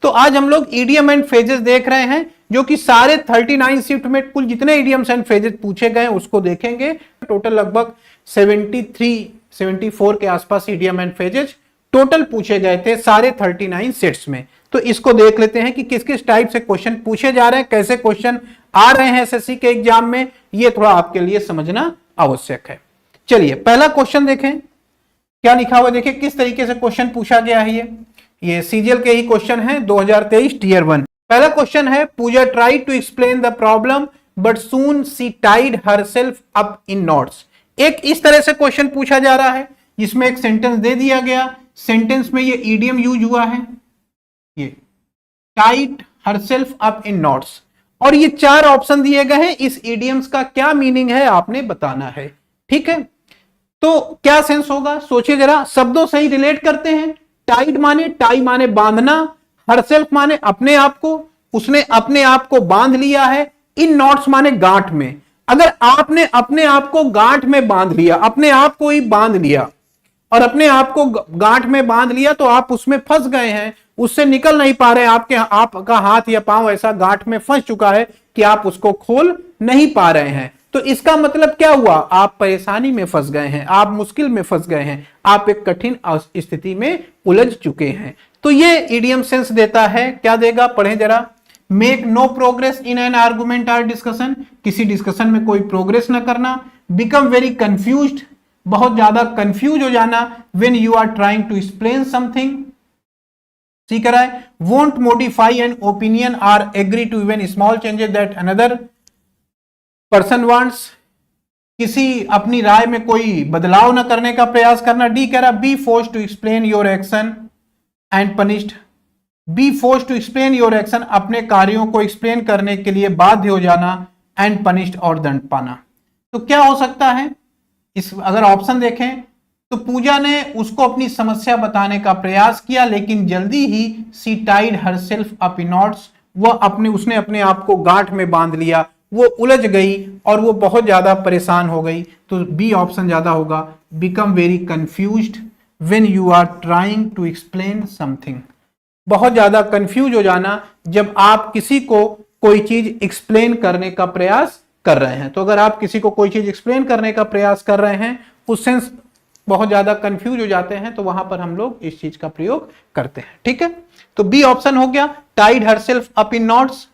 तो आज हम लोग ईडियम एंड फ्रेजेस देख रहे हैं, जो कि सारे 39 शिफ्ट में कुल जितने ईडियम्स एंड फ्रेजेस पूछे गए उसको देखेंगे। टोटल लगभग 74 के आसपास ईडियम एंड फ्रेजेस टोटल पूछे गए थे सारे 39 सेट्स में। तो इसको देख लेते हैं कि किस किस टाइप से क्वेश्चन पूछे जा रहे हैं, कैसे क्वेश्चन आ रहे हैं एसएससी के एग्जाम में, ये थोड़ा आपके लिए समझना आवश्यक है। चलिए पहला क्वेश्चन देखें, क्या लिखा हुआ देखिए, किस तरीके से क्वेश्चन पूछा गया है। ये सीजीएल के ही क्वेश्चन है 2023 टियर 1। पहला क्वेश्चन है, Pooja try to explain the problem but soon she tied herself up in knots. एक इस तरह से क्वेश्चन पूछा जा रहा है जिसमें एक सेंटेंस दे दिया गया, सेंटेंस में ये ईडियम यूज हुआ है, ये tied herself up in knots, और ये 4 ऑप्शन दिए गए हैं। इस ईडियम्स का क्या मीनिंग है आपने बताना है, ठीक है। तो क्या सेंस होगा सोचिए जरा, शब्दों से ही रिलेट करते हैं। टाइड माने, टाई माने बांधना, हरसेल्फ माने अपने आप को, उसने अपने आप को बांध लिया है, इन नॉट्स माने गांठ में। अगर आपने अपने आप को गांठ में बांध लिया, अपने आप को ही बांध लिया और अपने आप को गांठ में बांध लिया तो आप उसमें फंस गए हैं, उससे निकल नहीं पा रहे, आपका हाथ या पांव ऐसा गांठ में फंस चुका है कि आप उसको खोल नहीं पा रहे हैं। तो इसका मतलब क्या हुआ, आप परेशानी में फंस गए हैं, आप मुश्किल में फंस गए हैं, आप एक कठिन स्थिति में उलझ चुके हैं। तो ये इडियम सेंस देता है, क्या देगा पढ़ें जरा। Make no progress in an argument or discussion, किसी डिस्कशन में कोई प्रोग्रेस ना करना। बिकम वेरी कंफ्यूज्ड, बहुत ज्यादा कंफ्यूज हो जाना। When you are trying to explain something, ठीक है। Won't modify an opinion or agree to even small changes that another person wants, किसी अपनी राय में कोई बदलाव न करने का प्रयास करना। डी कह रहा, be forced to explain your action and punished, be forced to explain your action, अपने कार्यों को एक्सप्लेन करने के लिए बाध्य हो जाना, एंड पनिश्ड और दंड पाना। तो क्या हो सकता है इस, अगर ऑप्शन देखें तो पूजा ने उसको अपनी समस्या बताने का प्रयास किया, लेकिन जल्दी ही she tied herself up in knots, उसने अपने आप को गांठ में बांध लिया, वो उलझ गई और वो बहुत ज्यादा परेशान हो गई। तो बी ऑप्शन ज्यादा होगा, become very confused when you are trying to explain something, बहुत ज्यादा कंफ्यूज हो जाना जब आप किसी को कोई चीज एक्सप्लेन करने का प्रयास कर रहे हैं। तो अगर आप किसी को कोई चीज एक्सप्लेन करने का प्रयास कर रहे हैं, उस सेंस बहुत ज्यादा कंफ्यूज हो जाते हैं, तो वहां पर हम लोग इस चीज का प्रयोग करते हैं, ठीक है। तो बी ऑप्शन हो गया, tied herself up in knots,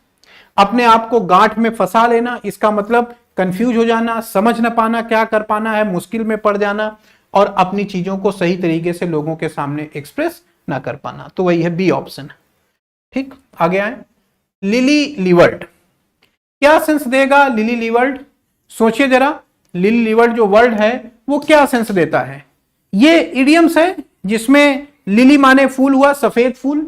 अपने आप को गांठ में फंसा लेना, इसका मतलब कंफ्यूज हो जाना, समझ न पाना क्या कर पाना है, मुश्किल में पड़ जाना, और अपनी चीजों को सही तरीके से लोगों के सामने एक्सप्रेस ना कर पाना। तो वही है बी ऑप्शन, ठीक। आगे आए, लिली लीवर्ड, क्या सेंस देगा लिली लीवर्ड, सोचिए जरा। लिली लीवर्ड जो वर्ड है वो क्या सेंस देता है। ये इडियम्स है जिसमें लिली माने फूल हुआ, सफेद फूल,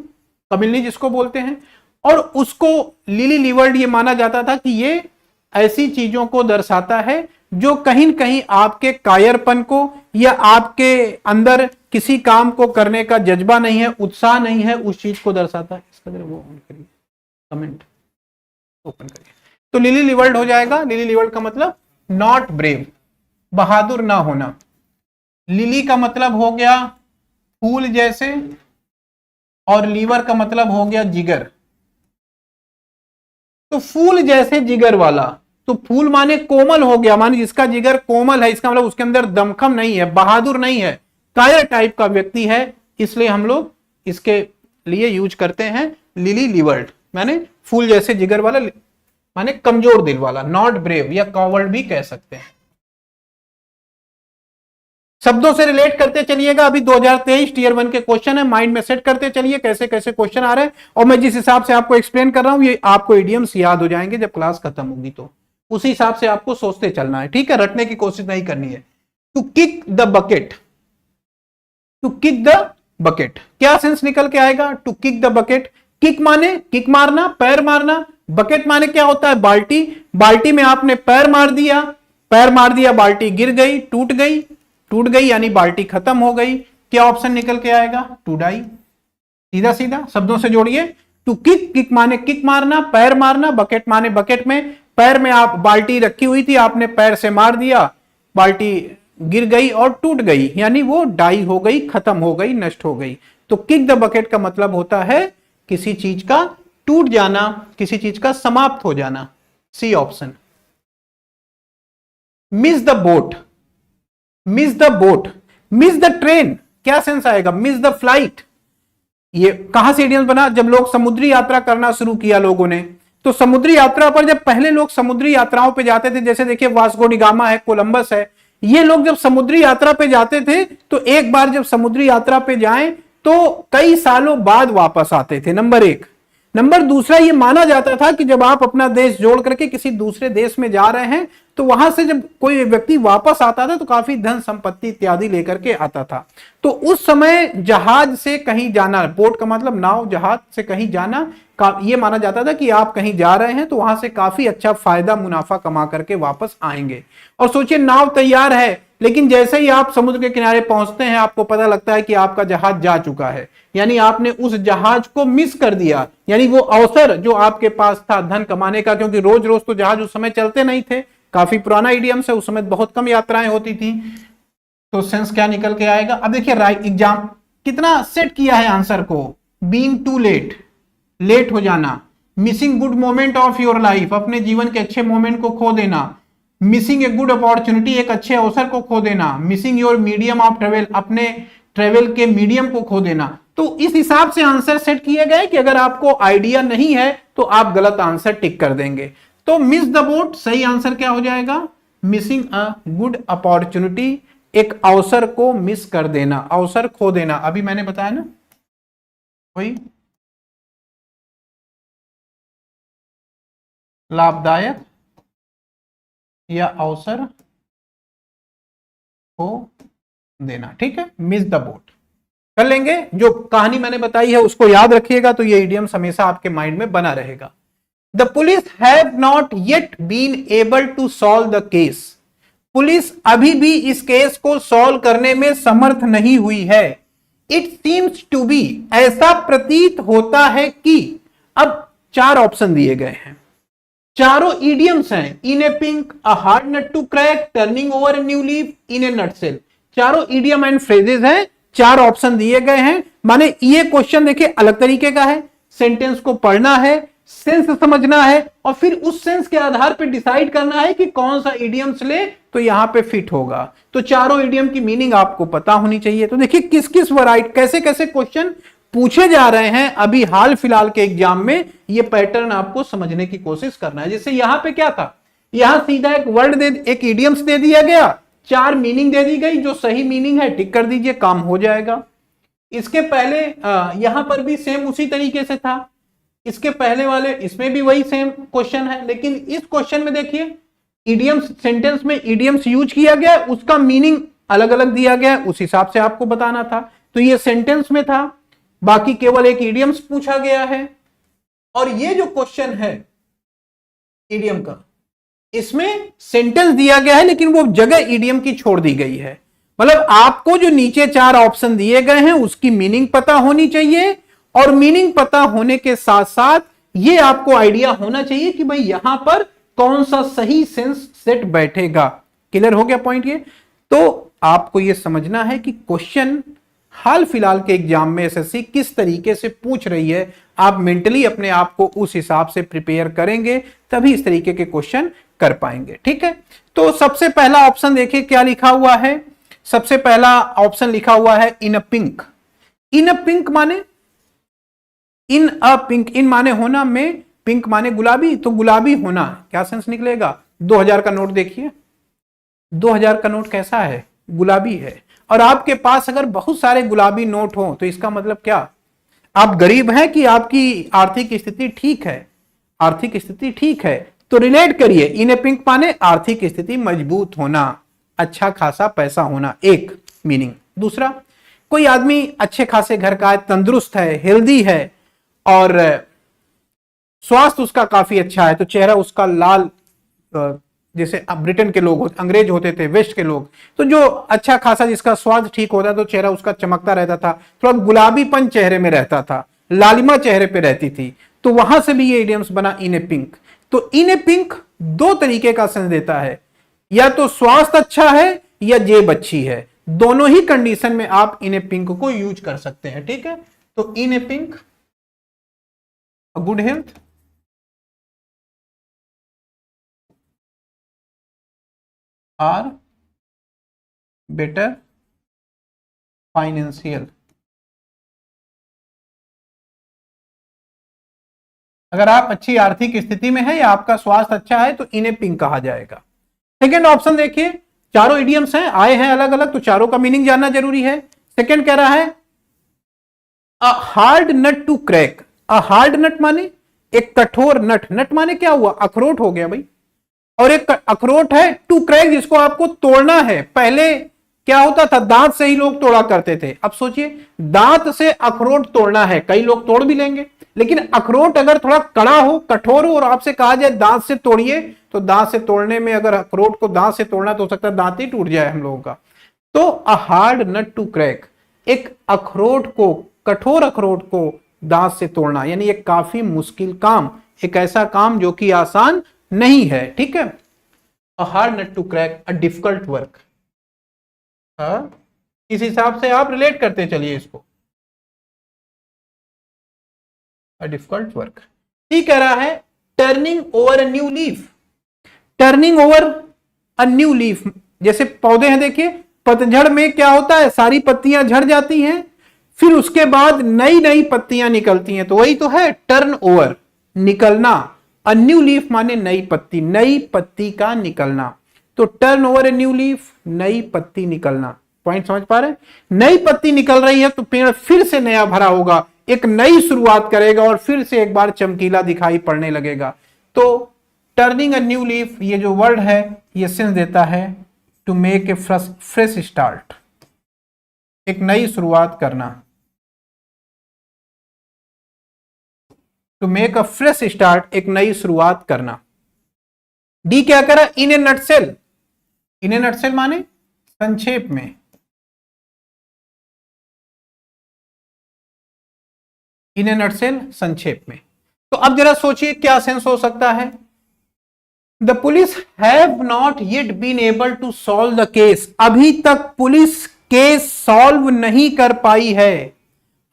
कमिलनी जिसको बोलते हैं, और उसको लिली लीवर्ड ये माना जाता था कि ये ऐसी चीजों को दर्शाता है जो कहीं न कहीं आपके कायरपन को या आपके अंदर किसी काम को करने का जज्बा नहीं है, उत्साह नहीं है, उस चीज को दर्शाता है। इसका वो ऑन करिए, कमेंट ओपन करिए। तो लिली लीवर्ड हो जाएगा, लिली लीवर्ड का मतलब नॉट ब्रेव, बहादुर ना होना। लिली का मतलब हो गया फूल जैसे, और लीवर का मतलब हो गया जिगर। तो फूल जैसे जिगर वाला, तो फूल माने कोमल हो गया, माने जिसका जिगर कोमल है, इसका मतलब उसके अंदर दमखम नहीं है, बहादुर नहीं है, कायर टाइप का व्यक्ति है, इसलिए हम लोग इसके लिए यूज करते हैं लिली लीवर्ड, माने फूल जैसे जिगर वाला, माने कमजोर दिल वाला, नॉट ब्रेव या कॉवर्ड भी कह सकते हैं। शब्दों से रिलेट करते चलिएगा, अभी 2023 टियर 1 के क्वेश्चन है, माइंड में सेट करते चलिए कैसे कैसे क्वेश्चन आ रहे हैं, और मैं जिस हिसाब से आपको एक्सप्लेन कर रहा हूं ये आपको इडियम्स याद हो जाएंगे जब क्लास खत्म होगी, तो उसी हिसाब से आपको सोचते चलना है, ठीक है, रटने की कोशिश नहीं करनी है। To kick the bucket, to kick the bucket क्या सेंस निकल के आएगा, to kick the bucket. Kick माने किक मारना, पैर मारना, बकेट माने क्या होता है बाल्टी, बाल्टी में आपने पैर मार दिया, बाल्टी गिर गई, टूट गई यानी बाल्टी खत्म हो गई। क्या ऑप्शन निकल के आएगा, टू डाई, सीधा सीधा शब्दों से जोड़िए। टू किक, किक माने किक मारना, पैर मारना, बकेट माने बकेट में, पैर में आप बाल्टी रखी हुई थी, आपने पैर से मार दिया, बाल्टी गिर गई और टूट गई, यानी वो डाई हो गई, खत्म हो गई, नष्ट हो गई। तो किक द बकेट का मतलब होता है किसी चीज का टूट जाना, किसी चीज का समाप्त हो जाना। C option. Miss the boat, miss the boat, miss the train, क्या सेंस आएगा? Miss the flight. ये कहां से इडियम बना? जब लोग समुद्री यात्रा करना शुरू किया लोगों ने, तो समुद्री यात्रा पर जब पहले लोग समुद्री यात्राओं पे जाते थे, जैसे देखिए वास्को डी गामा है, कोलंबस है, ये लोग जब समुद्री यात्रा पे जाते थे तो एक बार जब समुद्री यात्रा पे जाएं तो कई सालों बाद वापस आते थे, नंबर एक। नंबर दूसरा, ये माना जाता था कि जब आप अपना देश जोड़ करके किसी दूसरे देश में जा रहे हैं तो वहां से जब कोई व्यक्ति वापस आता था तो काफी धन संपत्ति इत्यादि लेकर के आता था। तो उस समय जहाज से कहीं जाना, बोट का मतलब नाव, जहाज से कहीं जाना, ये माना जाता था कि आप कहीं जा रहे हैं तो वहां से काफी अच्छा फायदा मुनाफा कमा करके वापस आएंगे। और सोचिए नाव तैयार है, लेकिन जैसे ही आप समुद्र के किनारे पहुंचते हैं आपको पता लगता है कि आपका जहाज जा चुका है, यानी आपने उस जहाज को मिस कर दिया। यानी वो अवसर जो आपके पास था धन कमाने का, क्योंकि रोज रोज तो जहाज उस समय चलते नहीं थे, काफी पुराना इडियम से, उस समय बहुत कम यात्राएं होती थी, तो सेंस क्या निकल के आएगा? अब देखिए राइट एग्जाम कितना सेट किया है आंसर को। बीइंग टू लेट, लेट हो जाना। Missing good moment of your life, अपने जीवन के अच्छे मोमेंट को खो देना। मिसिंग ए गुड अपॉर्चुनिटी, एक अच्छे अवसर को खो देना। Missing your medium of travel, अपने ट्रेवल के मीडियम को खो देना। तो इस हिसाब से आंसर सेट किए गए कि अगर आपको आइडिया नहीं है तो आप गलत आंसर टिक कर देंगे। तो मिस द बोट, सही आंसर क्या हो जाएगा? मिसिंग अ गुड अपॉर्चुनिटी, एक अवसर को मिस कर देना, अवसर खो देना। अभी मैंने बताया ना, वही लाभदायक या अवसर को देना, ठीक है, मिस द बोट कर लेंगे। जो कहानी मैंने बताई है उसको याद रखिएगा, तो ये इडियम्स हमेशा आपके माइंड में बना रहेगा। The police have not yet been able to solve the case, police अभी भी इस केस को सॉल्व करने में समर्थ नहीं हुई है। इट सीम्स टू बी, ऐसा प्रतीत होता है कि, अब 4 ऑप्शन दिए गए हैं, चारों इडियम्स हैं। In a pink, a hard nut to crack, turning over a new leaf, in a nutshell. चारों इडियम एंड फ्रेजेस हैं, 4 ऑप्शन दिए गए हैं। माने ये क्वेश्चन देखिए अलग तरीके का है, सेंटेंस को पढ़ना है, सेंस समझना है, और फिर उस सेंस के आधार पर डिसाइड करना है कि कौन सा इडियम्स ले तो यहां पे फिट होगा। तो चारों इडियम की मीनिंग आपको पता होनी चाहिए। तो देखिए किस किस वैरायटी, कैसे कैसे क्वेश्चन पूछे जा रहे हैं अभी हाल फिलहाल के एग्जाम में, ये पैटर्न आपको समझने की कोशिश करना है। जैसे यहां पे क्या था, यहां सीधा एक वर्ड दे, एक इडियम्स दे दिया गया, 4 मीनिंग दे दी गई, जो सही मीनिंग है टिक कर दीजिए, काम हो जाएगा। इसके पहले यहां पर भी सेम उसी तरीके से था, इसके पहले वाले इसमें भी वही सेम क्वेश्चन है, लेकिन इस क्वेश्चन में देखिए इडियम्स, सेंटेंस में इडियम्स यूज किया गया, उसका मीनिंग अलग अलग दिया गया, उस हिसाब से आपको बताना था। तो ये सेंटेंस में था, बाकी केवल एक इडियम्स पूछा गया है। और ये जो क्वेश्चन है इडियम का, इसमें सेंटेंस दिया गया है लेकिन वो जगह इडियम की छोड़ दी गई है। मतलब आपको जो नीचे 4 ऑप्शन दिए गए हैं उसकी मीनिंग पता होनी चाहिए, और मीनिंग पता होने के साथ साथ ये आपको आइडिया होना चाहिए कि भाई यहां पर कौन सा सही सेंस सेट बैठेगा। क्लियर हो गया पॉइंट ये? तो आपको ये समझना है कि क्वेश्चन हाल फिलहाल के एग्जाम में एसएससी किस तरीके से पूछ रही है, आप मेंटली अपने आप को उस हिसाब से प्रिपेयर करेंगे तभी इस तरीके के क्वेश्चन कर पाएंगे। ठीक है, तो सबसे पहला ऑप्शन देखिए क्या लिखा हुआ है। सबसे पहला ऑप्शन लिखा हुआ है इन अ पिंक। इन अ पिंक माने, इन अ पिंक, इन माने होना, में पिंक माने गुलाबी, तो गुलाबी होना क्या सेंस निकलेगा? 2000 का नोट देखिए, 2000 का नोट कैसा है? गुलाबी है। और आपके पास अगर बहुत सारे गुलाबी नोट हो तो इसका मतलब क्या, आप गरीब हैं कि आपकी आर्थिक स्थिति ठीक है? आर्थिक स्थिति ठीक है, तो रिलेट करिए। इन ए पिंक माने आर्थिक स्थिति मजबूत होना, अच्छा खासा पैसा होना, एक मीनिंग। दूसरा, कोई आदमी अच्छे खासे घर का है, तंदुरुस्त है, हेल्दी है और स्वास्थ्य उसका काफी अच्छा है, तो चेहरा उसका लाल, जैसे ब्रिटेन के लोग होते, अंग्रेज होते थे, वेस्ट के लोग, तो जो अच्छा खासा जिसका स्वास्थ्य ठीक होता तो चेहरा उसका चमकता रहता था, थोड़ा गुलाबीपन चेहरे में रहता था, लालिमा चेहरे पे रहती थी, तो वहां से भी ये इडियम्स बना इन ए पिंक। तो इन ए पिंक 2 तरीके का सेंस देता है, या तो स्वास्थ्य अच्छा है या जेब अच्छी है, दोनों ही कंडीशन में आप इन ए पिंक को यूज कर सकते हैं। ठीक है, तो in a pink a good health, are better financial. अगर आप अच्छी आर्थिक स्थिति में है या आपका स्वास्थ्य अच्छा है तो इन्हें पिंक कहा जाएगा। सेकेंड ऑप्शन देखिए, चारों इडियम्स हैं, आए हैं अलग अलग, तो चारों का मीनिंग जानना जरूरी है। सेकेंड कह रहा है a hard nut to crack. A hard nut माने एक कठोर नट, नट माने क्या हुआ, अखरोट हो गया भाई, और एक अखरोट है टू क्रैक जिसको आपको तोड़ना है। पहले क्या होता था, दांत से ही लोग तोड़ा करते थे। अब सोचिए दांत से अखरोट तोड़ना है, कई लोग तोड़ भी लेंगे, लेकिन अखरोट अगर थोड़ा कड़ा हो, कठोर हो, और आपसे कहा जाए दांत से तोड़िए, तो दांत से तोड़ने में अगर अखरोट को दांत से तोड़ना तो हो सकता है दांत ही टूट जाए हम लोगों का। तो a hard nut to crack, एक अखरोट को, कठोर अखरोट को दांत से तोड़ना, यानी एक काफी मुश्किल काम, एक ऐसा काम जो कि आसान नहीं है। ठीक है, a hard nut to crack, a difficult work. इस हिसाब से आप रिलेट करते चलिए इसको, अ डिफिकल्ट वर्क। ठीक कह रहा है turning over a new leaf. Turning over a new leaf, जैसे पौधे हैं देखिए, पतझड़ में क्या होता है, सारी पत्तियां झड़ जाती हैं, फिर उसके बाद नई नई पत्तियां निकलती हैं, तो वही तो है टर्न ओवर, निकलना। अ न्यू लीफ माने नई पत्ती, नई पत्ती का निकलना। तो turn over a new leaf, नई पत्ती निकलना। पॉइंट समझ पा रहे हैं, नई पत्ती निकल रही है तो पेड़ फिर से नया भरा होगा, एक नई शुरुआत करेगा और फिर से एक बार चमकीला दिखाई पड़ने लगेगा। तो टर्निंग अ न्यू लीफ, ये जो वर्ड है ये सेंस देता है to make a fresh start, एक नई शुरुआत करना, to make a fresh start, एक नई शुरुआत करना। डी क्या करा, इन a nutshell. In a nutshell माने संक्षेप में, इन ए नटसेल संक्षेप में। तो अब जरा सोचिए क्या सेंस हो सकता है, the police have not yet been able to solve the case. अभी तक पुलिस केस सॉल्व नहीं कर पाई है,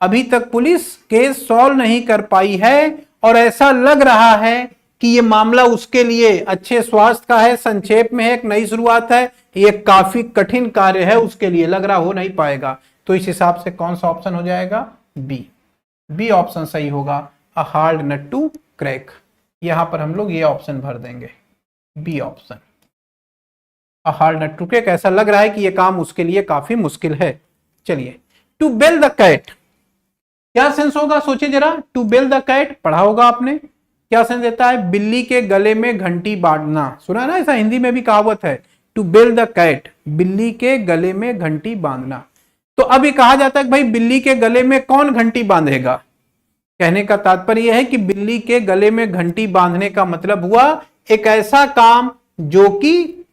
अभी तक पुलिस केस सॉल्व नहीं कर पाई है, और ऐसा लग रहा है कि यह मामला उसके लिए अच्छे स्वास्थ्य का है, संक्षेप में है, एक नई शुरुआत है, ये काफी कठिन कार्य है उसके लिए, लग रहा हो नहीं पाएगा। तो इस हिसाब से कौन सा ऑप्शन हो जाएगा, बी। बी ऑप्शन सही होगा, a hard nut to crack. यहां पर हम लोग ये ऑप्शन भर देंगे, B option, a hard nut to crack. ऐसा लग रहा है कि यह काम उसके लिए काफी मुश्किल है। चलिए, टू बेल द कैट, क्या सेंस होगा सोचिए जरा, टू बेल द कैट पढ़ा होगा आपने, क्या सेंस देता है, बिल्ली के गले में घंटी बांधना। सुना है ना, ऐसा हिंदी में भी कहावत है, टू बेल द कैट, बिल्ली के गले में घंटी बांधना। तो अब ये कहा जाता है कि भाई बिल्ली के गले में कौन घंटी बांधेगा, कहने का तात्पर्य है कि बिल्ली के गले में घंटी बांधने का मतलब हुआ एक ऐसा काम जो कि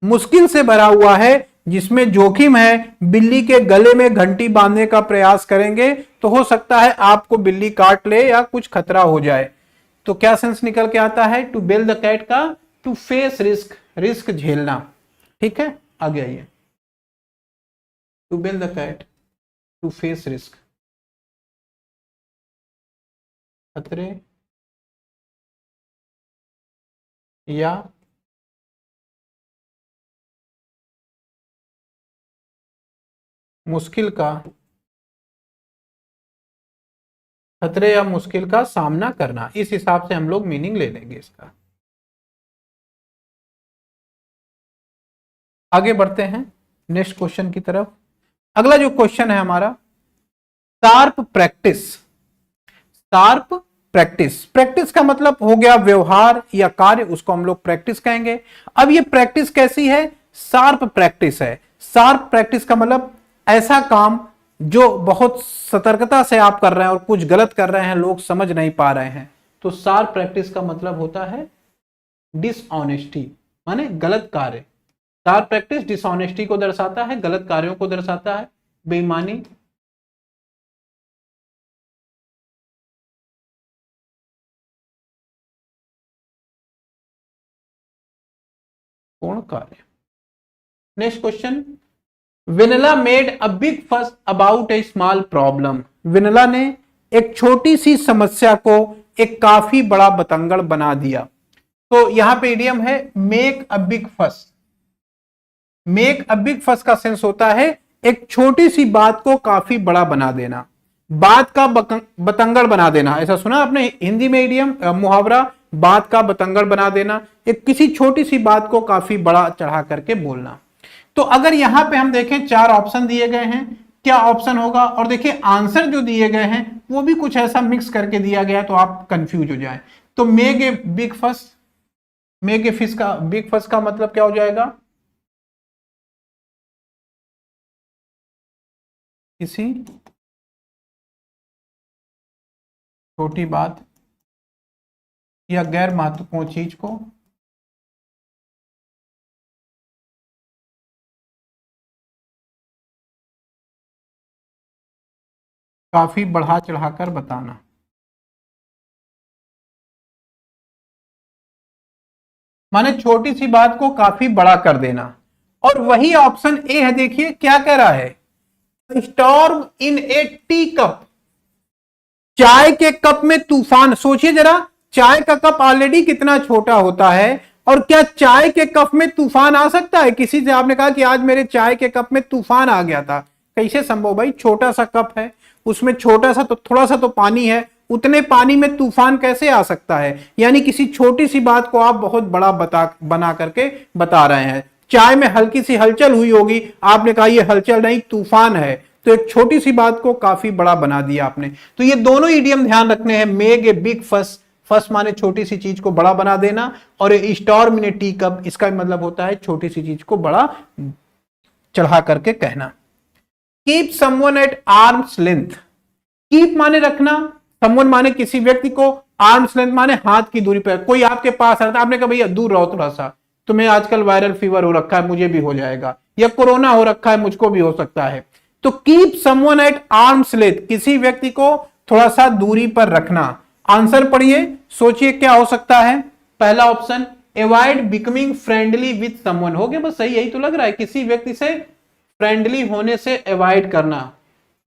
मुश्किल से भरा हुआ है, जिसमें जोखिम है, बिल्ली के गले में घंटी बांधने का प्रयास करेंगे तो हो सकता है आपको बिल्ली काट ले या कुछ खतरा हो जाए। तो क्या सेंस निकल के आता है, टू बेल द कैट का, टू फेस रिस्क, रिस्क झेलना। ठीक है, आगे आइए, to bell the cat, to face risk, खतरे या मुश्किल का, खतरे या मुश्किल का सामना करना। इस हिसाब से हम लोग मीनिंग ले लेंगे इसका। आगे बढ़ते हैं नेक्स्ट क्वेश्चन की तरफ। अगला जो क्वेश्चन है हमारा, sharp practice. Sharp practice, practice का मतलब हो गया व्यवहार या कार्य, उसको हम लोग प्रैक्टिस कहेंगे। अब ये प्रैक्टिस कैसी है, शार्प प्रैक्टिस है। शार्प प्रैक्टिस का मतलब ऐसा काम जो बहुत सतर्कता से आप कर रहे हैं और कुछ गलत कर रहे हैं, लोग समझ नहीं पा रहे हैं। तो शार्प प्रैक्टिस का मतलब होता है डिसऑनेस्टी, माने गलत कार्य। शार्प प्रैक्टिस डिसऑनेस्टी को दर्शाता है, गलत कार्यों को दर्शाता है, बेईमानी, पूर्ण कार्य। Next question, Vinla made a big fuss about a small problem. Vinla ने एक छोटी सी समस्या को एक काफी बड़ा बतंगड़ बना दिया। तो यहां पे इडियम है मेक अ बिग फस। मेक अ बिग फस का सेंस होता है एक छोटी सी बात को काफी बड़ा बना देना, बात का बतंगड़ बना देना। ऐसा सुना आपने हिंदी में इडियम मुहावरा, बात का बतंगड़ बना देना, एक किसी छोटी सी बात को काफी बड़ा चढ़ा करके बोलना। तो अगर यहां पे हम देखें 4 ऑप्शन दिए गए हैं, क्या ऑप्शन होगा? और देखिए आंसर जो दिए गए हैं वो भी कुछ ऐसा मिक्स करके दिया गया तो आप कंफ्यूज हो जाए। तो मेक ए बिग फस, मेक ए फिश का बिग फस का मतलब क्या हो जाएगा? किसी छोटी बात या गैर महत्वपूर्ण चीज को काफी बढ़ा चढ़ाकर बताना। माने छोटी सी बात को काफी बड़ा कर देना। और वही ऑप्शन ए है, देखिए क्या कह रहा है, storm in A tea cup, चाय के कप में तूफान। सोचिए जरा, चाय का कप ऑलरेडी कितना छोटा होता है, और क्या चाय के कप में तूफान आ सकता है? किसी से आपने कहा कि आज मेरे चाय के कप में तूफान आ गया था, कैसे संभव भाई? छोटा सा कप है, उसमें छोटा सा तो थोड़ा सा तो पानी है, उतने पानी में तूफान कैसे आ सकता है? यानी किसी छोटी सी बात को आप बहुत बड़ा बना करके बता रहे हैं। चाय में हल्की सी हलचल हुई होगी, आपने कहा ये हलचल नहीं तूफान है, तो एक छोटी सी बात को काफी बड़ा बना दिया आपने। तो ये दोनों इडियम ध्यान रखने हैं, मेक ए बिग फस, फस माने छोटी सी चीज को बड़ा बना देना, और storm in A tea cup, इसका मतलब होता है छोटी सी चीज को बड़ा चढ़ा करके कहना। Keep someone eight arms length, keep माने रखना, समवन माने किसी व्यक्ति को, आर्म्स लेंथ माने हाथ की दूरी पर। कोई आपके पास आता, आपने कहा भैया दूर रहो थोड़ा सा, तुम्हें आजकल वायरल फीवर हो रखा है, मुझे भी हो जाएगा, या कोरोना हो रखा है, मुझको भी हो सकता है। तो keep someone eight arms length, किसी व्यक्ति को थोड़ा सा दूरी पर रखना। आंसर पढ़िए, सोचिए क्या हो सकता है। पहला option avoid becoming friendly with someone, हो गया बस सही, यही तो लग रहा है, किसी व्यक्ति से फ्रेंडली होने से अवॉइड करना।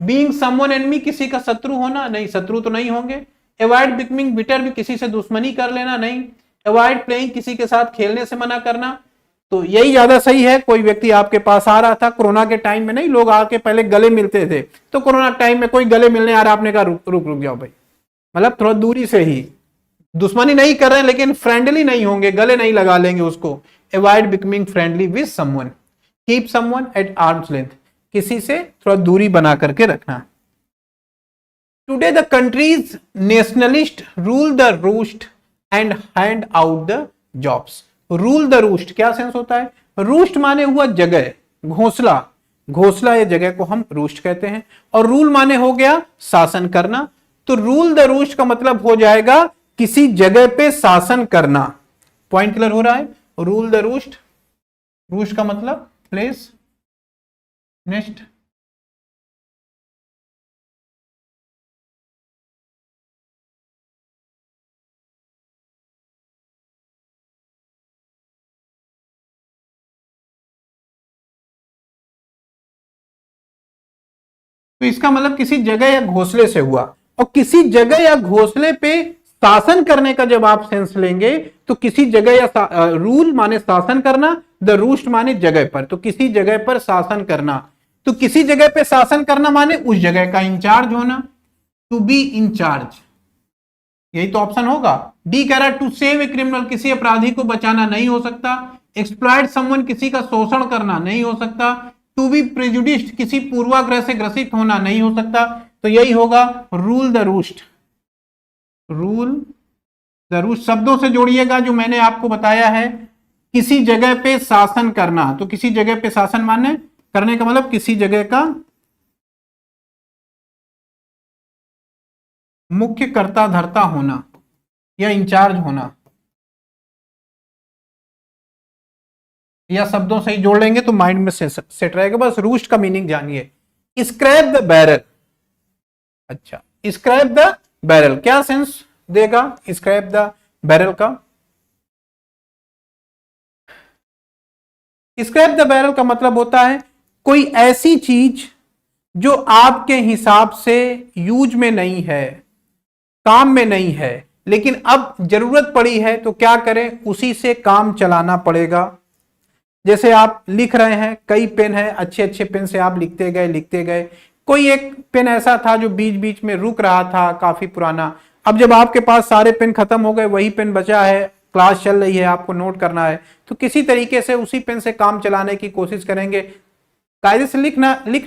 बीइंग समवन एनिमी, किसी का शत्रु होना, नहीं शत्रु तो नहीं होंगे। अवॉइड बिकमिंग बिटर, भी किसी से दुश्मनी कर लेना, नहीं। अवॉइड प्लेइंग, किसी के साथ खेलने से मना करना, तो यही ज्यादा सही है। कोई व्यक्ति आपके पास आ रहा था कोरोना के टाइम में, नहीं लोग आके पहले गले मिलते थे, तो कोरोना टाइम में कोई गले मिलने आ रहा, आपने कहा रुक रुक रुक जाओ भाई, मतलब थोड़ा दूरी से ही, दुश्मनी नहीं कर रहे हैं लेकिन फ्रेंडली नहीं होंगे, गले नहीं लगा लेंगे उसको। Avoid becoming friendly with someone, keep someone eight arms length, किसी से थोड़ा दूरी बना करके रखना। Today the countries nationalist rule the roost and hand out the jobs. Rule the roost क्या सेंस होता है? रूस्ट माने हुआ जगह, घोंसला, घोंसला या जगह को हम रूस्ट कहते हैं, और रूल माने हो गया शासन करना। तो रूल द रूस्ट का मतलब हो जाएगा किसी जगह पे शासन करना। पॉइंट क्लियर हो रहा है? रूल द रूस्ट, रूस्ट का मतलब प्लेस। नेक्स्ट, तो इसका मतलब किसी जगह या घोंसले से हुआ, और किसी जगह या घोंसले पे शासन करने का जब आप सेंस लेंगे तो किसी जगह या रूल माने शासन करना, द रूस्ट माने जगह पर, तो किसी जगह पर शासन करना। तो किसी जगह पे शासन करना माने उस जगह का इंचार्ज होना, टू बी इंचार्ज, यही तो ऑप्शन होगा। डी कह रहा है टू सेव ए क्रिमिनल, किसी अपराधी को बचाना नहीं हो सकता। एक्सप्लॉइट समवन, किसी का शोषण करना नहीं हो सकता। टू बी प्रेजुडिस्ड, किसी पूर्वाग्रह से ग्रसित होना नहीं हो सकता। तो यही होगा rule the roost, rule the roost शब्दों से जोड़िएगा जो मैंने आपको बताया है। किसी जगह पे शासन करना, तो किसी जगह पे शासन माने करने का मतलब किसी जगह का मुख्य कर्ता धर्ता होना या इंचार्ज होना, या शब्दों से ही जोड़ लेंगे तो माइंड में सेट रहेगा। बस रूस्ट का मीनिंग जानिए। स्क्रैप द बैरल, अच्छा स्क्रैप द बैरल क्या सेंस देगा? स्क्रैप द बैरल का, स्क्रैप द बैरल का मतलब होता है कोई ऐसी चीज जो आपके हिसाब से यूज में नहीं है, काम में नहीं है, लेकिन अब जरूरत पड़ी है तो क्या करें, उसी से काम चलाना पड़ेगा। जैसे आप लिख रहे हैं, कई पेन है, अच्छे अच्छे पेन से आप लिखते गए, कोई एक पेन ऐसा था जो बीच बीच में रुक रहा था, काफी पुराना। अब जब आपके पास सारे पेन खत्म हो गए, वही पेन बचा है, क्लास चल रही है, आपको नोट करना है, तो किसी तरीके से उसी पेन से काम चलाने की कोशिश करेंगे। कायदे से लिख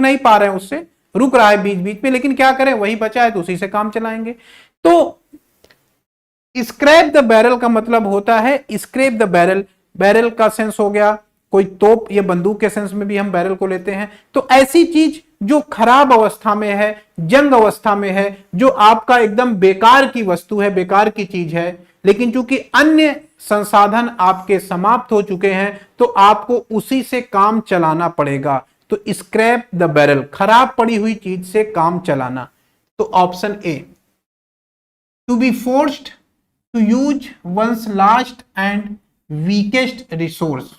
नहीं पा रहे हैं, उससे रुक रहा है बीच बीच में, लेकिन क्या करें, वही बचा है तो उसी से काम चलाएंगे। तो स्क्रैप द बैरल का मतलब होता है स्क्रैप द बैरल। बैरल का सेंस हो गया कोई तोप या बंदूक के सेंस में भी हम बैरल को लेते हैं। तो ऐसी चीज जो खराब अवस्था में है, जंग अवस्था में है, जो आपका एकदम बेकार की वस्तु है, बेकार की चीज है, लेकिन चूंकि अन्य संसाधन आपके समाप्त हो चुके हैं तो आपको उसी से काम चलाना पड़ेगा। तो स्क्रैप द बैरल, खराब पड़ी हुई चीज से काम चलाना। तो option A, to be forced to use one's last and weakest resource.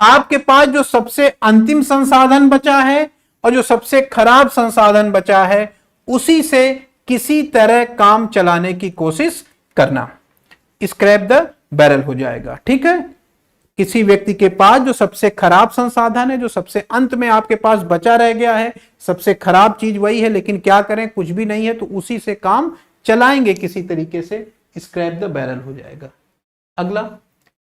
आपके पास जो सबसे अंतिम संसाधन बचा है और जो सबसे खराब संसाधन बचा है, उसी से किसी तरह काम चलाने की कोशिश करना, स्क्रैप द बैरल हो जाएगा। ठीक है, किसी व्यक्ति के पास जो सबसे खराब संसाधन है, जो सबसे अंत में आपके पास बचा रह गया है, सबसे खराब चीज वही है, लेकिन क्या करें, कुछ भी नहीं है, तो उसी से काम चलाएंगे किसी तरीके से, स्क्रैप द बैरल हो जाएगा। अगला,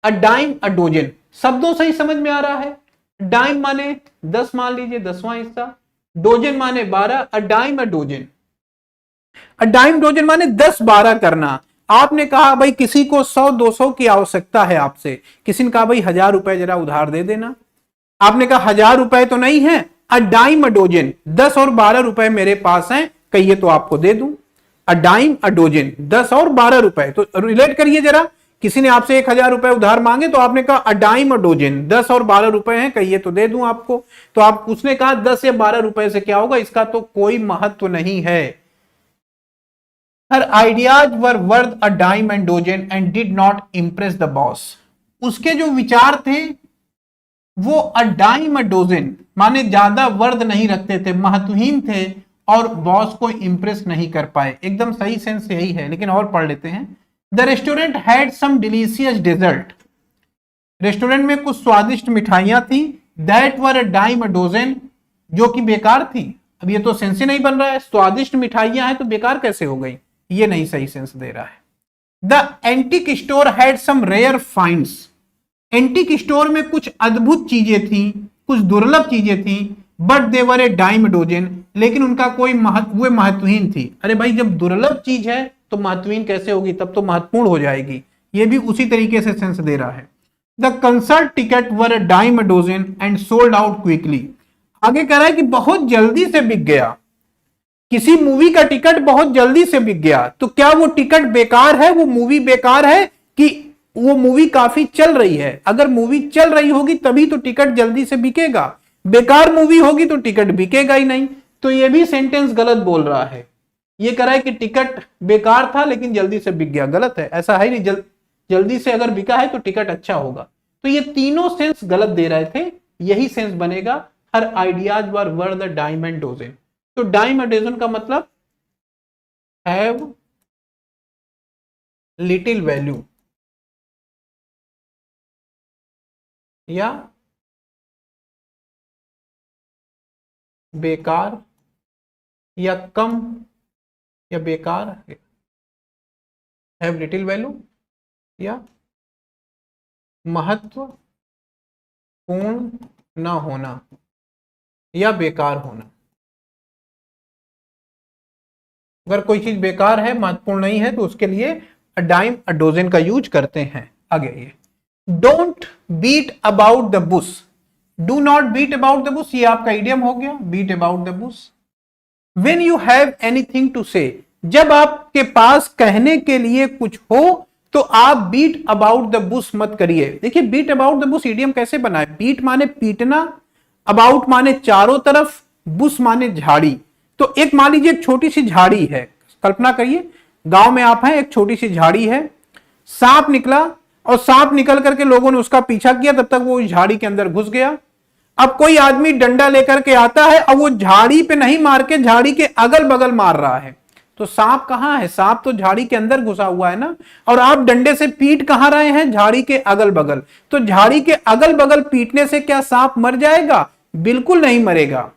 अ डाइम अ डोजन, शब्दों से ही समझ में आ रहा है। डाइम माने 10, मान लीजिए 10वां हिस्सा, डोजन माने 12, a dime a dozen. A dime dozen माने 10-12 करना। आपने कहा भाई किसी को 100-200 की आवश्यकता है आपसे, किसी ने कहा भाई 1000 रुपए जरा उधार दे देना। आपने कहा 1000 रुपए तो नहीं है, अ डाइम अ डोजन, 10 और 12 रुपए मेरे पास हैं, कहिए तो आपको दे दूं। अ डाइम अ डोजन, 10 और 12 रुपए, तो रिलेट करिए जरा। किसी ने आपसे 1000 रुपए उधार मांगे तो आपने कहा अ डाइम अ डोजन, 10 और 12 रुपए हैं, कहिए तो दे दूं आपको। तो आप, उसने कहा 10 या 12 रुपए से क्या होगा, इसका तो कोई महत्व नहीं है। Her ideas were worth a dime and dozen and did not impress the boss. उसके जो विचार थे वो अ डाइम अ डोजन माने ज्यादा वर्थ नहीं रखते थे, महत्वहीन थे और बॉस को इंप्रेस नहीं कर पाए। एकदम सही सेंस यही है, लेकिन और पढ़ लेते हैं। The restaurant had some delicious dessert, restaurant में कुछ स्वादिष्ट मिठाइयां थी, that were a dime a dozen, जो कि बेकार थी। अब ये तो सेंस ही नहीं बन रहा है, स्वादिष्ट मिठाइयां हैं तो बेकार कैसे हो गई, ये नहीं सही सेंस दे रहा है। The antique store had some rare finds, antique store में कुछ अद्भुत चीजें थी, कुछ दुर्लभ चीजें थी, but they were a dime dozen, लेकिन उनका कोई वो महत्वहीन थी। अरे भाई जब दुर्लभ चीज है तो महत्वहीन कैसे होगी, तब तो महत्वपूर्ण हो जाएगी। ये भी उसी तरीके से सेंस दे रहा है। The concert ticket were a dime dozen and sold out quickly, आगे कह रहा है कि बहुत जल्दी से बिक गया, किसी मूवी का टिकट बहुत जल्दी से बिक गया। तो क्या वो टिकट बेकार है, वो मूवी बेकार है, कि वो मूवी काफी चल रही है? अगर मूवी चल रही होगी तभी तो टिकट जल्दी से बिकेगा, बेकार मूवी होगी तो टिकट बिकेगा ही नहीं। तो ये भी सेंटेंस गलत बोल रहा है। ये कह रहा है कि टिकट बेकार था लेकिन जल्दी से बिक गया, गलत है, ऐसा है नहीं। जल्दी से अगर बिका है तो टिकट अच्छा होगा। तो ये तीनों सेंस गलत दे रहे थे, यही सेंस बनेगा। Her ideas were worth the dime and dozen. तो डाइम एंड डोजन का मतलब हैव लिटिल वैल्यू या बेकार या कम या बेकार, हैव लिटिल वैल्यू या महत्वपूर्ण न होना या बेकार होना। अगर कोई चीज बेकार है, महत्वपूर्ण नहीं है, तो उसके लिए अ डाइम अ डोजन का यूज करते हैं। आगे ये don't beat about the bush, do not beat about the bush, ये आपका इडियम हो गया, beat about the bush. When you have anything to say, जब आपके पास कहने के लिए कुछ हो तो आप बीट अबाउट द बुश मत करिए। देखिए beat about the bush idiom कैसे बना है, बीट माने पीटना, अबाउट माने चारों तरफ, बुश माने झाड़ी। तो एक मान लीजिए एक छोटी सी झाड़ी है, कल्पना करिए गांव में आप हैं, एक छोटी सी झाड़ी है, सांप निकला और सांप निकल करके लोगों ने उसका पीछा किया, तब तक वो झाड़ी के अंदर घुस गया। अब कोई आदमी डंडा लेकर के आता है और वो झाड़ी पे नहीं मार के झाड़ी के अगल बगल मार रहा है, तो सांप कहाँ है? सांप तो झाड़ी के अंदर घुसा हुआ है ना। और आप डंडे से पीट कहाँ रहे हैं? झाड़ी के अगल बगल। तो झाड़ी के अगल बगल पीटने से क्या सांप मर जाएगा? बिल्कुल नहीं मरेगा।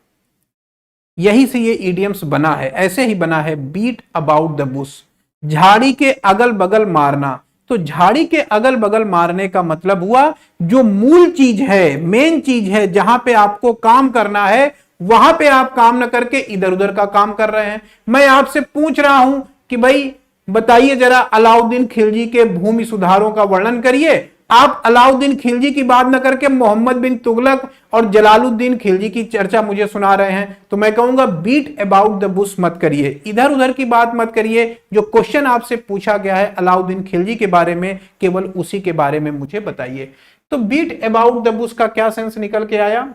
यही से ये इडियम्स बना है, ऐसे ही बना है, बीट अबाउट द बुश, झाड़ी के अगल बगल मारना। तो झाड़ी के अगल बगल मारने का मतलब हुआ जो मूल चीज है, मेन चीज है, जहां पे आपको काम करना है वहां पे आप काम न करके इधर उधर का काम कर रहे हैं। मैं आपसे पूछ रहा हूं कि भाई बताइए जरा, अलाउद्दीन खिलजी के भूमि सुधारों का वर्णन करिए। आप अलाउद्दीन खिलजी की बात न करके मोहम्मद बिन तुगलक और जलालुद्दीन खिलजी की चर्चा मुझे सुना रहे हैं, तो मैं कहूंगा बीट अबाउट द बुश मत करिए, इधर उधर की बात मत करिए। जो क्वेश्चन आपसे पूछा गया है अलाउद्दीन खिलजी के बारे में, केवल उसी के बारे में मुझे बताइए। तो बीट अबाउट द बुश का क्या सेंस निकल के आया?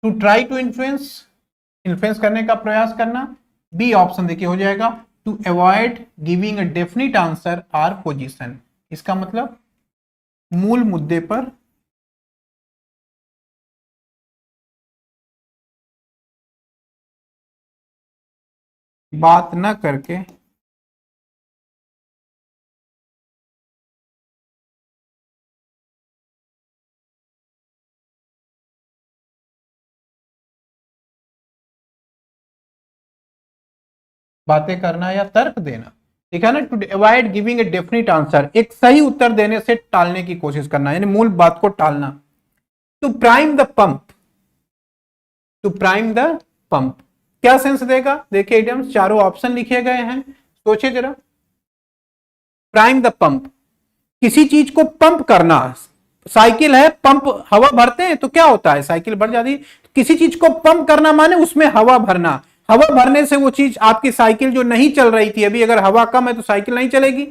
To try to influence, influence करने का प्रयास करना। बी ऑप्शन देखिए हो जाएगा to avoid giving a definite answer or position. इसका मतलब मूल मुद्दे पर बात न करके बातें करना या तर्क देना, ठीक है ना। To avoid giving a definite answer, एक सही उत्तर देने से टालने की कोशिश करना, यानी मूल बात को टालना। To prime the pump, to prime the pump क्या सेंस देगा? देखिए इडियम्स चारों ऑप्शन लिखे गए हैं, सोचिए जरा। प्राइम द पंप, किसी चीज को पंप करना। साइकिल है, पंप हवा भरते हैं तो क्या होता है? साइकिल भर जाती है। किसी चीज को पंप करना माने उसमें हवा भरना। हवा भरने से वो चीज, आपकी साइकिल जो नहीं चल रही थी अभी, अगर हवा कम है तो साइकिल नहीं चलेगी।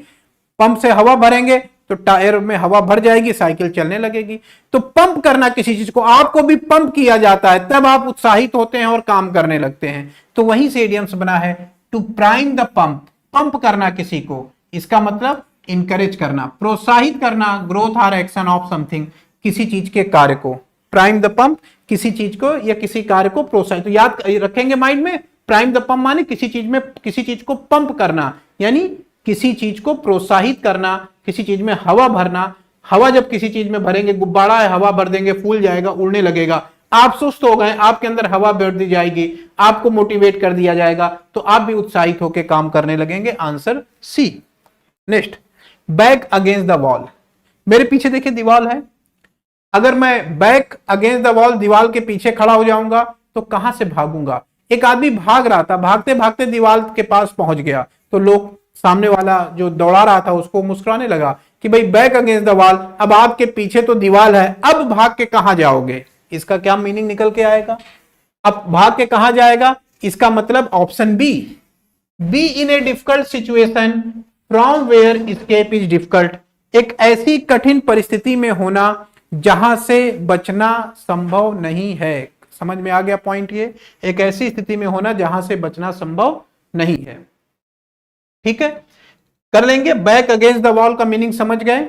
पंप से हवा भरेंगे तो टायर में हवा भर जाएगी, साइकिल चलने लगेगी। तो पंप करना किसी चीज को, आपको भी पंप किया जाता है तब आप उत्साहित होते हैं और काम करने लगते हैं। तो वहीं से इडियम्स बना है to prime the pump, pump करना किसी को, इसका मतलब इंकरेज करना, प्रोत्साहित करना, growth or action of something, किसी चीज के कार्य को। प्राइम द पंप, किसी चीज को या किसी कार्य को प्रोत्साहित, तो याद रखेंगे माइंड में, प्राइम द पंप माने किसी चीज में, किसी चीज को पंप करना, यानी किसी चीज को प्रोत्साहित करना, किसी चीज में हवा भरना। हवा जब किसी चीज में भरेंगे, गुब्बारा है, हवा भर देंगे, फूल जाएगा, उड़ने लगेगा। आप सुस्त हो गए, आपके अंदर हवा भर दी जाएगी, आपको मोटिवेट कर दिया जाएगा, तो आप भी उत्साहित होकर काम करने लगेंगे। Answer C. Next, back against the wall, मेरे पीछे देखिए दीवार है, अगर मैं बैक अगेंस्ट द वॉल, दीवार के पीछे खड़ा हो जाऊंगा तो कहां से भागूंगा? एक आदमी भाग रहा था, भागते भागते दीवार के पास पहुंच गया, तो लोग, सामने वाला जो दौड़ा रहा था उसको मुस्कुराने लगा कि भाई बैक अगेंस्ट द वॉल, अब आपके पीछे तो दीवार है, अब भाग के कहां जाओगे? इसका क्या मीनिंग निकल के आएगा? अब भाग के कहां जाएगा? इसका मतलब option B, be in a difficult situation from where escape is difficult, एक ऐसी कठिन परिस्थिति में होना जहां से बचना संभव नहीं है। समझ में आ गया पॉइंट? ये एक ऐसी स्थिति में होना जहां से बचना संभव नहीं है। ठीक है, कर लेंगे। बैक अगेंस्ट द वॉल का मीनिंग समझ गए?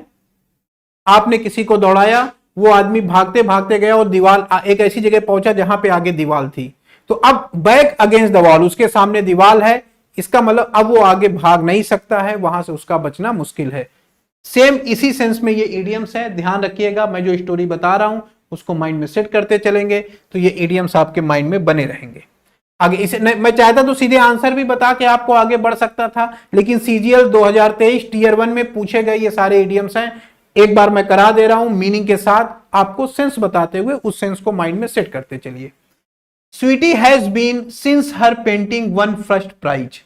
आपने किसी को दौड़ाया, वो आदमी भागते भागते गया और दीवार, एक ऐसी जगह पहुंचा जहां पे आगे दीवार थी, तो अब बैक अगेंस्ट द वॉल, उसके सामने दीवार है, इसका मतलब अब वो आगे भाग नहीं सकता है, वहां से उसका बचना मुश्किल है। सेम इसी सेंस में ये इडियम्स है, ध्यान रखिएगा। मैं जो स्टोरी बता रहा हूं उसको माइंड में सेट करते चलेंगे तो ये इडियम्स आपके माइंड में बने रहेंगे। आगे इसे मैं चाहता तो सीधे आंसर भी बता के आपको आगे बढ़ सकता था, लेकिन सीजीएल 2023 टीयर 1 में पूछे गए ये सारे इडियम्स हैं, एक बार मैं करा दे रहा हूं मीनिंग के साथ, आपको सेंस बताते हुए उस सेंस को माइंड में सेट करते चलिए। Sweetie has been since her painting won first prize.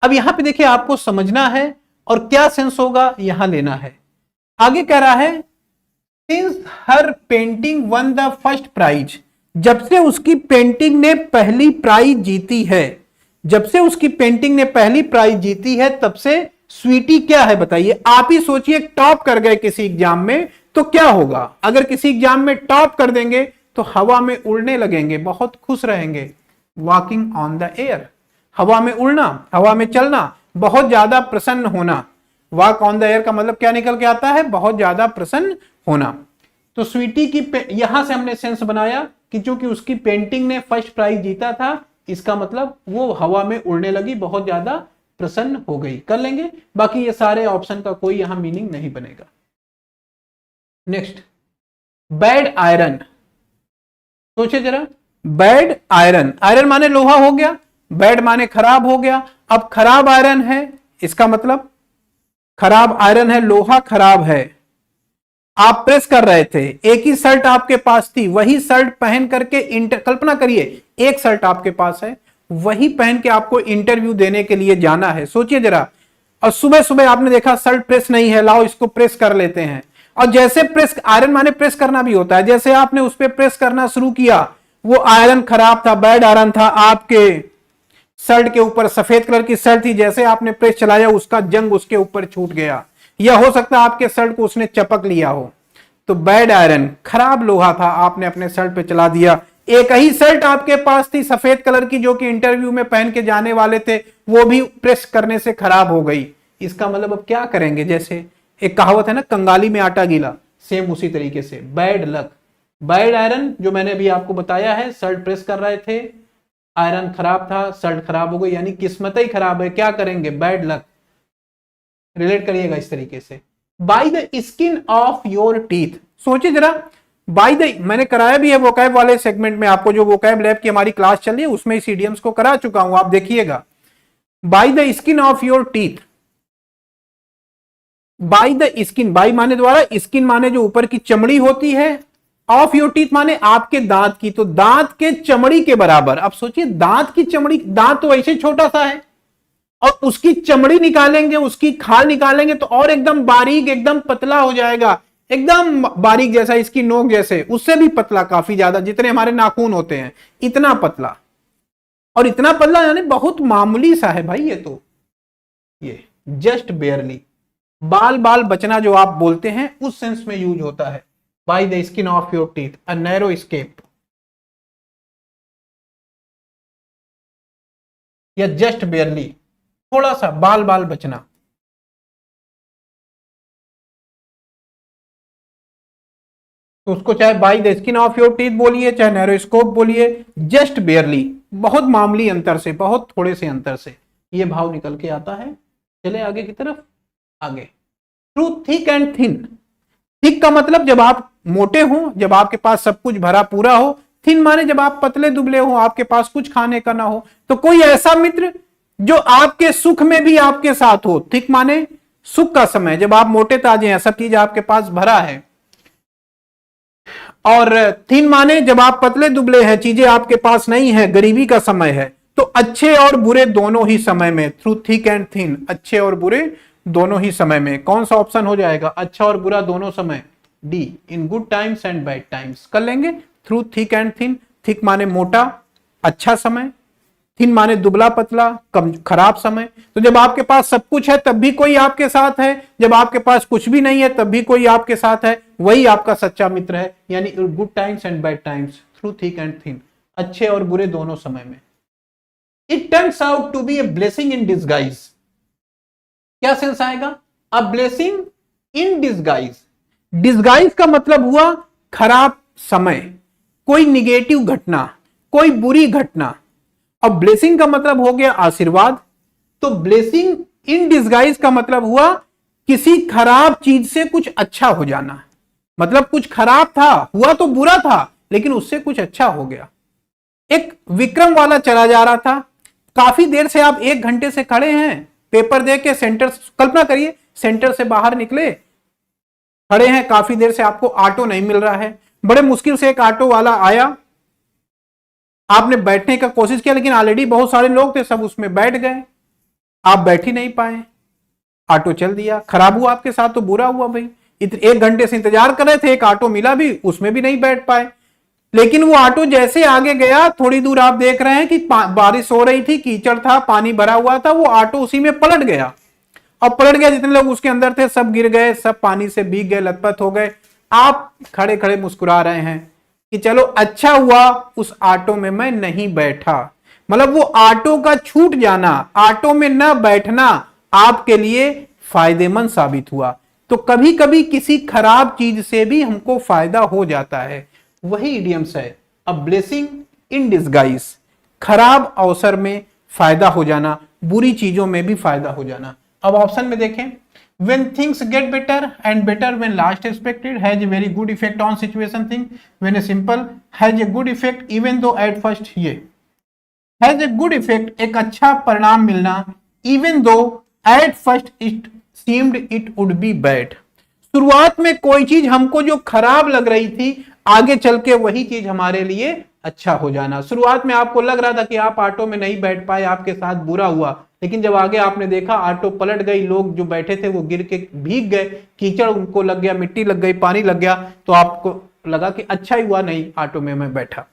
अब यहां पे देखिए आपको समझना है और क्या सेंस होगा यहां लेना है। आगे कह रहा है since her painting won the first prize, जब से उसकी पेंटिंग ने पहली प्राइज जीती है, जब से उसकी पेंटिंग ने पहली प्राइज जीती है तब से स्वीटी क्या है बताइए? आप ही सोचिए, टॉप कर गए किसी एग्जाम में तो क्या होगा? अगर किसी एग्जाम में टॉप कर देंगे तो हवा में उड़ने लगेंगे, बहुत खुश रहेंगे। वॉकिंग ऑन द एयर, हवा में उड़ना, हवा में चलना, बहुत ज्यादा प्रसन्न होना। वॉक ऑन द एयर का मतलब क्या निकल के आता है? बहुत ज्यादा प्रसन्न होना। तो स्वीटी की यहां से हमने सेंस बनाया कि चूंकि उसकी पेंटिंग ने फर्स्ट प्राइज जीता था इसका मतलब वो हवा में उड़ने लगी, बहुत ज्यादा प्रसन्न हो गई। कर लेंगे, बाकी ये सारे ऑप्शन का कोई यहां मीनिंग नहीं बनेगा। Next, bad iron. सोचे जरा, बैड आयरन, आयरन माने लोहा हो गया, बैड माने खराब हो गया। अब खराब आयरन है, इसका मतलब खराब आयरन है, लोहा खराब है। आप प्रेस कर रहे थे, एक ही शर्ट आपके पास थी, वही शर्ट पहन करके कल्पना करिए एक शर्ट आपके पास है, वही पहन के आपको इंटरव्यू देने के लिए जाना है। सोचिए जरा, और सुबह सुबह आपने देखा शर्ट प्रेस नहीं है, लाओ इसको प्रेस कर लेते हैं। और जैसे प्रेस, आयरन माने प्रेस करना भी होता है, जैसे आपने उस पर प्रेस करना शुरू किया, वो आयरन खराब था, बैड आयरन था, आपके शर्ट के ऊपर सफेद कलर की शर्ट थी, जैसे आपने प्रेस चलाया उसका जंग उसके ऊपर छूट गया, या हो सकता है आपके शर्ट को उसने चपक लिया हो। तो बैड आयरन, खराब लोहा था, आपने अपने शर्ट पे चला दिया। एक ही शर्ट आपके पास थी सफेद कलर की, जो कि इंटरव्यू में पहन के जाने वाले थे, वो भी प्रेस करने से खराब हो गई। इसका मतलब अब क्या करेंगे, जैसे एक कहावत है ना, कंगाली में आटा गीला, सेम उसी तरीके से बैड लक। बैड आयरन जो मैंने अभी आपको बताया है, शर्ट प्रेस कर रहे थे, आयरन खराब था, शर्ट खराब हो गई, यानी किस्मत ही खराब है, क्या करेंगे, बैड लक। रिलेट करिएगा इस तरीके से। Bye the skin of your teeth, सोचिए जरा, बाय द, मैंने कराया भी है वोकैब वाले सेगमेंट में, आपको जो वोकैब लैब की हमारी क्लास चल रही है उसमें इस इडियम्स को करा चुका हूं, आप देखिएगा। By the skin of your teeth, by the skin, by माने द्वारा, स्किन माने जो ऊपर की चमड़ी होती है, ऑफ योर टीथ माने आपके दांत की, तो दांत के चमड़ी के बराबर। अब सोचिए, दांत की चमड़ी, दांत तो ऐसे छोटा सा है, और उसकी चमड़ी निकालेंगे, उसकी खाल निकालेंगे तो और एकदम बारीक, एकदम पतला हो जाएगा, एकदम बारीक जैसा, इसकी नोक जैसे, उससे भी पतला, काफी ज्यादा, जितने हमारे नाखून होते हैं इतना पतला। और इतना पतला यानी बहुत मामूली सा है भाई, ये तो, ये जस्ट बेयरली, बाल बाल बचना जो आप बोलते हैं उस सेंस में यूज होता है। By the skin of your teeth, a narrow escape, या जस्ट बेयरली, थोड़ा सा बाल बाल बचना। तो उसको चाहे by the skin of your teeth बोलिए, चाहे नैरो स्कोप बोलिए, जस्ट बेयरली, बहुत मामूली अंतर से, बहुत थोड़े से अंतर से ये भाव निकल के आता है। चले आगे की तरफ, आगे, through thick and thin. Thick का मतलब जब आप मोटे हो, जब आपके पास सब कुछ भरा पूरा हो, थिन माने जब आप पतले दुबले हो, आपके पास कुछ खाने का ना हो। तो कोई ऐसा मित्र जो आपके सुख में भी आपके साथ हो, थिक माने सुख का समय, जब आप मोटे ताजे हैं, सब चीज आपके पास भरा है। और थिन माने जब आप पतले दुबले हैं, चीजें आपके पास नहीं है, गरीबी का समय है। तो अच्छे और बुरे दोनों ही समय में, थ्रू थिक एंड थिन, अच्छे और बुरे दोनों ही समय में। कौन सा ऑप्शन हो जाएगा, अच्छा और बुरा दोनों समय, D, in good times and bad times. कर लेंगे, through thick and thin, thick माने मोटा, अच्छा समय, थिन माने दुबला पतला, कम खराब समय। तो जब आपके पास सब कुछ है तब भी कोई आपके साथ है, जब आपके पास कुछ भी नहीं है तब भी कोई आपके साथ है, वही आपका सच्चा मित्र है। यानी good times and bad times, through thick and thin, अच्छे और बुरे दोनों समय में। It turns out to be a blessing in disguise. क्या सेंस आएगा, a blessing in disguise. Disguise का मतलब हुआ खराब समय, कोई निगेटिव घटना, कोई बुरी घटना। अब ब्लेसिंग का मतलब हो गया आशीर्वाद, तो ब्लेसिंग इन डिस्गाइज का मतलब हुआ किसी खराब चीज से कुछ अच्छा हो जाना। मतलब कुछ खराब था, हुआ तो बुरा था, लेकिन उससे कुछ अच्छा हो गया। एक विक्रम वाला चला जा रहा था, काफी देर से आप 1 घंटे से खड़े हैं, पेपर दे के सेंटर, कल्पना करिए सेंटर से बाहर निकले, खड़े हैं काफी देर से, आपको ऑटो नहीं मिल रहा है, बड़े मुश्किल से एक ऑटो वाला आया, आपने बैठने का कोशिश किया, लेकिन ऑलरेडी बहुत सारे लोग थे, सब उसमें बैठ गए, आप बैठ ही नहीं पाए, ऑटो चल दिया। खराब हुआ आपके साथ तो बुरा हुआ भाई, 1 घंटे से इंतजार कर रहे थे, एक ऑटो मिला भी, उसमें भी नहीं बैठ पाए। लेकिन वो ऑटो जैसे आगे गया, थोड़ी दूर आप देख रहे हैं कि बारिश हो रही थी, कीचड़ था, पानी भरा हुआ था, वो ऑटो उसी में पलट गया, और पलट गया, जितने लोग उसके अंदर थे सब गिर गए, सब पानी से भीग गए, लथपथ हो गए। आप खड़े खड़े मुस्कुरा रहे हैं कि चलो अच्छा हुआ उस ऑटो में मैं नहीं बैठा। मतलब वो ऑटो का छूट जाना, ऑटो में न बैठना आपके लिए फायदेमंद साबित हुआ। तो कभी कभी किसी खराब चीज से भी हमको फायदा हो जाता है, वही इडियम्स है, अ ब्लेसिंग इन डिस्गाइज। खराब अवसर में फायदा हो जाना, बुरी चीजों में भी फायदा हो जाना। अब ऑप्शन में देखें, when things get better and better when last expected has a very good effect on situation thing, when a simple has a good effect even though at first, ये has a good effect, एक अच्छा परिणाम मिलना, even though at first it seemed it would be bad, शुरुआत में कोई चीज हमको जो खराब लग रही थी, आगे चल के वही चीज हमारे लिए अच्छा हो जाना। शुरुआत में आपको लग रहा था कि आप ऑटो में नहीं बैठ पाए, आपके साथ बुरा हुआ, लेकिन जब आगे आपने देखा ऑटो पलट गई, लोग जो बैठे थे वो गिर के भीग गए, कीचड़ उनको लग गया, मिट्टी लग गई, पानी लग गया, तो आपको लगा कि अच्छा ही हुआ नहीं ऑटो में मैं बैठा।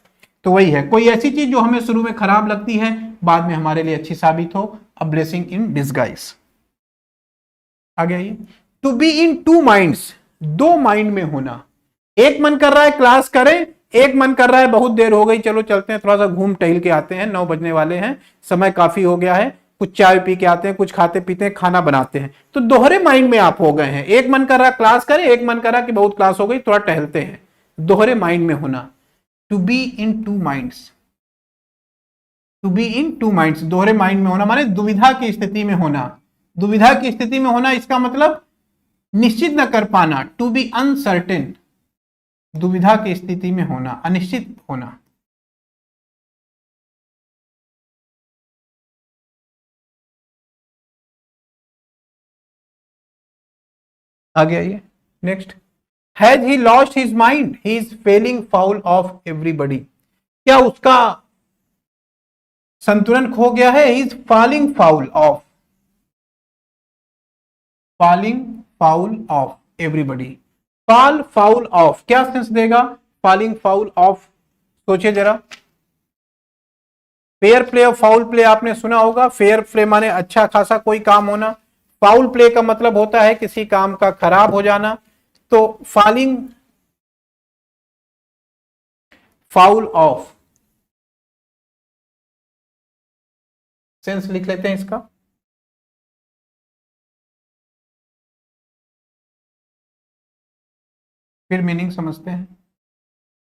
तो वही है, कोई ऐसी चीज जो हमें शुरू में खराब लगती है, बाद में हमारे लिए अच्छी साबित हो, अ ब्लेसिंग इन डिस्गाइज। आगे आइए, to be in two minds, दो माइंड में होना, एक मन कर रहा है क्लास करें, एक मन कर रहा है बहुत देर हो गई, चलो चलते हैं थोड़ा सा घूम टहल के आते हैं, 9 बजने वाले हैं, समय काफी हो गया है, कुछ चाय पी के आते हैं, कुछ खाते पीते हैं, खाना बनाते हैं। तो दोहरे माइंड में आप हो गए हैं, एक मन कर रहा क्लास करें, एक मन कर रहा कि बहुत क्लास हो गई थोड़ा टहलते हैं, दोहरे माइंड में होना। To be in two minds, to be in two minds, दोहरे माइंड में होना माने दुविधा की स्थिति में होना। दुविधा की स्थिति में होना इसका मतलब निश्चित न कर पाना, टू बी अनसर्टेन, दुविधा की स्थिति में होना, अनिश्चित होना। आगे आइए, next, has he lost his mind, he is failing foul of everybody, क्या उसका संतुलन खो गया है, he is falling foul of, falling foul of everybody, fall foul of क्या सेंस देगा, फॉलिंग फाउल ऑफ, सोचिए जरा। फेयर प्ले और फाउल प्ले आपने सुना होगा, फेयर प्ले माने अच्छा खासा कोई काम होना, फाउल प्ले का मतलब होता है किसी काम का खराब हो जाना। तो फॉलिंग फाउल ऑफ सेंस लिख लेते हैं इसका, फिर मीनिंग समझते हैं।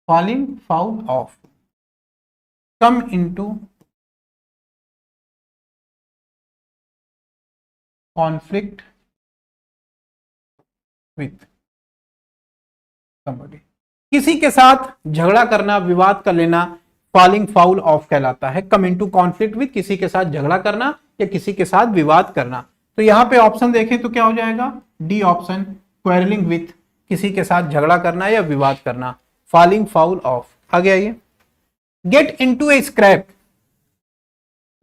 Falling foul of, come into conflict with somebody, किसी के साथ झगड़ा करना, विवाद कर लेना, फॉलिंग फाउल ऑफ कहलाता है। कम इनटू कॉन्फ्लिक्ट विथ, किसी के साथ झगड़ा करना या किसी के साथ विवाद करना। तो यहां पे ऑप्शन देखें तो क्या हो जाएगा, डी ऑप्शन, क्वेरलिंग विथ, किसी के साथ झगड़ा करना या विवाद करना, फॉलिंग फाउल ऑफ। आगे आइए, get into a scrap,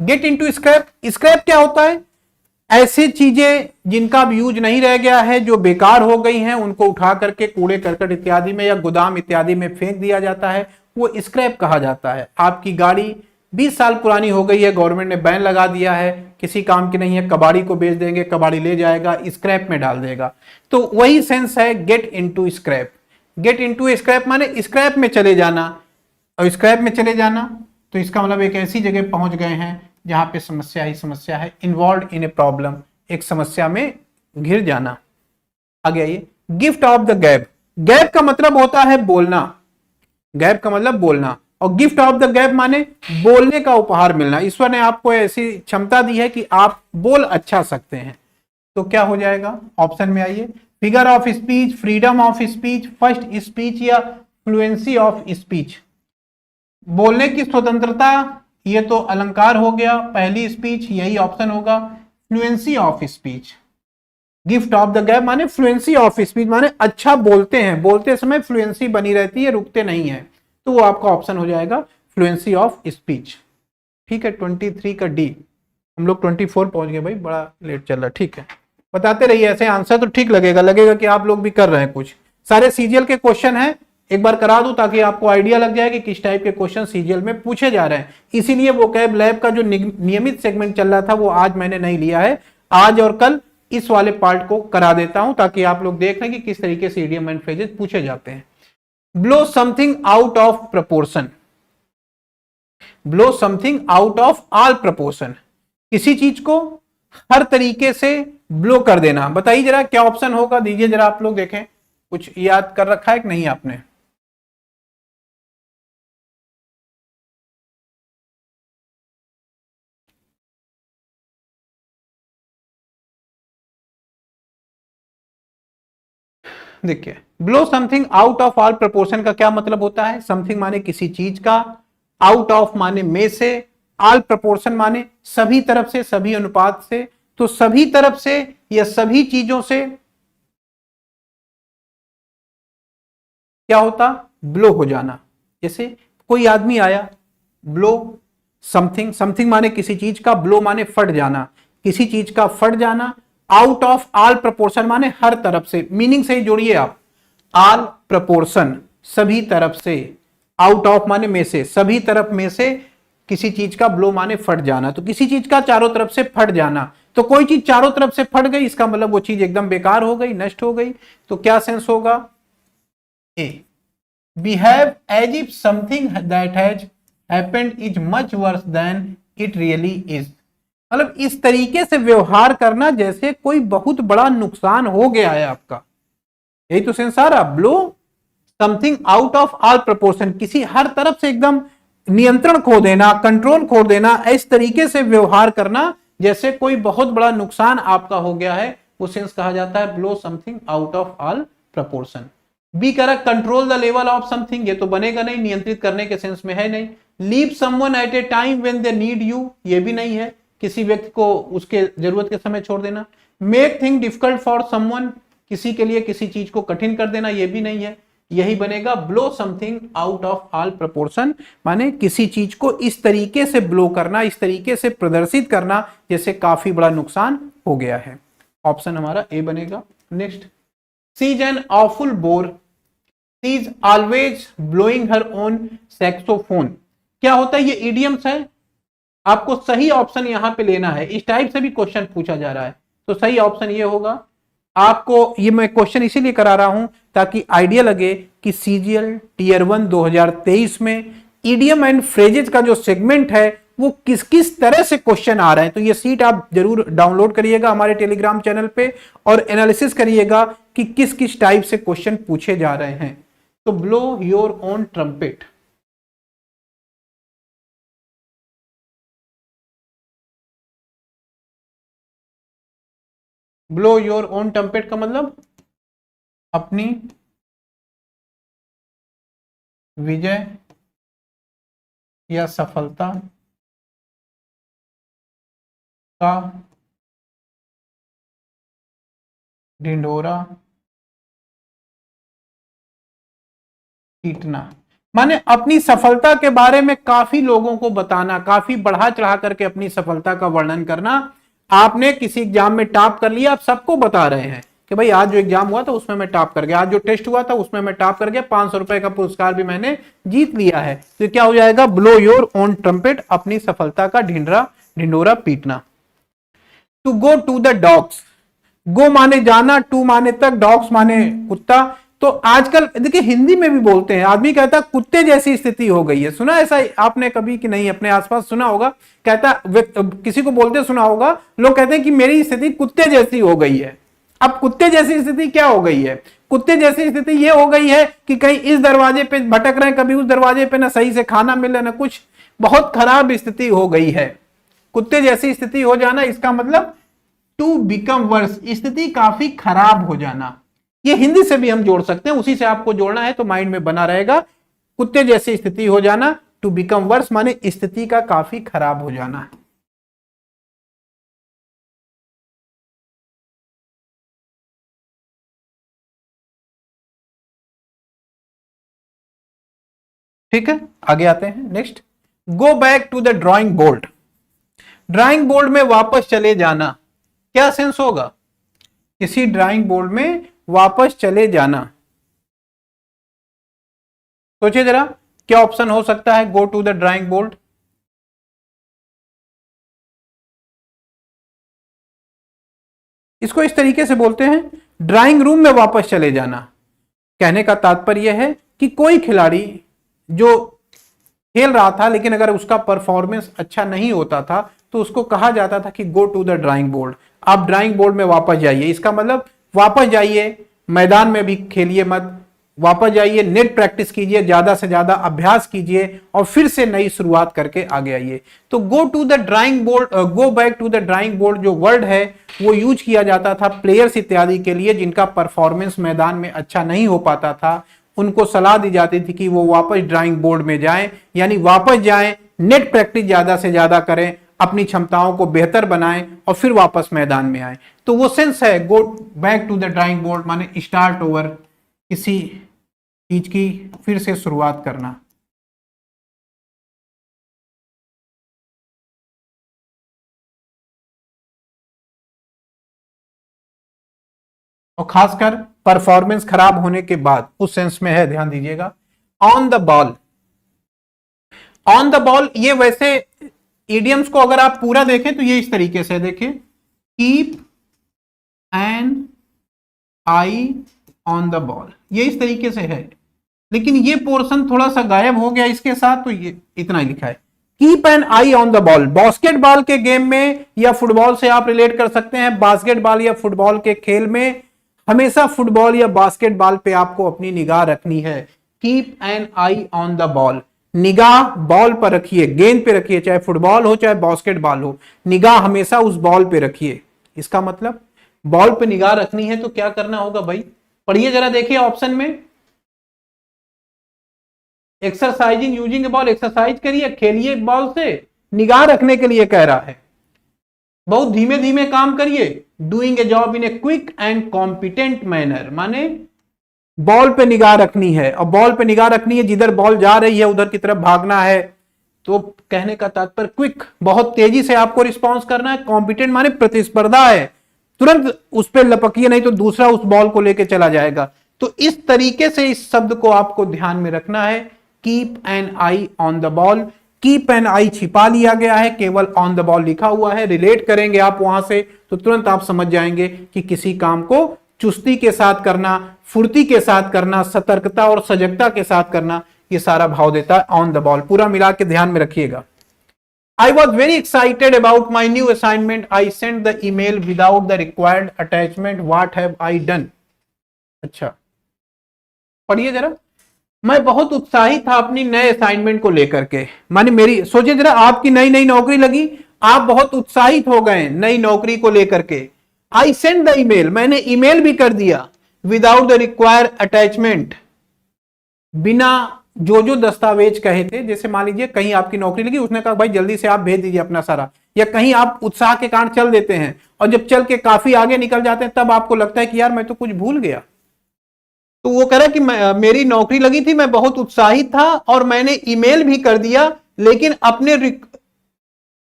get into scrap, scrap क्या होता है, ऐसी चीजें जिनका अब यूज नहीं रह गया है, जो बेकार हो गई हैं, उनको उठा करके कूड़े करकट इत्यादि में या गोदाम इत्यादि में फेंक दिया जाता है, वो स्क्रैप कहा जाता है। आपकी गाड़ी 20 साल पुरानी हो गई है, गवर्नमेंट ने बैन लगा दिया है, किसी काम की नहीं है, कबाड़ी को बेच देंगे, कबाड़ी ले जाएगा, स्क्रैप में डाल देगा। तो वही सेंस है gate into scrap. Get into scrap माने स्क्रैप में चले जाना, और स्क्रैप में चले जाना तो इसका मतलब एक ऐसी जगह पहुंच गए हैं जहां पे समस्या ही समस्या है, इन्वॉल्व इन ए प्रॉब्लम, एक समस्या में घिर जाना। आगे आइए, gift of the gap, gap का मतलब होता है बोलना, गैप का मतलब बोलना, और गिफ्ट ऑफ द गैप माने बोलने का उपहार मिलना। ईश्वर ने आपको ऐसी क्षमता दी है कि आप बोल अच्छा सकते हैं। तो क्या हो जाएगा, ऑप्शन में आइए, figure of speech, freedom of speech, first speech या फ्लुएंसी ऑफ स्पीच। बोलने की स्वतंत्रता, ये तो अलंकार हो गया, पहली स्पीच, यही ऑप्शन होगा। Fluency of speech, gift of the gap माने फ्लुएंसी ऑफ स्पीच माने अच्छा बोलते हैं, बोलते समय फ्लुएंसी बनी रहती है, रुकते नहीं है, तो वो आपका ऑप्शन हो जाएगा फ्लुएंसी ऑफ स्पीच। ठीक है, 23 का डी, हम लोग 24 पहुंच गए भाई, बड़ा लेट चल रहा है। ठीक है, बताते रहिए ऐसे आंसर तो ठीक लगेगा, लगेगा कि आप लोग भी कर रहे हैं कुछ। सारे सीजीएल के क्वेश्चन हैं, एक बार करा दूं ताकि आपको आइडिया लग जाए कि किस टाइप के क्वेश्चन सीजीएल में पूछे जा रहे हैं। इसीलिए वो कैब लैब का जो नियमित सेगमेंट चल रहा था वो आज मैंने नहीं लिया है, आज और कल इस वाले पार्ट को करा देता हूं ताकि आप लोग देख लें कि किस तरीके से इडियम एंड फ्रेजेस पूछे जाते हैं। Blow something out of proportion, blow something out of all proportion, किसी चीज को हर तरीके से ब्लो कर देना। बताइए जरा क्या ऑप्शन होगा, दीजिए जरा, आप लोग देखें, कुछ याद कर रखा है कि नहीं आपने। देखिए blow something out of all proportion का क्या मतलब होता है? समथिंग माने किसी चीज का, आउट ऑफ माने में से, ऑल प्रपोर्शन माने सभी तरफ से, सभी अनुपात से। तो सभी तरफ से या सभी चीजों से क्या होता? ब्लो हो जाना। जैसे कोई आदमी आया, ब्लो समथिंग, समथिंग माने किसी चीज का, ब्लो माने फट जाना, किसी चीज का फट जाना। आउट ऑफ ऑल प्रपोर्शन माने हर तरफ से, मीनिंग से ही जोड़िए आप, ऑल प्रपोर्शन सभी तरफ से, आउट ऑफ माने में से, सभी तरफ में से किसी चीज का, ब्लो माने फट जाना। तो किसी चीज का चारों तरफ से फट जाना, तो कोई चीज चारों तरफ से फट गई, इसका मतलब वो चीज एकदम बेकार हो गई, नष्ट हो गई। तो क्या सेंस होगा? ए, behave as if something that has happened is much worse than it really is। मतलब इस तरीके से व्यवहार करना जैसे कोई बहुत बड़ा नुकसान हो गया है आपका। यही तो सेंस आ रहा। Blow something out of all proportion, किसी हर तरफ से एकदम नियंत्रण खो देना, कंट्रोल खो देना, इस तरीके से व्यवहार करना जैसे कोई बहुत बड़ा नुकसान आपका हो गया है, वो सेंस कहा जाता है blow something out of all proportion. B कह रहा control the level of something, ये तो बनेगा नहीं, नियंत्रित करने के सेंस में है नहीं। Leave someone eight A time when they need you, ये भी नहीं है, किसी व्यक्ति को उसके जरूरत के समय छोड़ देना। Make thing difficult for someone, किसी के लिए किसी चीज को कठिन कर देना, ये भी नहीं है। यही बनेगा blow something out of all proportion, माने किसी चीज को इस तरीके से ब्लो करना, इस तरीके से प्रदर्शित करना जैसे काफी बड़ा नुकसान हो गया है। ऑप्शन हमारा ए बनेगा। Next, she is an awful bore, she is always blowing her own saxophone. क्या होता है? ये इडियम्स है, आपको सही ऑप्शन यहां पे लेना है। इस टाइप से भी क्वेश्चन पूछा जा रहा है, तो सही ऑप्शन ये होगा। आपको ये मैं क्वेश्चन इसीलिए करा रहा हूं ताकि आइडिया लगे कि सीजीएल टीयर 1 2023 में इडियम एंड फ्रेजेस का जो सेगमेंट है वो किस किस तरह से क्वेश्चन आ रहे हैं। तो ये सीट आप जरूर डाउनलोड करिएगा हमारे टेलीग्राम चैनल पे और एनालिसिस करिएगा कि किस किस टाइप से क्वेश्चन पूछे जा रहे हैं। तो blow your own trumpet, blow your own trumpet का मतलब अपनी विजय या सफलता का ढिंढोरा पीटना, माने अपनी सफलता के बारे में काफी लोगों को बताना, काफी बढ़ा चढ़ा करके अपनी सफलता का वर्णन करना। आपने किसी एग्जाम में टॉप कर लिया, आप सबको बता रहे हैं कि भाई आज जो एग्जाम हुआ था उसमें मैं टॉप कर गया, आज जो टेस्ट हुआ था उसमें मैं टॉप कर गया, 500 रुपए का पुरस्कार भी मैंने जीत लिया है। तो क्या हो जाएगा? ब्लो योर ओन ट्रम्पेट, अपनी सफलता का ढिंढोरा पीटना। To go to the dogs, go माने जाना, टू माने तक, डॉग्स माने कुत्ता। तो आजकल देखिए हिंदी में भी बोलते हैं, आदमी कहता है कुत्ते जैसी स्थिति हो गई है। सुना ऐसा आपने कभी कि नहीं? अपने आसपास सुना होगा, कहता किसी को बोलते सुना होगा, लोग कहते हैं कि मेरी स्थिति कुत्ते जैसी हो गई है। अब कुत्ते जैसी स्थिति क्या हो गई है? कुत्ते जैसी स्थिति ये हो गई है कि कहीं इस दरवाजे पे भटक रहे हैं, कभी उस दरवाजे पे, ना सही से खाना मिले ना कुछ, बहुत खराब स्थिति हो गई है। कुत्ते जैसी स्थिति हो जाना, इसका मतलब टू बिकम वर्स, स्थिति काफी खराब हो जाना। ये हिंदी से भी हम जोड़ सकते हैं, उसी से आपको जोड़ना है तो माइंड में बना रहेगा। कुत्ते जैसी स्थिति हो जाना, टू बिकम वर्स माने स्थिति का काफी खराब हो जाना। ठीक है, आगे आते हैं। Next, go back to the drawing board, drawing board में वापस चले जाना। क्या सेंस होगा? किसी ड्राइंग बोर्ड में वापस चले जाना। सोचिए जरा क्या ऑप्शन हो सकता है go to the drawing board? इसको इस तरीके से बोलते हैं ड्राइंग रूम में वापस चले जाना। कहने का तात्पर्य है कि कोई खिलाड़ी जो खेल रहा था लेकिन अगर उसका परफॉर्मेंस अच्छा नहीं होता था तो उसको कहा जाता था कि go to the drawing board, आप ड्राइंग बोर्ड में वापस जाइए। इसका मतलब वापस जाइए, मैदान में भी खेलिए मत, वापस जाइए, नेट प्रैक्टिस कीजिए, ज्यादा से ज्यादा अभ्यास कीजिए और फिर से नई शुरुआत करके आगे आइए। तो go to the drawing board, go back to the drawing board जो वर्ड है वो यूज किया जाता था प्लेयर्स इत्यादि के लिए जिनका परफॉर्मेंस मैदान में अच्छा नहीं हो पाता था। उनको सलाह दी जाती थी कि वो वापस ड्राइंग बोर्ड में जाएं, यानी वापस जाएं, नेट प्रैक्टिस ज्यादा से ज्यादा करें, अपनी क्षमताओं को बेहतर बनाएं और फिर वापस मैदान में आए। तो वो सेंस है go back to the drawing board, माने स्टार्ट ओवर, किसी चीज की फिर से शुरुआत करना। और खासकर परफॉर्मेंस खराब होने के बाद, उस सेंस में है, ध्यान दीजिएगा। On the ball, on the ball ये वैसे इडियम्स को अगर आप पूरा देखें तो ये इस तरीके से देखिए, keep an eye on the ball, ये इस तरीके से है, लेकिन ये पोर्शन थोड़ा सा गायब हो गया इसके साथ, तो ये इतना ही लिखा है, keep an eye on the ball. Basketball के गेम में या फुटबॉल से आप रिलेट कर सकते हैं, बास्केटबॉल या फुटबॉल के खेल में हमेशा फुटबॉल या बास्केटबॉल पे आपको अपनी निगाह रखनी है। Keep an eye on the ball, निगाह बॉल पर रखिए, गेंद पे रखिए, चाहे फुटबॉल हो चाहे बास्केटबॉल हो, निगाह हमेशा उस बॉल पे रखिए। इसका मतलब बॉल पे निगाह रखनी है तो क्या करना होगा भाई, पढ़िए जरा, देखिए ऑप्शन में, एक्सरसाइजिंग यूजिंग बॉल, एक्सरसाइज करिए, खेलिए बॉल से, निगाह रखने के लिए कह रहा है। बहुत धीमे धीमे काम करिए, doing a job in a quick and competent manner, माने बॉल पे निगाह रखनी है, और बॉल पे निगाह रखनी है, जिधर बॉल जा रही है उधर की तरफ भागना है। तो कहने का तात्पर्य क्विक, बहुत तेजी से आपको रिस्पॉन्स करना है, कॉम्पिटेंट माने प्रतिस्पर्धा है, तुरंत उस पर लपकिए, नहीं तो दूसरा उस बॉल को लेके चला जाएगा। तो इस तरीके से इस शब्द को आपको ध्यान में रखना है, keep an eye on the ball. Keep an eye छिपा लिया गया है, केवल ऑन द बॉल लिखा हुआ है। रिलेट करेंगे आप वहां से तो तुरंत आप समझ जाएंगे कि किसी काम को चुस्ती के साथ करना, फुर्ती के साथ करना, सतर्कता और सजगता के साथ करना, ये सारा भाव देता है ऑन द बॉल। पूरा मिला के ध्यान में रखिएगा। I was very excited about my new assignment. I sent the email without the required attachment. What have I done? अच्छा, पढ़िए जरा। मैं बहुत उत्साहित था अपनी नए असाइनमेंट को लेकर के, माने मेरी, सोचिए जरा, आपकी नई नई नौकरी लगी, आप बहुत उत्साहित हो गए नई नौकरी को लेकर के। आई सेंड द ईमेल, मैंने ईमेल भी कर दिया, विदाउट द रिक्वायर्ड अटैचमेंट, बिना जो जो दस्तावेज कहे थे। जैसे मान लीजिए कहीं आपकी नौकरी लगी, उसने कहा भाई जल्दी से आप भेज दीजिए अपना सारा, या कहीं आप उत्साह के कारण चल देते हैं और जब चल के काफी आगे निकल जाते हैं तब आपको लगता है कि यार मैं तो कुछ भूल गया। तो वो कह रहा है कि मेरी नौकरी लगी थी, मैं बहुत उत्साहित था और मैंने ईमेल भी कर दिया, लेकिन अपने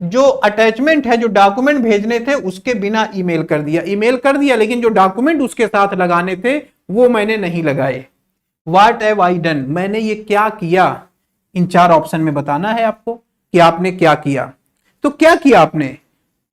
जो अटैचमेंट है, जो डॉक्यूमेंट भेजने थे उसके बिना ईमेल कर दिया। ईमेल कर दिया लेकिन जो डॉक्यूमेंट उसके साथ लगाने थे वो मैंने नहीं लगाए। व्हाट हैव आई डन, मैंने ये क्या किया, इन चार ऑप्शन में बताना है आपको कि आपने क्या किया। तो क्या किया आपने,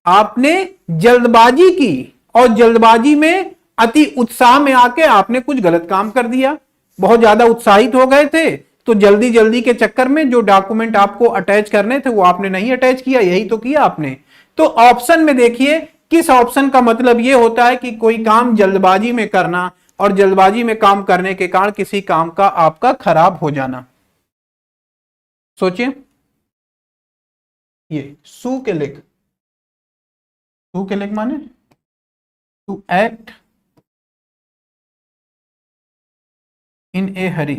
आपने जल्दबाजी की और जल्दबाजी में अति उत्साह में आके आपने कुछ गलत काम कर दिया। बहुत ज्यादा उत्साहित हो गए थे तो जल्दी जल्दी के चक्कर में जो डॉक्यूमेंट आपको अटैच करने थे वो आपने नहीं अटैच किया, यही तो किया आपने। तो ऑप्शन में देखिए किस ऑप्शन का मतलब यह होता है कि कोई काम जल्दबाजी में करना और जल्दबाजी में काम करने के कारण किसी काम का आपका खराब हो जाना। सोचिए, ये सू के लिख, सू के लिख माने to act in a hurry.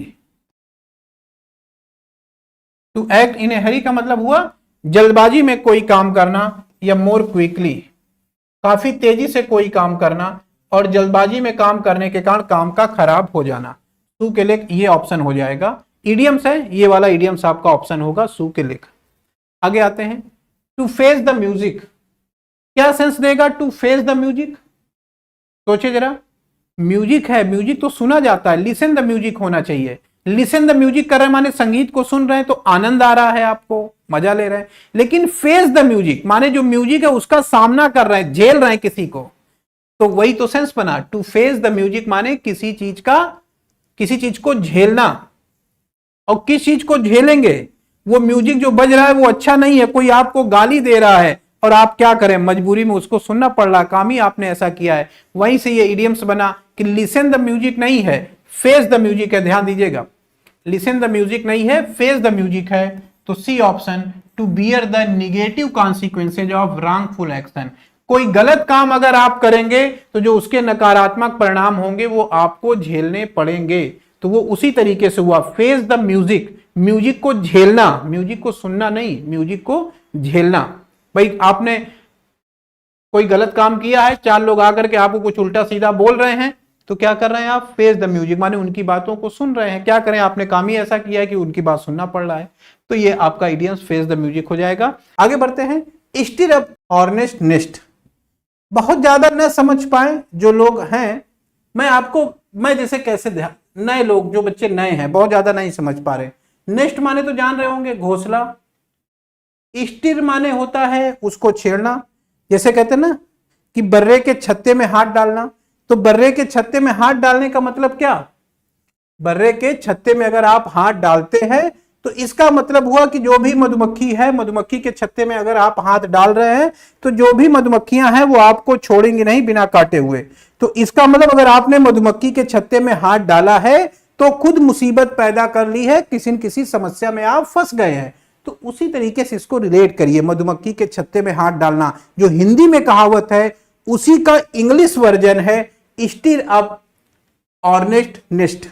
To act in a hurry का मतलब हुआ जल्दबाजी में कोई काम करना, या मोर क्विकली, काफी तेजी से कोई काम करना और जल्दबाजी में काम करने के कारण काम का खराब हो जाना। सू के लिख ये ऑप्शन हो जाएगा। इडियम्स है, ये वाला इडियम्स आपका ऑप्शन होगा, सू के लिख। आगे आते हैं, टू फेस द म्यूजिक, क्या सेंस देगा टू फेस द म्यूजिक? सोचिए जरा, म्यूजिक है, म्यूजिक तो सुना जाता है, लिसन द म्यूजिक होना चाहिए। लिसन द म्यूजिक कर रहे हैं माने संगीत को सुन रहे हैं तो आनंद आ रहा है, आपको मजा ले रहे हैं। लेकिन फेस द म्यूजिक माने जो म्यूजिक है उसका सामना कर रहे हैं, झेल रहे हैं किसी को, तो वही तो सेंस बना। टू फेस द म्यूजिक माने किसी चीज को झेलना। और किस चीज को झेलेंगे, वो म्यूजिक जो बज रहा है वो अच्छा नहीं है, कोई आपको गाली दे रहा है और आप क्या करें, मजबूरी में उसको सुनना पड़ रहा, काम ही आपने ऐसा किया है। वहीं से ये इडियम्स बना कि लिसन द म्यूजिक नहीं है, फेस द म्यूजिक है, ध्यान दीजिएगा, लिसन द म्यूजिक नहीं है, फेस द म्यूजिक है। तो C option, to bear the negative consequences of wrongful action. कोई गलत काम अगर आप करेंगे तो जो उसके नकारात्मक परिणाम होंगे वो आपको झेलने पड़ेंगे। तो वो उसी तरीके से हुआ, फेस द म्यूजिक, म्यूजिक को झेलना, म्यूजिक को सुनना नहीं, म्यूजिक को झेलना। भाई आपने कोई गलत काम किया है, चार लोग आकर के आपको कुछ उल्टा सीधा बोल रहे हैं, तो क्या कर रहे हैं आप, फेस द म्यूजिक, माने उनकी बातों को सुन रहे हैं। क्या करें, आपने काम ही ऐसा किया है कि उनकी बात सुनना पड़ रहा है। तो ये आपका इडियम्स फेस द म्यूजिक हो जाएगा। आगे बढ़ते हैं, स्टिर अप ऑर्नेस्ट नेस्ट। बहुत ज्यादा न समझ पाए जो लोग हैं, मैं जैसे कैसे नए लोग, जो बच्चे नए हैं, बहुत ज्यादा नहीं समझ पा रहे। नेस्ट माने तो जान रहे होंगे, घोंसला। स्टिर माने होता है उसको छेड़ना, जैसे कहते हैं ना कि बर्रे के छत्ते में हाथ डालना। तो बर्रे के छत्ते में हाथ डालने का मतलब क्या, बर्रे के छत्ते में अगर आप हाथ डालते हैं तो इसका मतलब हुआ कि जो भी मधुमक्खी है, मधुमक्खी के छत्ते में अगर आप हाथ डाल रहे हैं तो जो भी मधुमक्खियां हैं वो आपको छोड़ेंगी नहीं बिना काटे हुए। तो इसका मतलब अगर आपने मधुमक्खी के छत्ते में हाथ डाला है तो खुद मुसीबत पैदा कर ली है, किसी न किसी समस्या में आप फंस गए हैं। तो उसी तरीके से इसको रिलेट करिए, मधुमक्खी के छत्ते में हाथ डालना जो हिंदी में कहावत है, उसी का इंग्लिश वर्जन है स्टिर अप ऑर्नेस्ट नेस्ट।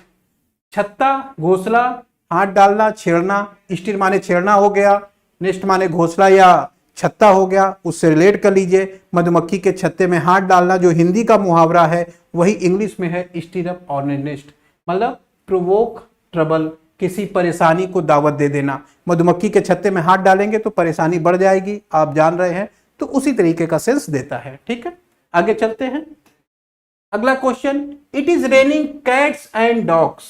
छत्ता, घोंसला, हाथ डालना, छेड़ना। स्टिर माने छेड़ना हो गया, नेस्ट माने घोंसला या छत्ता हो गया, उससे रिलेट कर लीजिए। मधुमक्खी के छत्ते में हाथ डालना जो हिंदी का मुहावरा है, वही इंग्लिश में है स्टिर अप ऑर्नेस्ट नेस्ट, मतलब प्रोवोक ट्रबल, किसी परेशानी को दावत दे देना। मधुमक्खी के छत्ते में हाथ डालेंगे तो परेशानी बढ़ जाएगी, आप जान रहे हैं। तो उसी तरीके का सेंस देता है। ठीक है, आगे चलते हैं। अगला question, it is raining cats and dogs.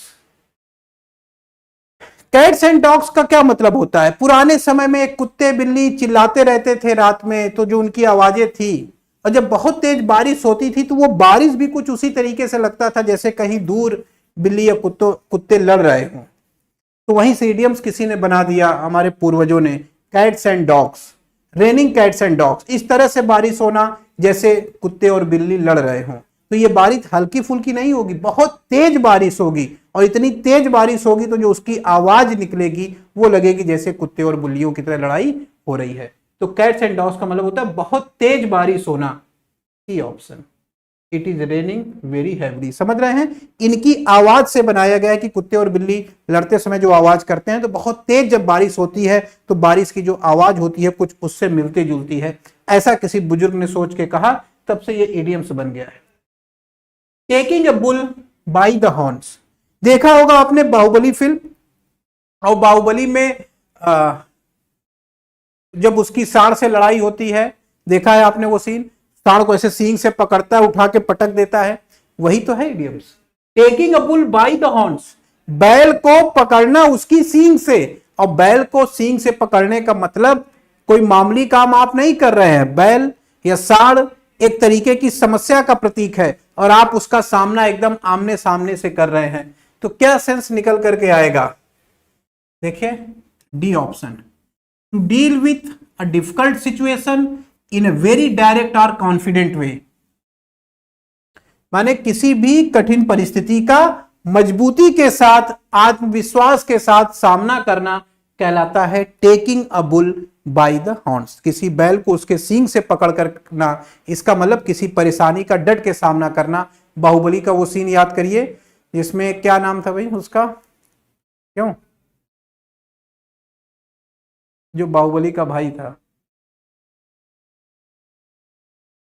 Cats and dogs का क्या मतलब होता है? पुराने समय में कुत्ते बिल्ली चिल्लाते रहते थे रात में, तो जो उनकी आवाजें थी, और जब बहुत तेज बारिश होती थी तो वो बारिश भी कुछ उसी तरीके से लगता था जैसे कहीं दूर बिल्ली या कुत्ते लड़ रहे हों। तो वहीं से इडियम्स किसी ने बना दिया, हमारे पूर्वजों ने, cats and dogs, raining cats and dogs. इस तरह से बारिश होना जैसे कुत्ते और बिल्ली लड़ रहे हों। तो ये बारिश हल्की फुल्की नहीं होगी, बहुत तेज बारिश होगी, और इतनी तेज बारिश होगी तो जो उसकी आवाज निकलेगी वो लगेगी जैसे कुत्ते और बिल्लियों की तरह लड़ाई हो रही है। तो कैट्स एंड डॉग्स का मतलब होता है बहुत तेज बारिश होना। C option, it is raining very heavily. समझ रहे हैं, इनकी आवाज से बनाया गया है कि कुत्ते और बिल्ली लड़ते समय जो आवाज करते हैं, तो बहुत तेज जब बारिश होती है तो बारिश की जो आवाज होती है कुछ उससे मिलती जुलती है। ऐसा किसी बुजुर्ग ने सोच के कहा, तब से ये इडियम्स बन गया है। Taking a bull by the horns, देखा होगा आपने बाहुबली फिल्म, और बाहुबली में जब उसकी सांड से लड़ाई होती है, देखा है आपने वो सीन, सांड को ऐसे सींग से पकड़ता है, उठा के पटक देता है, वही तो है idioms. Taking a bull by the horns, बैल को पकड़ना उसकी सींग से। और बैल को सींग से पकड़ने का मतलब कोई मामूली काम आप नहीं कर रहे हैं। बैल या सांड एक तरीके की समस्या का प्रतीक है और आप उसका सामना एकदम आमने सामने से कर रहे हैं। तो क्या सेंस निकल करके आएगा? देखिए, D option, to deal with a difficult situation in a very direct और कॉन्फिडेंट वे, माने किसी भी कठिन परिस्थिति का मजबूती के साथ, आत्मविश्वास के साथ सामना करना कहलाता है taking a bull by the horns. किसी बैल को उसके सींग से पकड़ करना, इसका मतलब किसी परेशानी का डट के सामना करना। बाहुबली का वो सीन याद करिए जिसमें क्या नाम था भाई उसका, क्यों, जो बाहुबली का भाई था,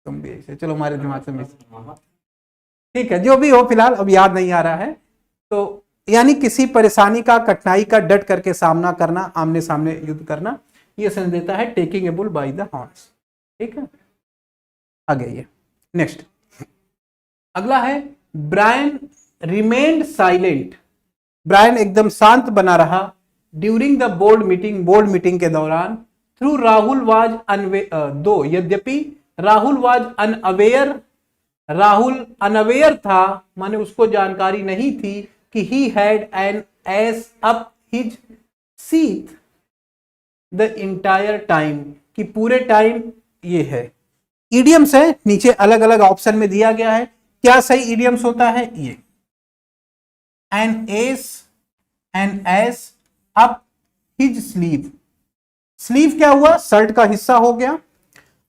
तुम भी ऐसे, चलो हमारे दिमाग से मिस, ठीक है, जो भी हो, फिलहाल अब याद नहीं आ रहा है। तो यानी किसी परेशानी का, कठिनाई का डट करके सामना करना, आमने सामने युद्ध करना, ये सेंस देता है taking a bull by the horns. ठीक है, आगे ये नेक्स्ट, अगला है ब्रायन रिमेन्ड साइलेंट। ब्रायन एकदम शांत बना रहा during the board meeting, board meeting के दौरान। थ्रू राहुल वाज दो, यद्यपि Rahul was unaware, Rahul unaware था, माने उसको जानकारी नहीं थी कि he had an ace up his seat the entire time, कि पूरे टाइम ये है। इडियम्स है, नीचे अलग अलग ऑप्शन में दिया गया है, क्या सही इडियम्स होता है ये। An ace up his sleeve. Sleeve क्या हुआ, शर्ट का हिस्सा हो गया,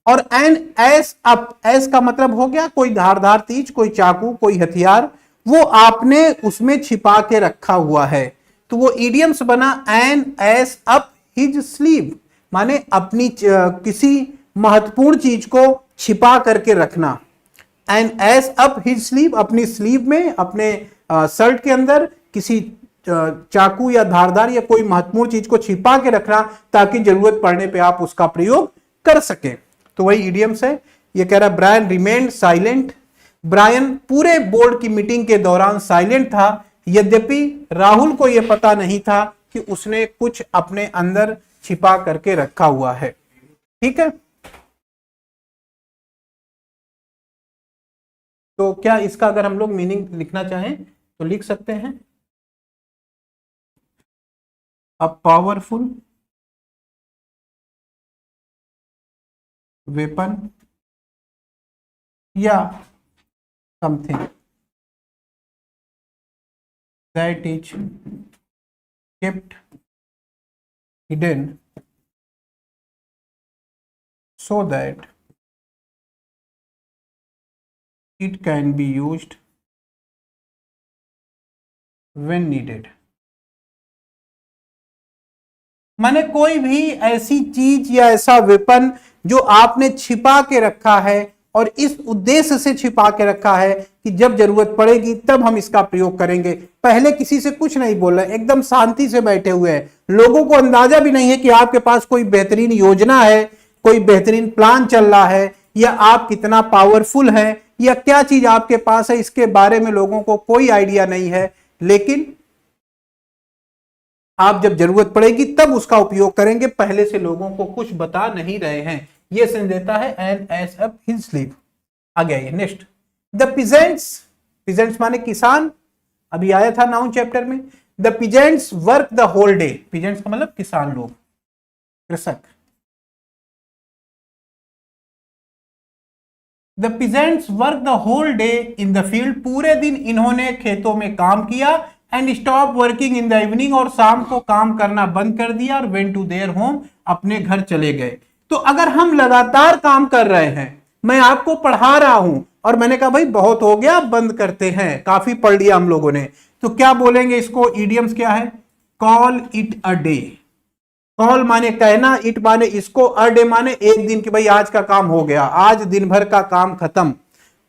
और एन एस अप, एस का मतलब हो गया कोई धारदार चीज, कोई चाकू, कोई हथियार, वो आपने उसमें छिपा के रखा हुआ है। तो वो इडियम्स बना an ace up his sleeve, माने अपनी किसी महत्वपूर्ण चीज को छिपा करके रखना। An ace up his sleeve, अपनी स्लीव में, अपने शर्ट के अंदर किसी चाकू या धारदार या कोई महत्वपूर्ण चीज को छिपा के रखना, ताकि जरूरत पड़ने पे आप उसका प्रयोग कर सके। तो वही इडियम्स है। ये कह रहा है ब्रायन रिमेन्ड साइलेंट। ब्रायन पूरे बोर्ड की मीटिंग के दौरान साइलेंट था, यद्यपि राहुल को यह पता नहीं था कि उसने कुछ अपने अंदर छिपा करके रखा हुआ है। ठीक है, तो क्या इसका अगर हम लोग मीनिंग लिखना चाहें तो लिख सकते हैं, अ पावरफुल वेपन या something that is kept hidden so that it can be used when needed। माने कोई भी ऐसी चीज या ऐसा वेपन जो आपने छिपा के रखा है और इस उद्देश्य से छिपा के रखा है कि जब जरूरत पड़ेगी तब हम इसका प्रयोग करेंगे। पहले किसी से कुछ नहीं बोल रहे, एकदम शांति से बैठे हुए हैं, लोगों को अंदाजा भी नहीं है कि आपके पास कोई बेहतरीन योजना है, कोई बेहतरीन प्लान चल रहा है, या आप कितना पावरफुल हैं, या क्या चीज आपके पास है, इसके बारे में लोगों को कोई आइडिया नहीं है। लेकिन आप जब जरूरत पड़ेगी तब उसका उपयोग करेंगे, पहले से लोगों को कुछ बता नहीं रहे हैं। ये सेंस देता है an ace up his sleeve. आगे आइए नेक्स्ट, द पिजेंट्स। पिजेंट्स माने किसान, अभी आया था नाउन चैप्टर में। The peasants work the whole day. Peasants का मतलब किसान लोग, कृषक। The peasants work the whole day in the field. पूरे दिन इन्होंने खेतों में काम किया। And stop working in the evening, और शाम को काम करना बंद कर दिया। और वेंट टू देयर होम, अपने घर चले गए। तो अगर हम लगातार काम कर रहे हैं, मैं आपको पढ़ा रहा हूं और मैंने कहा भाई बहुत हो गया बंद करते हैं, काफी पढ़ लिया हम लोगों ने, तो क्या बोलेंगे इसको, इडियम्स क्या है, call it a day. Call माने कहना, इट माने इसको, अ डे माने एक दिन, कि भाई आज का काम हो गया, आज दिन भर का काम खत्म।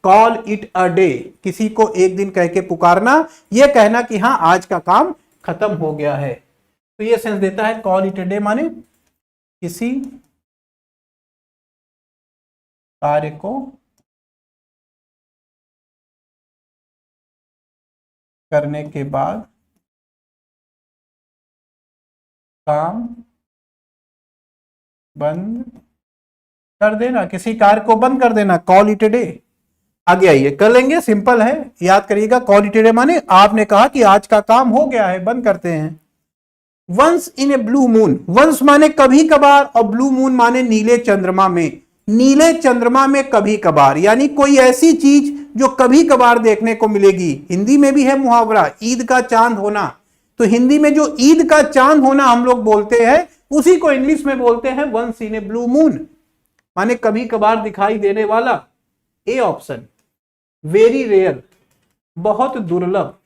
कॉल इट अ डे, किसी को एक दिन कह के पुकारना, यह कहना कि हाँ आज का काम खत्म हो गया है। तो यह सेंस देता है कॉल इट अ डे माने किसी कार्य को करने के बाद काम बंद कर देना, किसी कार्य को बंद कर देना, कॉल इट अ डे। आगे आइए, कर लेंगे, सिंपल है, याद करिएगा। कॉल इट अ डे माने आपने कहा कि आज का काम हो गया है, बंद करते हैं। Once in a blue moon, once माने कभी कभार, और ब्लू मून माने नीले चंद्रमा में। नीले चंद्रमा में कभी कभार, यानी कोई ऐसी चीज जो कभी कभार देखने को मिलेगी। हिंदी में भी है मुहावरा, ईद का चांद होना। तो हिंदी में जो ईद का चांद होना हम लोग बोलते हैं, उसी को इंग्लिश में बोलते हैं once in a blue moon, माने कभी कभार दिखाई देने वाला। ए ऑप्शन, वेरी रेयर, बहुत दुर्लभ।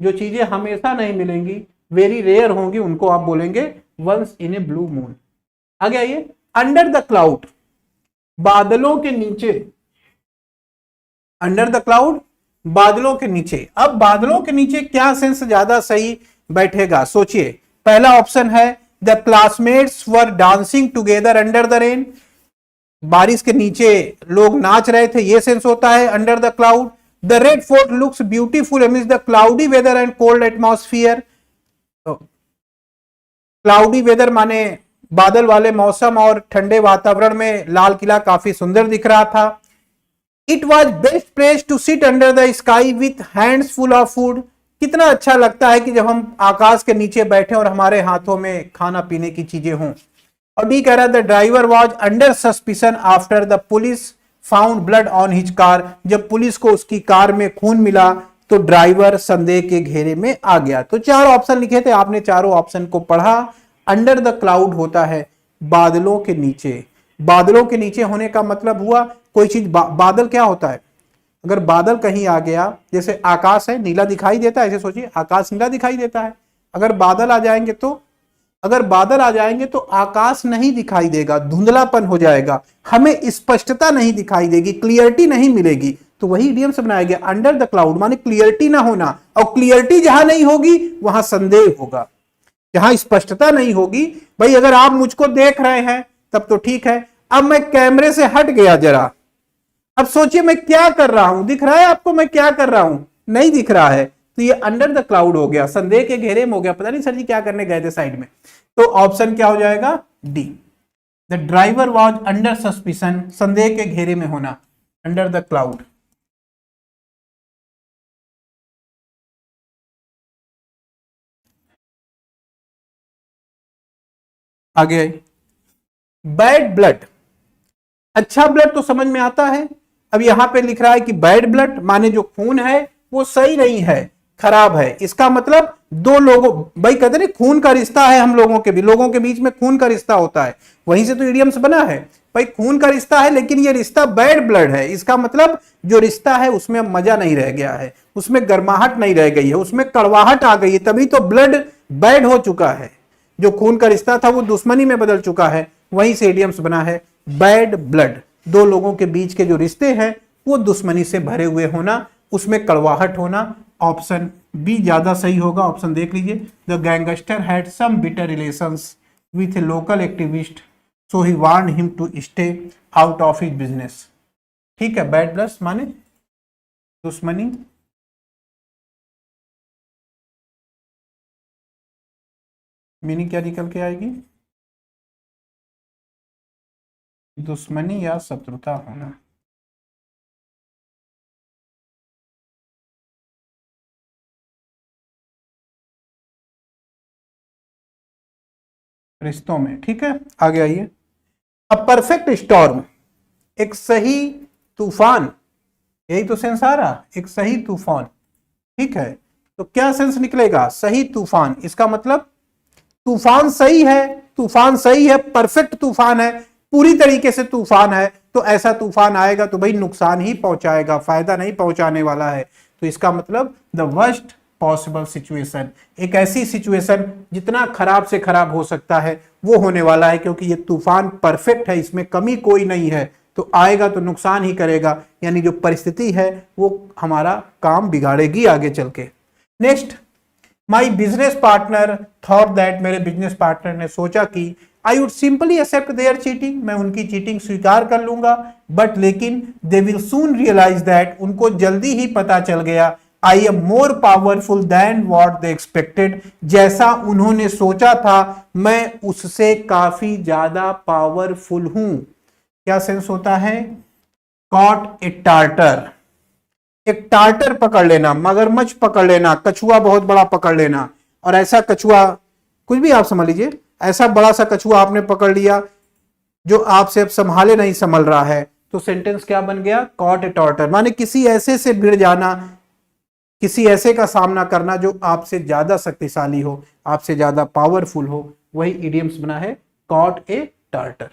जो चीजें हमेशा नहीं मिलेंगी, वेरी रेयर होंगी, उनको आप बोलेंगे once in a blue moon. आगे आइए, अंडर द क्लाउड, बादलों के नीचे। अंडर द क्लाउड, बादलों के नीचे। अब बादलों के नीचे क्या सेंस ज्यादा सही बैठेगा, सोचिए। पहला ऑप्शन है the classmates were dancing together under the rain, बारिश के नीचे लोग नाच रहे थे, यह सेंस होता है under the cloud. The Red Fort looks beautiful amidst the cloudy weather and cold atmosphere. Cloudy weather माने बादल वाले मौसम और ठंडे वातावरण में लाल किला काफी सुंदर दिख रहा था। It was best place to sit under the sky with hands full of food. कितना अच्छा लगता है कि जब हम आकाश के नीचे बैठे और हमारे हाथों में खाना पीने की चीजें हों। और डी कह रहा है the driver was under suspicion after the police found blood on his car, जब पुलिस को उसकी कार में खून मिला तो ड्राइवर संदेह के घेरे में आ गया। तो 4 ऑप्शन लिखे थे, आपने चारों ऑप्शन को पढ़ा। अंडर द क्लाउड होता है बादलों के नीचे। बादलों के नीचे होने का मतलब हुआ कोई चीज बादल क्या होता है, अगर बादल कहीं आ गया, जैसे आकाश है नीला दिखाई देता है, ऐसे सोचिए आकाश नीला दिखाई देता है, अगर बादल आ जाएंगे तो आकाश नहीं दिखाई देगा, धुंधलापन हो जाएगा, हमें स्पष्टता नहीं दिखाई देगी, क्लियरिटी नहीं मिलेगी। तो वही इडियम से बनाया गया अंडर द क्लाउड, माने क्लियरिटी ना होना, और क्लियरिटी जहां नहीं होगी वहां संदेह होगा, जहां स्पष्टता नहीं होगी। भाई अगर आप मुझको देख रहे हैं तब तो ठीक है, अब मैं कैमरे से हट गया जरा, अब सोचिए मैं क्या कर रहा हूं, दिख रहा है आपको मैं क्या कर रहा हूं, नहीं दिख रहा है, तो ये अंडर द क्लाउड हो गया, संदेह के घेरे में हो गया, पता नहीं सर जी क्या करने गए थे साइड में। तो ऑप्शन क्या हो जाएगा, D, the driver was under suspicion, संदेह के घेरे में होना, अंडर द क्लाउड। आगे बैड ब्लड, अच्छा ब्लड तो समझ में आता है, अब यहां पे लिख रहा है कि बैड ब्लड माने जो खून है वो सही नहीं है, खराब है, इसका मतलब दो लोगों, भाई कहते नहीं खून का रिश्ता है, हम लोगों के भी, लोगों के बीच में खून का रिश्ता होता है, वहीं से तो इडियम्स बना है, भाई खून का रिश्ता है लेकिन ये रिश्ता बैड ब्लड है, इसका मतलब जो रिश्ता है उसमें मजा नहीं रह गया है, उसमें गर्माहट नहीं रह गई है, उसमें कड़वाहट आ गई है, तभी तो ब्लड बैड हो चुका है, जो खून का रिश्ता था वो दुश्मनी में बदल चुका है, वहीं से इडियम्स बना है बैड ब्लड, दो लोगों के बीच के जो रिश्ते हैं वो दुश्मनी से भरे हुए होना, उसमें कड़वाहट होना। ऑप्शन बी ज्यादा सही होगा, ऑप्शन देख लीजिए, the gangster had some bitter relations with a local activist so he warned him to stay out of his business. ठीक है, बैड ब्लड माने दुश्मनी, मीनिंग क्या निकल के आएगी, दुश्मनी या शत्रुता होना। रिश्तों में, ठीक है, आगे आइए। अ परफेक्ट स्टॉर्म, एक सही तूफान, यही तो सेंस आ रहा, एक सही तूफान, ठीक है, तो क्या सेंस निकलेगा, सही तूफान, इसका मतलब तूफान सही है, तूफान सही है, परफेक्ट तूफान है, पूरी तरीके से तूफान है, तो ऐसा तूफान आएगा तो भाई नुकसान ही पहुंचाएगा, फायदा नहीं पहुंचाने वाला है, तो इसका मतलब द वर्स्ट पॉसिबल सिचुएशन, एक ऐसी सिचुएशन जितना खराब से खराब हो सकता है वो होने वाला है, क्योंकि ये तूफान परफेक्ट है, इसमें कमी कोई नहीं है, तो आएगा तो नुकसान ही करेगा, यानी जो परिस्थिति है वो हमारा काम बिगाड़ेगी आगे चल के। Next, my business partner thought that, मेरे बिजनेस पार्टनर ने सोचा कि I would simply accept their cheating, मैं उनकी चीटिंग स्वीकार कर लूंगा, बट लेकिन they will soon realise that, उनको जल्दी ही पता चल गया, I am more powerful than what they expected, जैसा उन्होंने सोचा था मैं उससे काफी ज्यादा पावरफुल हूं। क्या सेंस होता है, कॉट ए टार्टर, एक टार्टर पकड़ लेना, मगरमच्छ पकड़ लेना, कछुआ बहुत बड़ा पकड़ लेना, और ऐसा कछुआ कुछ भी आप समझ लीजिए, ऐसा बड़ा सा कछुआ आपने पकड़ लिया जो आपसे अब संभाले नहीं संभल रहा है, तो सेंटेंस क्या बन गया, कॉट ए टार्टर, माने किसी ऐसे से भिड़ जाना, किसी ऐसे का सामना करना जो आपसे ज्यादा शक्तिशाली हो, आपसे ज्यादा पावरफुल हो, वही इडियम्स बना है कॉट ए टार्टर।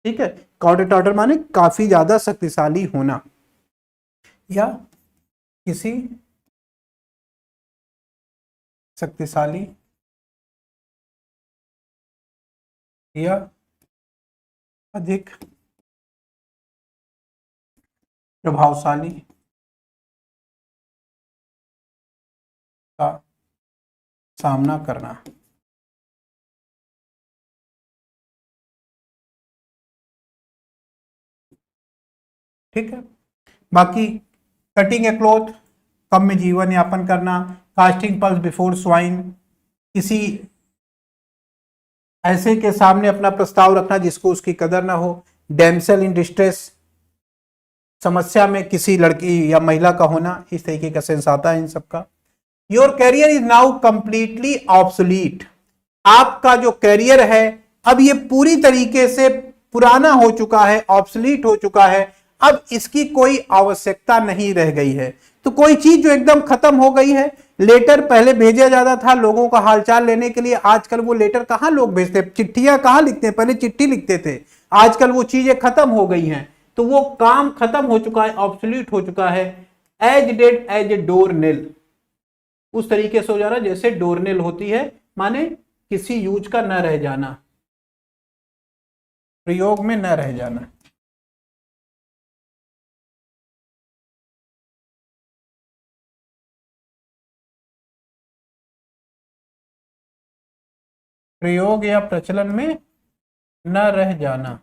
ठीक है, कॉट ए टार्टर माने काफी ज्यादा शक्तिशाली होना, या किसी शक्तिशाली या अधिक प्रभावशाली का सामना करना। ठीक है, बाकी कटिंग ए क्लॉथ, कम में जीवन यापन करना, कास्टिंग पल्स बिफोर स्वाइन, किसी ऐसे के सामने अपना प्रस्ताव रखना जिसको उसकी कदर ना हो, डैमसेल इन डिस्ट्रेस, समस्या में किसी लड़की या महिला का होना, इस तरीके का सेंस आता है इन सबका। Your career is now completely obsolete, आपका जो कैरियर है अब ये पूरी तरीके से पुराना हो चुका है, ऑब्सोलीट हो चुका है, अब इसकी कोई आवश्यकता नहीं रह गई है। तो कोई चीज जो एकदम खत्म हो गई है, लेटर पहले भेजा जाता था लोगों का हालचाल लेने के लिए, आजकल वो लेटर कहां लोग भेजते, चिट्ठियां कहां लिखते हैं, पहले चिट्ठी लिखते थे, आजकल वो चीजें खत्म हो गई हैं। तो वो काम खत्म हो चुका है, ऑब्सोल्यूट हो चुका है। As dead as a door nail, उस तरीके से हो जा रहा है जैसे डोर नेल होती है, माने किसी यूज का न रह जाना, प्रयोग में न रह जाना। प्रयोग या प्रचलन में न रह जाना।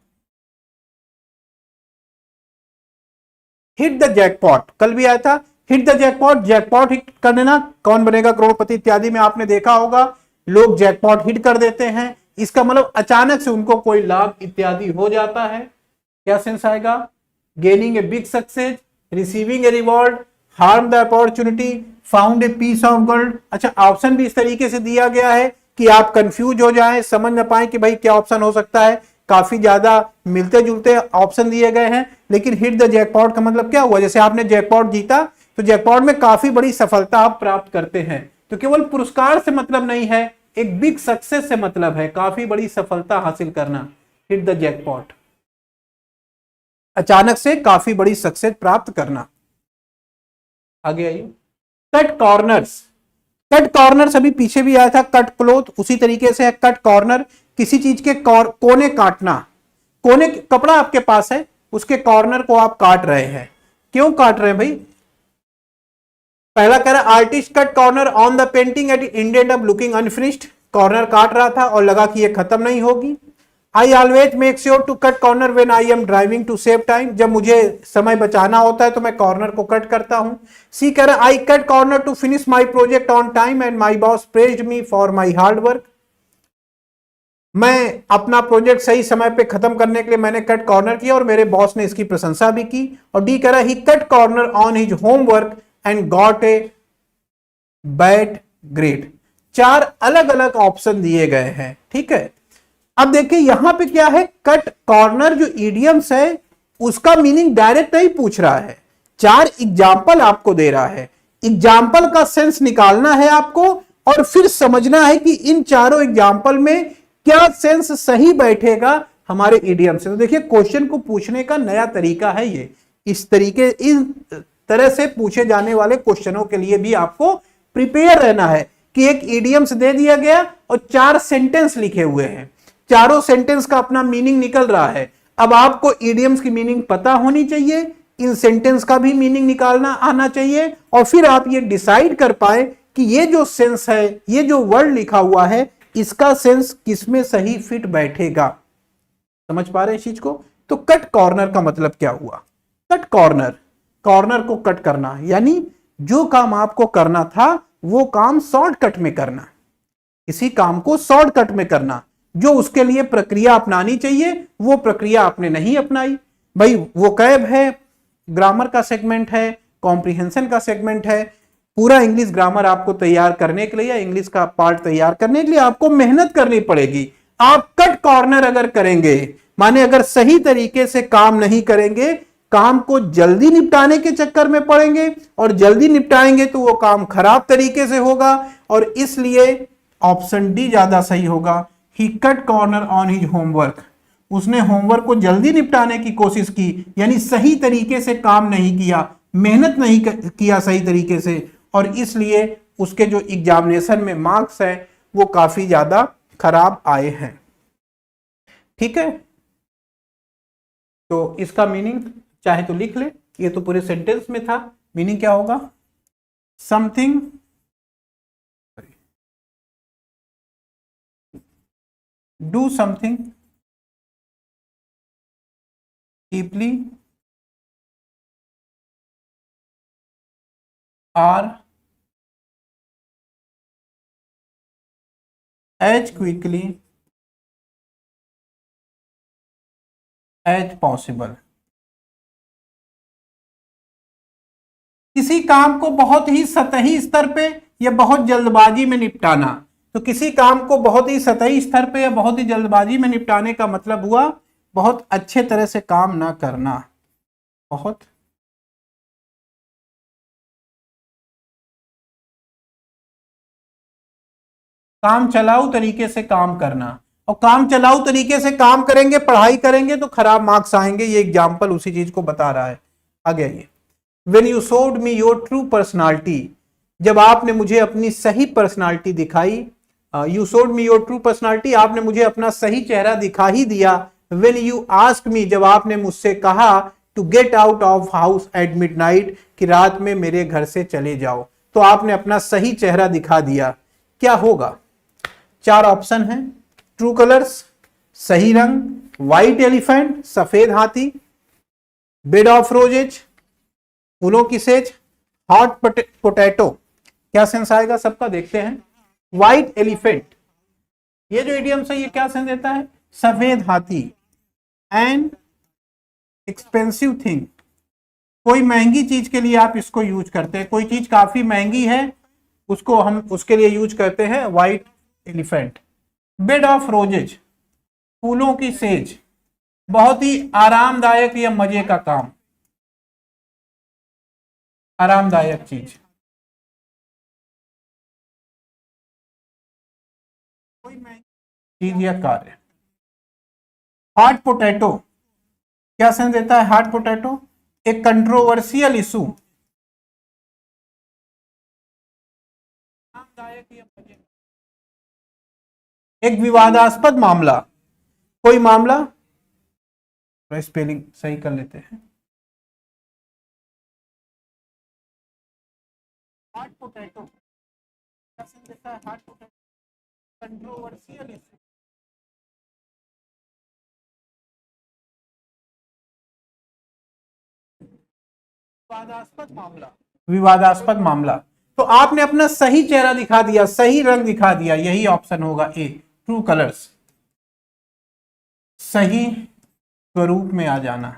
हिट द जैकपॉट, कल भी आया था, hit the jackpot, jackpot hit कर देना, कौन बनेगा करोड़पति इत्यादि में आपने देखा होगा, लोग जैकपॉट हिट कर देते हैं, इसका मतलब अचानक से उनको कोई लाभ इत्यादि हो जाता है। क्या सेंस आएगा, gaining a big success, receiving a reward, harm the opportunity, found a piece of gold. अच्छा, ऑप्शन भी इस तरीके से दिया गया है कि आप कंफ्यूज हो जाएं, समझ ना पाए कि भाई क्या ऑप्शन हो सकता है, काफी ज्यादा मिलते जुलते ऑप्शन दिए गए हैं। लेकिन हिट द जैकपॉट का मतलब क्या हुआ, जैसे आपने जैकपॉट जीता तो जैकपॉट में काफी बड़ी सफलता आप प्राप्त करते हैं, तो केवल पुरस्कार से मतलब नहीं है, एक बिग सक्सेस से मतलब है, काफी बड़ी सफलता हासिल करना, हिट द जैकपॉट, अचानक से काफी बड़ी सक्सेस प्राप्त करना। आगे आइए, कट कॉर्नर्स, कट कॉर्नर्स अभी पीछे भी आया था, कट क्लोथ उसी तरीके से है, कट कॉर्नर किसी चीज के कोने काटना, कोने, कपड़ा आपके पास है उसके कॉर्नर को आप काट रहे हैं, क्यों काट रहे हैं भाई। पहला कह रहा artist cut corner on the painting at ended up looking unfinished, corner काट रहा था और लगा कि ये खत्म नहीं होगी। I always make sure to cut corner when I am driving to save time, जब मुझे समय बचाना होता है तो मैं कॉर्नर को कट करता हूं। सी कह रहा I cut corner to finish my project on time and my boss praised me for my hard work, मैं अपना प्रोजेक्ट सही समय पे खत्म करने के लिए मैंने कट कॉर्नर किया और मेरे बॉस ने इसकी प्रशंसा भी की। और डी कह रहा he cut corner on his homework and got a bad grade. चार अलग अलग ऑप्शन दिए गए हैं, ठीक है। अब देखिए यहां पे क्या है, कट कॉर्नर जो इडियम्स है उसका मीनिंग डायरेक्ट नहीं पूछ रहा है, चार एग्जाम्पल आपको दे रहा है, एग्जाम्पल का सेंस निकालना है आपको और फिर समझना है कि इन चारों एग्जाम्पल में क्या सेंस सही बैठेगा हमारे इडियम से। तो देखिए क्वेश्चन को पूछने का नया तरीका है ये, इस तरह से पूछे जाने वाले क्वेश्चनों के लिए भी आपको प्रिपेयर रहना है कि एक इडियम्स दे दिया गया और चार सेंटेंस लिखे हुए हैं, चारों सेंटेंस का अपना मीनिंग निकल रहा है। अब आपको इडियम्स की मीनिंग पता होनी चाहिए, इन सेंटेंस का भी मीनिंग निकालना आना चाहिए और फिर आप ये डिसाइड कर पाए कि ये जो सेंस है, ये जो वर्ड लिखा हुआ है, इसका सेंस किसमें सही फिट बैठेगा। समझ पा रहे हैं इस चीज को। तो कट कॉर्नर का मतलब क्या हुआ, कट कॉर्नर, कॉर्नर को कट करना, यानी जो काम आपको करना था वो काम शॉर्टकट में करना, इसी काम को शॉर्टकट में करना, जो उसके लिए प्रक्रिया अपनानी चाहिए वो प्रक्रिया आपने नहीं अपनाई। भाई वो कैब है, ग्रामर का सेगमेंट है, कॉम्प्रिहेंशन का सेगमेंट है, पूरा इंग्लिश ग्रामर आपको तैयार करने के लिए या इंग्लिश का पार्ट तैयार करने के लिए आपको मेहनत करनी पड़ेगी। आप कट कॉर्नर अगर करेंगे, माने अगर सही तरीके से काम नहीं करेंगे, काम को जल्दी निपटाने के चक्कर में पड़ेंगे और जल्दी निपटाएंगे तो वो काम खराब तरीके से होगा, और इसलिए ऑप्शन डी ज्यादा सही होगा। He cut corner on his homework, उसने होमवर्क को जल्दी निपटाने की कोशिश की, यानी सही तरीके से काम नहीं किया, मेहनत नहीं किया सही तरीके से, और इसलिए उसके जो एग्जामिनेशन में मार्क्स है वो काफी ज्यादा खराब आए हैं। ठीक है, तो इसका मीनिंग चाहे तो लिख ले, ये तो पूरे सेंटेंस में था। मीनिंग क्या होगा, something do something deeply or as quickly as possible। किसी काम को बहुत ही सतही स्तर पे या बहुत जल्दबाजी में निपटाना, तो किसी काम को बहुत ही सतही स्तर पे या बहुत ही जल्दबाजी में निपटाने का मतलब हुआ बहुत अच्छे तरह से काम ना करना। बहुत काम चलाऊ तरीके से काम करना, और काम चलाऊ तरीके से काम करेंगे, पढ़ाई करेंगे तो खराब मार्क्स आएंगे। ये एग्जाम्पल उसी चीज को बता रहा है। आगे आइए। When you showed me your true personality, जब आपने मुझे अपनी सही पर्सनालिटी दिखाई, you showed me your true personality, आपने मुझे अपना सही चेहरा दिखा ही दिया। When you asked me, जब आपने मुझसे कहा to get out of house at midnight, कि रात में मेरे घर से चले जाओ, तो आपने अपना सही चेहरा दिखा दिया। क्या होगा? 4 ऑप्शन हैं। ट्रू कलर्स, सही रंग, व्हाइट एलिफेंट, सफेद हाथी, बेड ऑफ रोजेज, फूलों की सेज, हॉट पोटैटो। क्या सेंस आएगा सबका? देखते हैं। व्हाइट एलिफेंट, ये जो इडियम्स है ये क्या सेंस देता है? सफेद हाथी। एंड एक्सपेंसिव थिंग, कोई महंगी चीज के लिए आप इसको यूज करते हैं, कोई चीज काफी महंगी है उसको हम उसके लिए यूज करते हैं white elephant. Bed of roses, फूलों की सेज, बहुत ही आरामदायक या मजे का काम, आरामदायक चीज। कोई महंगी चीज या कार्य। हॉट पोटैटो, क्या सेंस देता है हॉट पोटैटो? एक कंट्रोवर्शियल इशू, एक विवादास्पद मामला, कोई मामला। स्पेलिंग सही कर लेते हैं। हॉट पोटैटो, क्या सेंस देता है हॉट पोटैटो? कंट्रोवर्शियल इशू, विवादास्पद मामला, विवादास्पद मामला। तो आपने अपना सही चेहरा दिखा दिया, सही रंग दिखा दिया, यही ऑप्शन होगा ए, ट्रू कलर्स, सही स्वरूप में आ जाना।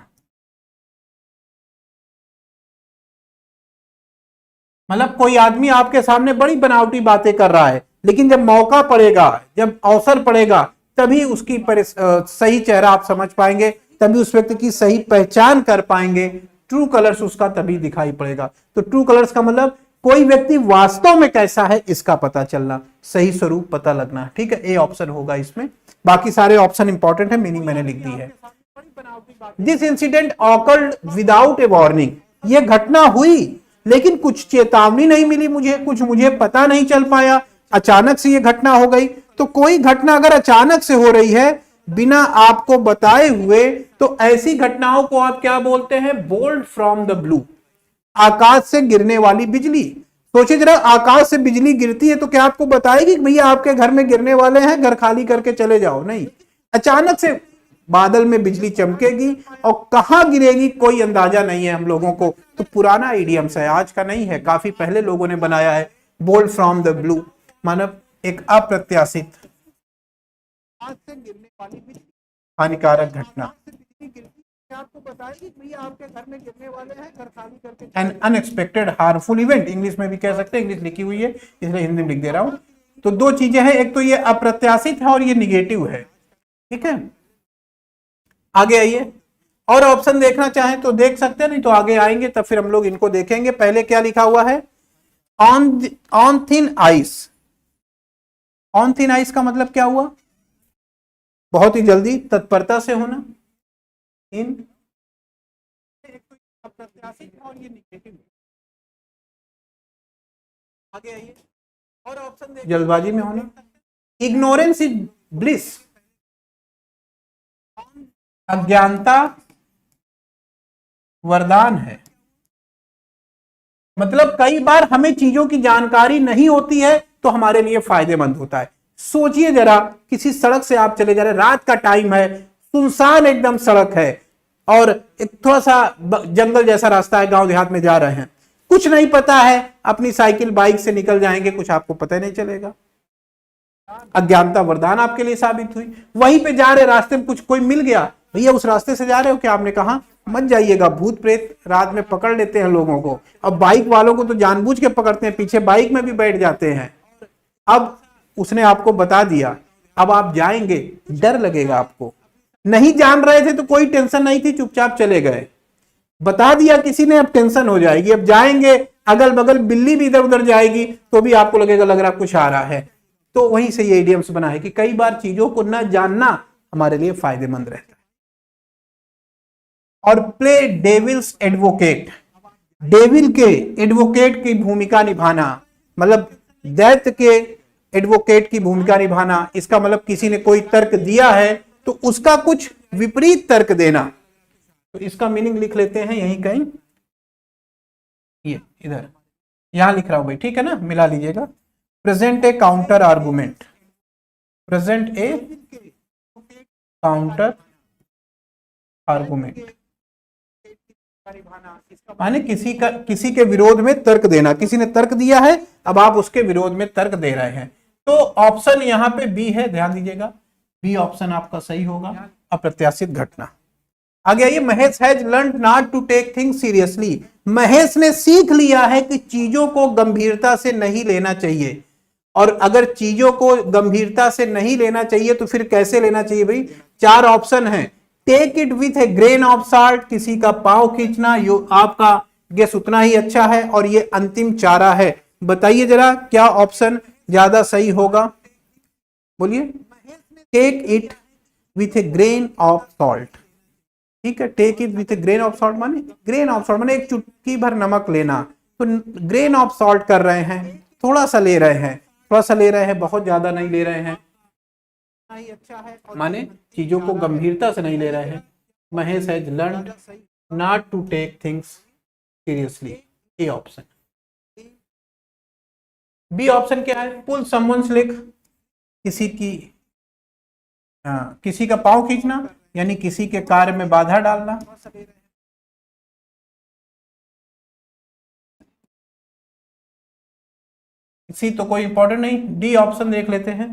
मतलब कोई आदमी आपके सामने बड़ी बनावटी बातें कर रहा है, लेकिन जब मौका पड़ेगा, जब अवसर पड़ेगा, तभी उसकी सही चेहरा आप समझ पाएंगे, तभी उस व्यक्ति की सही पहचान कर पाएंगे। ट्रू कलर्स उसका तभी दिखाई पड़ेगा। तो ट्रू कलर्स का मतलब कोई व्यक्ति वास्तव में कैसा है इसका पता चलना, सही स्वरूप पता लगना। ठीक है, ए ऑप्शन होगा इसमें। बाकी सारे ऑप्शन इंपॉर्टेंट है, मीनिंग मैंने लिख दी है। This incident awkward without A warning, ये घटना हुई लेकिन कुछ चेतावनी नहीं मिली मुझे, कुछ मुझे पता नहीं चल पाया, अचानक से ये घटना हो गई। तो कोई घटना अगर अचानक से हो रही है बिना आपको बताए हुए, तो ऐसी घटनाओं को आप क्या बोलते हैं? बोल्ड फ्रॉम द ब्लू, आकाश से गिरने वाली बिजली। सोचिए जरा, आकाश से बिजली गिरती है तो क्या आपको बताएगी कि भैया आपके घर में गिरने वाले हैं, घर खाली करके चले जाओ? नहीं, अचानक से बादल में बिजली चमकेगी और कहां गिरेगी कोई अंदाजा नहीं है हम लोगों को। तो पुराना इडियम्स है, आज का नहीं है, काफी पहले लोगों ने बनाया है। बोल्ड फ्रॉम द ब्लू मानव एक अप्रत्याशित, आज से गिरने वाली बिजली, हानिकारक घटना। आपको बताएगी भैया आपके घर में गिरने वाले हैं, घर खाली करके। N unexpected harmful event, English में भी कह सकते हैं, इंग्लिश लिखी हुई है इसलिए हिंदी में लिख दे रहा हूं। तो 2 चीजें हैं, एक तो ये अप्रत्याशित है और ये निगेटिव है। ठीक है, आगे आइए। और ऑप्शन देखना चाहें तो देख सकते हैं, नहीं तो आगे आएंगे तब फिर हम लोग इनको देखेंगे। पहले क्या लिखा हुआ है? On thin ice. On thin ice का मतलब क्या हुआ? बहुत ही जल्दी, तत्परता से होना। इन अप्रत्याशित और ये निगेटिव। आगे आइए। और ऑप्शन देखिए, जल्दबाजी में होना। इग्नोरेंस इज ब्लिस, अज्ञानता वरदान है। मतलब कई बार हमें चीजों की जानकारी नहीं होती है तो हमारे लिए फायदेमंद होता है। सोचिए जरा, किसी सड़क से आप चले जा रहे हैं, रात का टाइम है, सुनसान एकदम सड़क है और एक थोड़ा सा जंगल जैसा रास्ता है, गांव देहात में जा रहे हैं, कुछ नहीं पता है, अपनी साइकिल बाइक से निकल जाएंगे, कुछ आपको पता ही नहीं चलेगा। अज्ञानता वरदान आपके लिए साबित हुई। वहीं पे जा रहे, रास्ते में कुछ कोई मिल गया, भैया उस रास्ते से जा रहे हो क्या? आपने कहा मत जाइएगा, भूत प्रेत रात में पकड़ लेते हैं लोगों को। अब बाइक वालों को तो जानबूझ के पकड़ते हैं, पीछे बाइक में भी बैठ जाते हैं। अब उसने आपको बता दिया, अब आप जाएंगे, डर लगेगा आपको। नहीं जान रहे थे तो कोई टेंशन नहीं थी, चुपचाप चले गए। बता दिया किसी ने, अब टेंशन हो जाएगी, अब जाएंगे अगल बगल बिल्ली भी इधर उधर जाएगी तो भी आपको लगेगा लग रहा कुछ आ रहा है। तो वहीं से ये इडियम्स बना है कि कई बार चीजों को न जानना हमारे लिए फायदेमंद रहता है। और प्ले डेविल्स एडवोकेट, डेविल के एडवोकेट की भूमिका निभाना, मतलब दैत्य के एडवोकेट की भूमिका निभाना, इसका मतलब किसी ने कोई तर्क दिया है तो उसका कुछ विपरीत तर्क देना। तो इसका मीनिंग लिख लेते हैं यहीं कहीं, ये इधर यहां लिख रहा हूं भाई, ठीक है ना, मिला लीजिएगा। प्रेजेंट ए काउंटर आर्गुमेंट, प्रेजेंट ए काउंटर आर्गुमेंट माने किसी के विरोध में तर्क देना, किसी ने तर्क दिया है अब आप उसके विरोध में तर्क दे रहे हैं। तो ऑप्शन यहां पे बी है, ध्यान दीजिएगा, बी ऑप्शन आपका सही होगा, अप्रत्याशित घटना। आगे आइए, Mahesh has learn not to take things seriously, Mahesh ने सीख लिया है कि चीजों को गंभीरता से नहीं लेना चाहिए। और अगर चीजों को गंभीरता से नहीं लेना चाहिए तो फिर कैसे लेना चाहिए भाई? चार ऑप्शन है, take it with a grain of salt, किसी का पांव खींचना, यो आपका गेस उतना ही अच्छा है, और ये अंतिम चारा है। बताइए जरा क्या ऑप्शन ज्यादा सही होगा, बोलिए। Take it with a grain of salt, ठीक है, take it with a grain of salt माने, ग्रेन ऑफ सॉल्ट माने एक चुटकी भर नमक लेना। तो ग्रेन ऑफ सॉल्ट कर रहे हैं, थोड़ा सा ले रहे हैं, थोड़ा सा ले रहे हैं, बहुत ज्यादा नहीं ले रहे हैं, अच्छा है, माने चीजों को गंभीरता से नहीं ले रहे हैं। Mahesh has learned not to take things seriously, A option. B option क्या है? पुल समवन्स लेग, किसी का पांव खींचना, यानी किसी के कार्य में बाधा डालना। सी तो कोई इंपॉर्टेंट नहीं, डी ऑप्शन देख लेते हैं।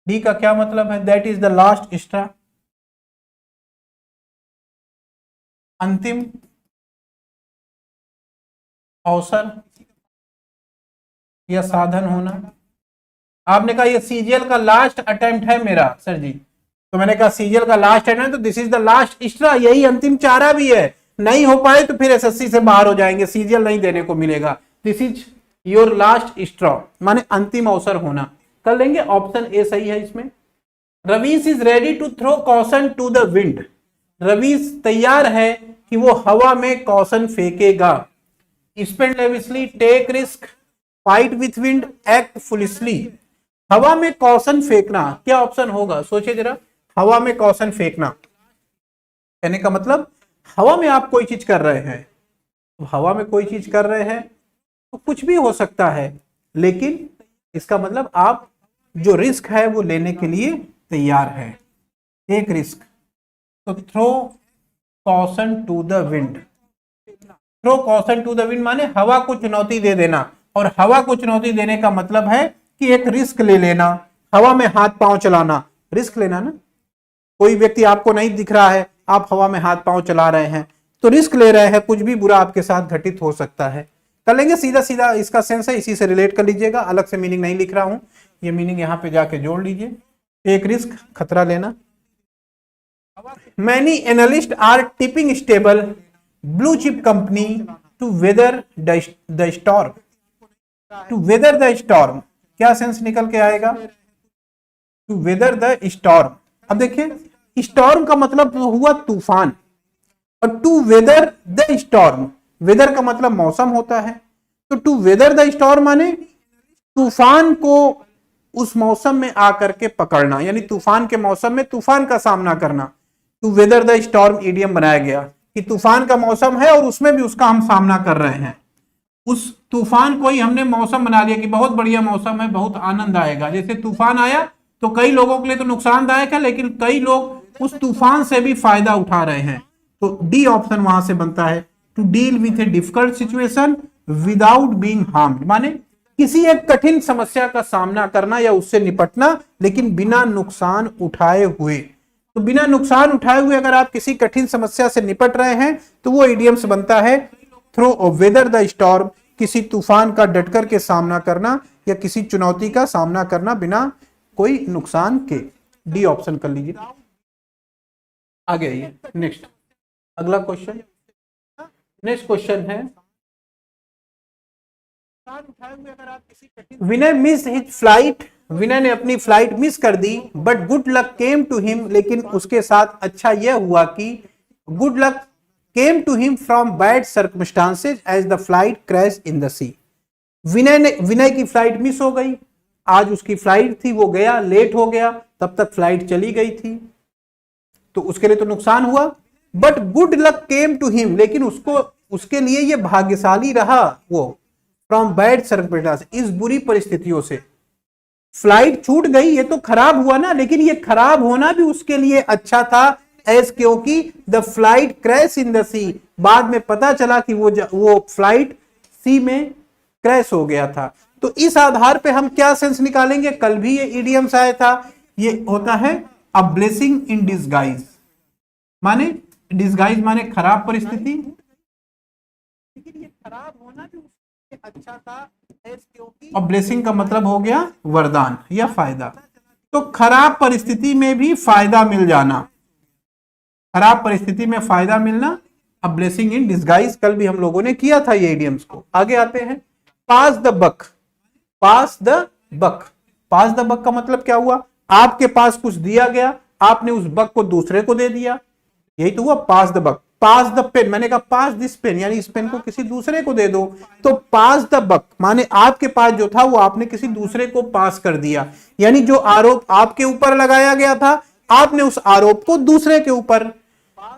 डी का क्या मतलब है? That is the last straw, अंतिम अवसर या साधन होना। आपने कहा ये सीजीएल का लास्ट अटेम्प्ट है मेरा सर जी, तो मैंने कहा सीजीएल का लास्ट अटेम्प्ट, तो this is the last straw, यही अंतिम चारा भी है। नहीं हो पाए तो फिर एसएससी से बाहर हो जाएंगे, सीजीएल नहीं देने को मिलेगा। This is your last straw, माने अंतिम अवसर होना। कर लेंगे, ऑप्शन ए सही है इसमें। Ravish is ready to throw caution to the wind, Ravish तैयार है कि वो हवा में कॉशन फेंकेगा। Spend lavishly, take risk, fight with wind, act foolishly. हवा में कॉशन फेंकना क्या ऑप्शन होगा? सोचिए जरा, हवा में कॉशन फेंकना कहने का मतलब हवा में आप कोई चीज कर रहे हैं, तो हवा में कोई चीज कर रहे हैं तो कुछ भी हो सकता है, लेकिन इसका मतलब आप जो रिस्क है वो लेने के लिए तैयार है। एक रिस्क, तो throw caution to the wind, throw caution to the wind माने हवा को चुनौती दे देना, और हवा को चुनौती देने का मतलब है कि एक रिस्क ले लेना, हवा में हाथ पांव चलाना, रिस्क लेना ना। कोई व्यक्ति आपको नहीं दिख रहा है, आप हवा में हाथ पांव चला रहे हैं तो रिस्क ले रहे हैं, कुछ भी बुरा आपके साथ घटित हो सकता है। कर लेंगे, सीधा सीधा इसका सेंस है, इसी से रिलेट कर लीजिएगा, अलग से मीनिंग नहीं लिख रहा हूं, ये मीनिंग यहां पे जाके जोड़ लीजिए। एक रिस्क, खतरा लेना। Many analyst are tipping stable blue chip company to weather the storm, to weather the storm क्या सेंस निकल के आएगा? To weather the storm. अब देखिए, स्टॉर्म का मतलब हुआ तूफान, और to weather the storm, weather का मतलब मौसम होता है, तो टू वेदर द स्टॉर्म माने तूफान को उस मौसम में आकर के पकड़ना, यानी तूफान के मौसम में तूफान का सामना करना। To weather the storm idiom बनाया गया कि तूफान का मौसम है और उसमें भी उसका हम सामना कर रहे हैं। उस तूफान को ही हमने मौसम बना लिया कि बहुत बढ़िया मौसम है, बहुत आनंद आएगा। जैसे तूफान आया तो कई लोगों के लिए तो नुकसानदायक है, लेकिन कई लोग उस तूफान से भी फायदा उठा रहे हैं। तो डी ऑप्शन वहां से बनता है, to deal with a difficult situation without being harmed, माने किसी एक कठिन समस्या का सामना करना या उससे निपटना, लेकिन बिना नुकसान उठाए हुए। तो बिना नुकसान उठाए हुए अगर आप किसी कठिन समस्या से निपट रहे हैं तो वो इडियम्स बनता है थ्रो वेदर द स्टॉर्म, किसी तूफान का डटकर के सामना करना या किसी चुनौती का सामना करना बिना कोई नुकसान के। डी ऑप्शन कर लीजिए। आगे आइए, नेक्स्ट अगला क्वेश्चन। नेक्स्ट क्वेश्चन है, Vinay miss his flight, Vinay ने अपनी फ्लाइट मिस कर दी, but good luck came to him, लेकिन उसके साथ अच्छा यह हुआ कि good luck came to him from bad circumstances as the flight crash in the sea. Vinay की फ्लाइट मिस हो गई, आज उसकी फ्लाइट थी, वो गया, लेट हो गया, तब तक फ्लाइट चली गई थी, तो उसके लिए तो नुकसान हुआ। But good luck came to him, लेकिन उसको, उसके लिए ये भाग्यशाली रहा वो, फ्रॉम बैड सर्कमस्टांसेस, इस बुरी परिस्थितियों से। फ्लाइट छूट गई, ये तो खराब हुआ ना, लेकिन ये खराब होना भी उसके लिए अच्छा था, एज क्योंकि the flight crash in the sea, बाद में पता चला कि वो फ्लाइट सी में क्रैश हो गया था। तो इस आधार पे हम क्या सेंस निकालेंगे, कल भी ये इडियम्स आया था, ये होता है अ ब्लेसिंग इन डिस्गाइज, माने डिस्गाइज माने खराब परिस्थिति, लेकिन ये खराब होना भी उसके अच्छा था, क्योंकि और ब्लेसिंग का मतलब हो गया वरदान या फायदा। तो खराब परिस्थिति में भी फायदा मिल जाना, खराब परिस्थिति में फायदा मिलना, अ ब्लेसिंग इन डिस्गाइज, कल भी हम लोगों ने किया था ये इडियम्स को। आगे आते हैं, pass the buck, pass the buck, pass the buck का मतलब क्या हुआ, आपके पास कुछ दिया गया, आपने उस बक को दूसरे को दे दिया, यही तो हुआ pass the buck. Pass the pen, मैंने कहा पास दिस पेन, यानी इस पेन को किसी दूसरे को दे दो, तो पास द बक माने आपके पास जो था वो आपने किसी दूसरे को पास कर दिया, यानी जो आरोप आपके ऊपर लगाया गया था, आपने उस आरोप को दूसरे के ऊपर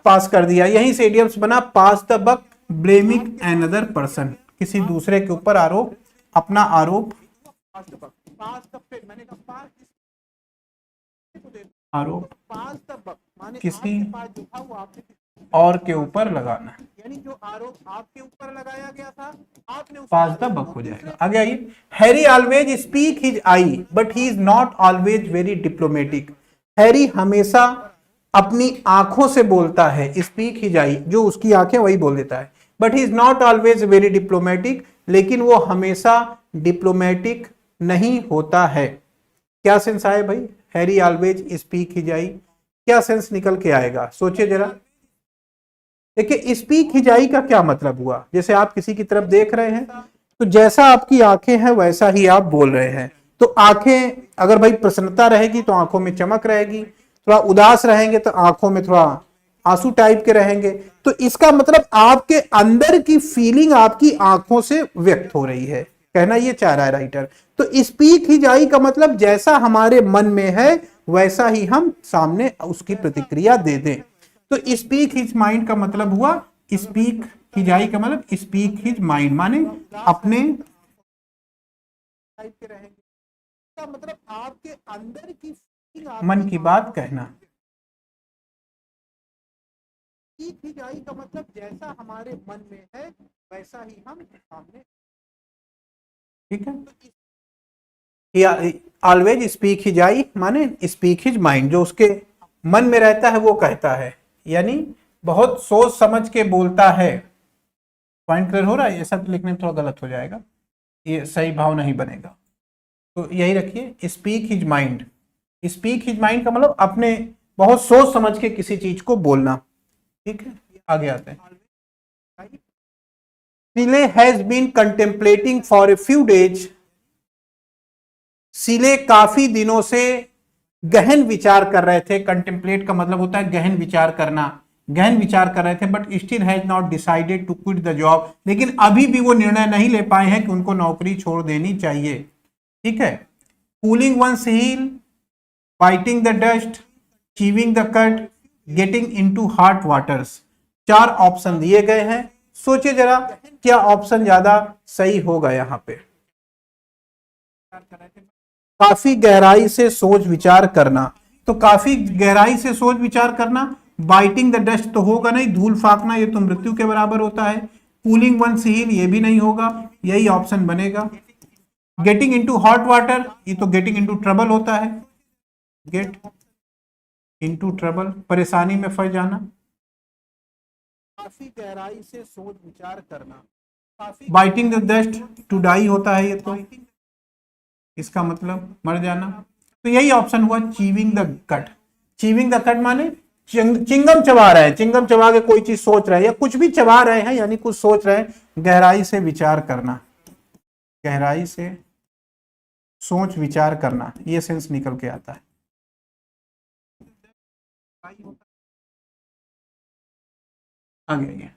पास कर दिया। यहीं से इडियम्स बना pass the buck, blaming another person, किसी दूसरे के ऊपर आरोप, अपना आरोप, आरोप किसी और के ऊपर लगाना, यानी जो आरोप आपके ऊपर लगाया गया था, आपने पास द बक हो जाएगा। आगे आइए, Harry always speak his I but he is not always very diplomatic, Harry हमेशा अपनी आंखों से बोलता है, स्पीक हिज आई, जो उसकी आंखें वही बोल देता है, but he is not always very diplomatic, लेकिन वो हमेशा डिप्लोमेटिक नहीं होता है। क्या सेंस आए भाई, हैरी ऑलवेज स्पीक हिज आई, क्या सेंस निकल के आएगा, सोचिए जरा। देखिए स्पीक हिज आई का क्या मतलब हुआ, जैसे आप किसी की तरफ देख रहे हैं, तो जैसा आपकी आंखें हैं वैसा ही आप बोल रहे हैं। तो आंखें अगर भाई प्रसन्नता रहेगी तो आंखों में चमक रहेगी, थोड़ा उदास रहेंगे तो आंखों में थोड़ा आंसू टाइप के रहेंगे, तो इसका मतलब आपके अंदर की फीलिंग आपकी आंखों से व्यक्त हो रही है, कहना ये चाह रहा है राइटर। तो स्पीक हिज आई का मतलब जैसा हमारे मन में है वैसा ही हम सामने उसकी प्रतिक्रिया दे दें। तो स्पीक हिज माइंड का मतलब हुआ, स्पीक हिज आई का मतलब स्पीक हिज माइंड, माने अपने का मतलब आपके अंदर की मन की बात कहना। स्पीक हिज आई का मतलब जैसा हमारे मन में है वैसा ही हम सामने, ठीक है। ऑलवेज स्पीक हिज आई माने स्पीक हिज माइंड, जो उसके मन में रहता है वो कहता है, यानी बहुत सोच समझ के बोलता है। पॉइंट क्लियर हो रहा है, ये सब लिखने में थोड़ा गलत हो जाएगा, ये सही भाव नहीं बनेगा, तो यही रखिए speak his mind. Speak his mind का मतलब अपने बहुत सोच समझ के किसी चीज को बोलना, ठीक है। आगे आते हैं, Seeley has been contemplating for a few days, Seeley काफी दिनों से गहन विचार कर रहे थे, कंटेम्पलेट का मतलब होता है गहन विचार करना, गहन विचार कर रहे थे, but still has not decided to quit the job, लेकिन अभी भी वो निर्णय नहीं ले पाए हैं कि उनको नौकरी छोड़ देनी चाहिए, ठीक है। Cooling one's heel, fighting the dust, chewing the cut, getting into hot waters, 4 option दिए गए हैं, सोचिए जरा क्या ऑप्शन ज्यादा सही होगा यहाँ पे। काफी गहराई से सोच विचार करना, तो काफी गहराई से सोच विचार करना, बाइटिंग द डस्ट तो होगा नहीं, धूल फाकना ये तो मृत्यु के बराबर होता है, कूलिंग वंस हील ये भी नहीं होगा, यही ऑप्शन बनेगा। गेटिंग इनटू हॉट वाटर, ये तो गेटिंग इनटू ट्रबल होता है, गेट इनटू ट्रबल, परेशानी में फंस जाना। काफी गहराई से सोच विचार करना, biting the dust to die होता है, ये तो इसका मतलब मर जाना, तो यही ऑप्शन हुआ chewing the cut. Chewing the cut माने चिंगम चबा रहे हैं, चिंगम चबा के कोई चीज सोच रहे हैं या कुछ भी चबा रहे हैं यानी कुछ सोच रहे हैं। गहराई से विचार करना, गहराई से सोच विचार करना, ये सेंस निकल के आता है। आगे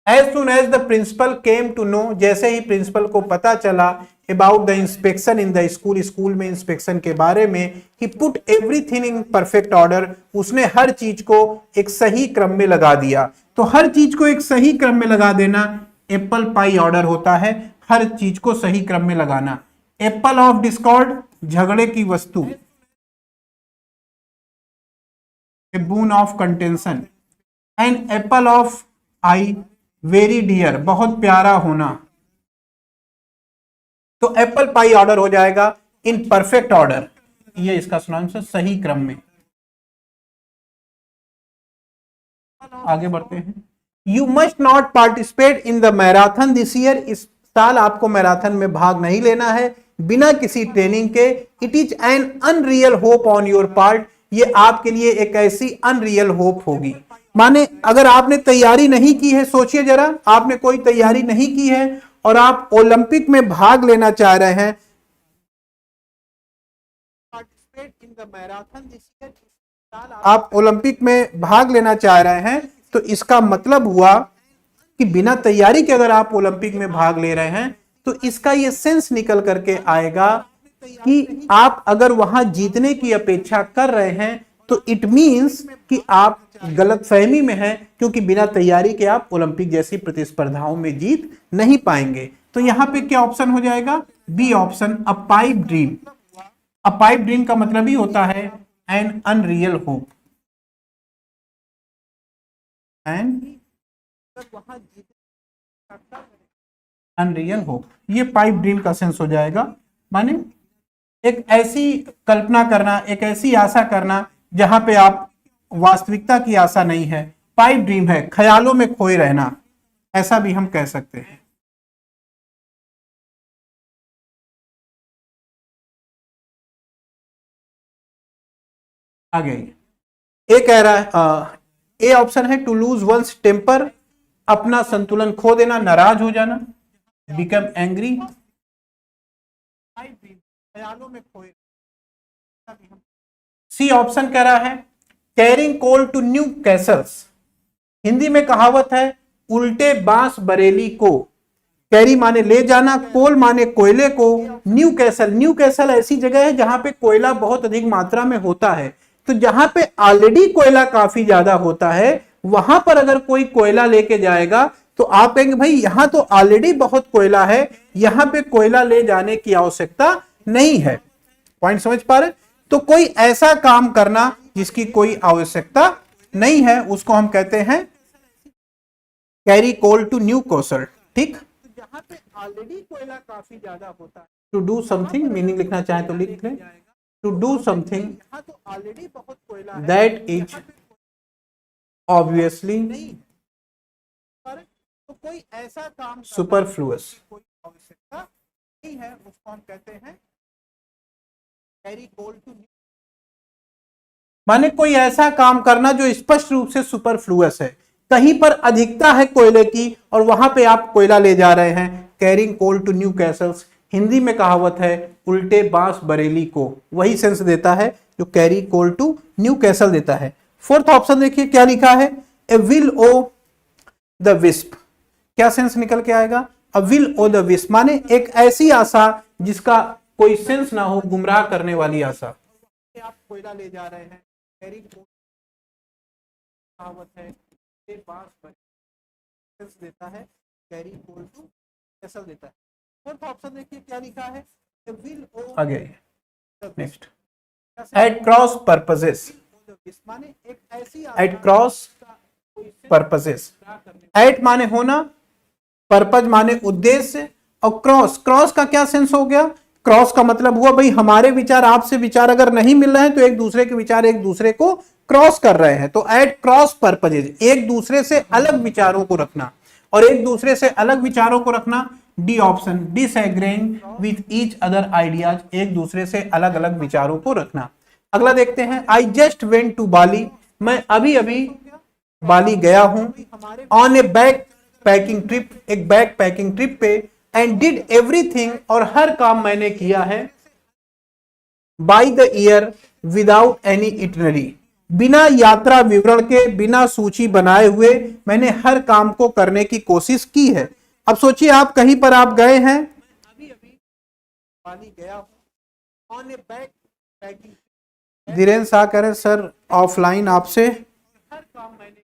As soon as the principal came to know, जैसे ही प्रिंसिपल को पता चला about the inspection in the school, school में इंस्पेक्शन के बारे में, he put everything in perfect order, उसने हर चीज को एक सही क्रम में लगा दिया। तो हर चीज को एक सही क्रम में लगा देना एप्पल पाई ऑर्डर होता है, हर चीज को सही क्रम में लगाना। एप्पल ऑफ डिस्कॉर्ड, झगड़े की वस्तु। A bone of contention. And apple of eye, very dear, बहुत प्यारा होना। तो एप्पल पाई ऑर्डर हो जाएगा इन परफेक्ट ऑर्डर, ये इसका सिनोनिम है, सही क्रम में। आगे बढ़ते हैं। You must not participate in the marathon this year, इस साल आपको मैराथन में भाग नहीं लेना है बिना किसी ट्रेनिंग के। It is an unreal hope on your part, ये आपके लिए एक ऐसी अनरियल होप होगी। माने अगर आपने तैयारी नहीं की है, सोचिए जरा, आपने कोई तैयारी नहीं की है और आप ओलंपिक में भाग लेना चाह रहे हैं, आप ओलंपिक में भाग लेना चाह रहे हैं, तो इसका मतलब हुआ कि बिना तैयारी के अगर आप ओलंपिक में भाग ले रहे हैं तो इसका ये सेंस निकल करके आएगा कि आप अगर वहां जीतने की अपेक्षा कर रहे हैं तो इट मींस कि आप गलतफहमी में हैं, क्योंकि बिना तैयारी के आप ओलंपिक जैसी प्रतिस्पर्धाओं में जीत नहीं पाएंगे। तो यहां पे क्या ऑप्शन हो जाएगा? B option, a pipe dream. A pipe dream का मतलब ही होता है an unreal hope, and unreal hope, ये पाइप ड्रीम का सेंस हो जाएगा। माने एक ऐसी कल्पना करना, एक ऐसी आशा करना जहां पे आप वास्तविकता की आशा नहीं है। पाइप ड्रीम है ख्यालों में खोए रहना, ऐसा भी हम कह सकते हैं। आगे ए कह रहा है, ए ऑप्शन है टू लूज वंस टेम्पर, अपना संतुलन खो देना, नाराज हो जाना, बिकम एंग्री, ख्यालों में खोए। सी ऑप्शन कह रहा है carrying coal to Newcastles, Hindi में कहावत है उल्टे बांस बरेली को। कैरी माने ले जाना, कोल माने कोयले को, न्यू कैसल, न्यू कैसल ऐसी जगह है जहां पे कोयला बहुत अधिक मात्रा में होता है। तो जहां पे ऑलरेडी कोयला काफी ज्यादा होता है वहां पर अगर कोई कोयला लेके जाएगा तो आप कहेंगे भाई यहां तो ऑलरेडी बहुत कोयला है, यहां पे कोयला ले जाने की आवश्यकता नहीं है। पॉइंट समझ पा रहे? तो कोई ऐसा काम करना जिसकी कोई आवश्यकता नहीं है उसको हम कहते हैं कैरी कोल टू न्यू कौशल। ठीक, जहां पे ऑलरेडी कोयला काफी ज्यादा होता है, टू डू समथिंग, मीनिंग लिखना चाहे तो लिख लें, to do something that is obviously तो कोई ऐसा काम सुपरफ्लुअस, कोई आवश्यकता नहीं है, उसको हम कहते हैं कैरी कोल टू न्यू। माने कोई ऐसा काम करना जो स्पष्ट रूप से सुपरफ्लुअस है, कहीं पर अधिकता है कोयले की और वहां पे आप कोयला ले जा रहे हैं। Carrying coal to Newcastles, Hindi में कहावत है उल्टे बांस बरेली को, वही सेंस देता है जो carry coal to Newcastle देता है। फोर्थ ऑप्शन देखिए क्या लिखा है, a will o the wisp, क्या सेंस निकल के आएगा? A will o the wisp माने एक ऐसी आशा जिसका कोई सेंस ना हो, गुमराह करने वाली आशा। आप कोयला ले जा रहे हैं, कैरी कोल कहावत है बांस बरेली देता है, कैरी कोल टू कैसल देता है। फोर्थ ऑप्शन देखिए क्या लिखा है, ए विल ओ, आगे नेक्स्ट, एट क्रॉस पर्पसेस, माने एक ऐसी एट क्रॉस पर्पसेस, एट माने होना, पर्पज माने उद्देश्य, और क्रॉस, क्रॉस का क्या सेंस हो गया? क्रॉस का मतलब हुआ भाई हमारे विचार आपसे विचार अगर नहीं मिल रहे हैं तो एक दूसरे के विचार एक दूसरे को क्रॉस कर रहे हैं। तो एट क्रॉस पर्पजेज, एक दूसरे से अलग विचारों को रखना, और एक दूसरे से अलग विचारों को रखना D option, disagreeing with each other ideas, एक दूसरे से अलग अलग विचारों को रखना। अगला देखते हैं, आई जस्ट वेंट टू बाली, मैं अभी अभी बाली गया हूं on a backpacking trip, एक बैक पैकिंग ट्रिप पे, एंड डिड एवरीथिंग, और हर काम मैंने किया है by the year without any itinerary, बिना यात्रा विवरण के, बिना सूची बनाए हुए मैंने हर काम को करने की कोशिश की है। अब सोचिए आप कहीं पर आप गए हैं, अभी अभी बाली गया हूं on a back packing. Dhirendra Shah कह रहे सर ऑफलाइन आपसे हर काम मैंने,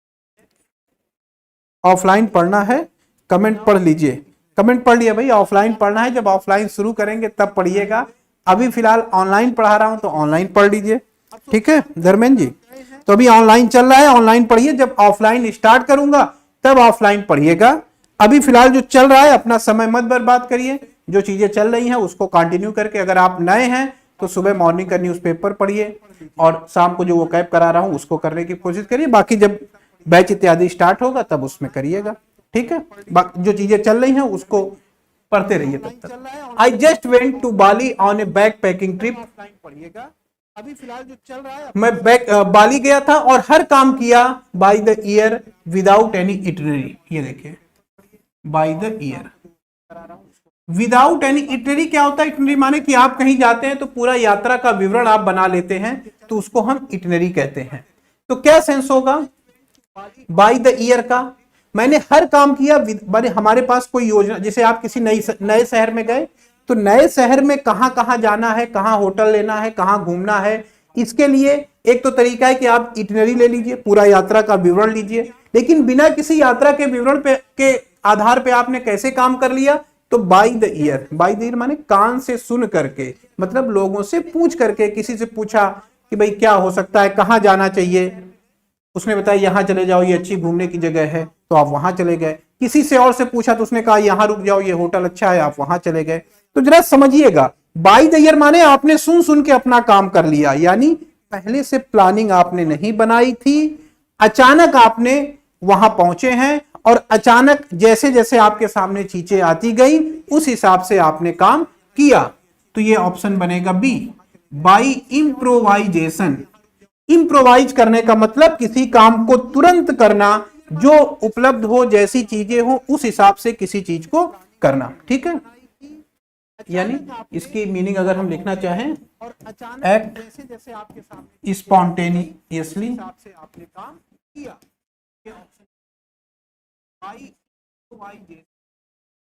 ऑफलाइन पढ़ना है, कमेंट पढ़ लीजिए, कमेंट पढ़ लिया भाई, ऑफलाइन पढ़ना है, जब ऑफलाइन शुरू करेंगे तब पढ़िएगा, अभी फिलहाल ऑनलाइन पढ़ा रहा हूं तो ऑनलाइन पढ़ लीजिए, ठीक है धर्मेंद्र जी। तो अभी ऑनलाइन चल रहा है, ऑनलाइन पढ़िए, जब ऑफलाइन स्टार्ट करूंगा तब ऑफलाइन पढ़िएगा। अभी फिलहाल जो चल रहा है अपना समय मत बर्बाद करिए, जो चीजें चल रही हैं उसको कंटिन्यू करके, अगर आप नए हैं तो सुबह मॉर्निंग का न्यूज़पेपर पढ़िए और शाम को जो वो कैब करा रहा हूं उसको करने की कोशिश करिए, बाकी जब बैच इत्यादि स्टार्ट होगा तब उसमें करिएगा, ठीक है। जो चीजें चल रही हैं उसको पढ़ते रहिए तब तक। I just went to Bali on a backpacking trip, पढ़िएगा। अभी फिलहाल जो चल रहा है मैं बाली गया था और हर काम किया by the year without any itinerary. ये देखिए by the year without any itinerary क्या होता है? इटिनरी माने कि आप कहीं जाते हैं तो पूरा यात्रा का विवरण आप बना लेते हैं, तो उसको हम इटिनरी कहते हैं। तो क्या सेंस होगा बाय द ईयर का? मैंने हर काम किया, माने हमारे पास कोई योजना, जैसे आप किसी नए शहर में गए तो नए शहर में कहां कहां जाना है, कहां होटल लेना है, कहां घूमना है, इसके लिए एक तो तरीका है कि आप इटिनरी ले लीजिए, पूरा यात्रा का विवरण लीजिए। लेकिन बिना किसी यात्रा के विवरण पे के आधार पे आपने कैसे काम कर लिया? तो by the year, by the year माने कान से सुन करके, मतलब लोगों से पूछ करके, किसी से पूछा कि भाई क्या हो सकता है, कहां जाना चाहिए, उसने बताया यहां चले जाओ, ये अच्छी घूमने की जगह है, तो आप वहां चले गए। किसी से और से पूछा तो उसने कहा यहां रुक जाओ, ये होटल अच्छा है, आप वहां चले गए। तो जरा समझिएगा, बाय द ईयर माने आपने सुन सुन के अपना काम कर लिया, यानी पहले से प्लानिंग आपने नहीं बनाई थी, अचानक आपने वहां पहुंचे हैं और अचानक जैसे जैसे आपके सामने चीजें आती गई उस हिसाब से आपने काम किया। तो ये ऑप्शन बनेगा बी, बाय इम्प्रोवाइजेशन। इम्प्रोवाइज करने का मतलब किसी काम को तुरंत करना, जो उपलब्ध हो, जैसी चीजें हो उस हिसाब से किसी चीज को करना, ठीक है। यानी इसकी मीनिंग अगर हम लिखना चाहें, एक्ट जैसे आपके सामने स्पॉन्टेनियसली आपने काम किया।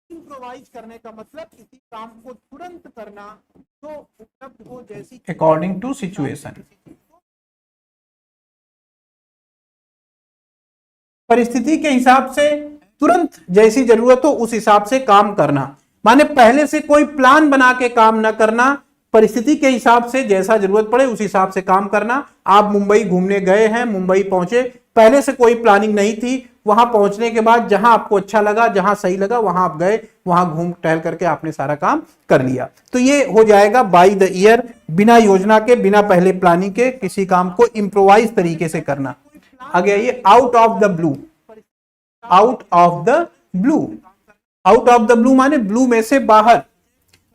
इम्प्रोवाइज करने का मतलब किसी काम को तुरंत करना, जो उपलब्ध हो, जैसी अकॉर्डिंग टू सिचुएशन, परिस्थिति के हिसाब से तुरंत जैसी जरूरत हो उस हिसाब से काम करना। माने पहले से कोई प्लान बना के काम न करना, परिस्थिति के हिसाब से जैसा जरूरत पड़े उस हिसाब से काम करना। आप मुंबई घूमने गए हैं, मुंबई पहुंचे, पहले से कोई प्लानिंग नहीं थी, वहां पहुंचने के बाद जहां आपको अच्छा लगा, जहां सही लगा वहां आप गए, वहां घूम टहल करके आपने सारा काम कर लिया। तो ये हो जाएगा बाय द ईयर, बिना योजना के, बिना पहले प्लानिंग के किसी काम को इम्प्रोवाइज तरीके से करना। आगे आइए, out of the blue. Out of the blue, out of the blue माने ब्लू में से बाहर,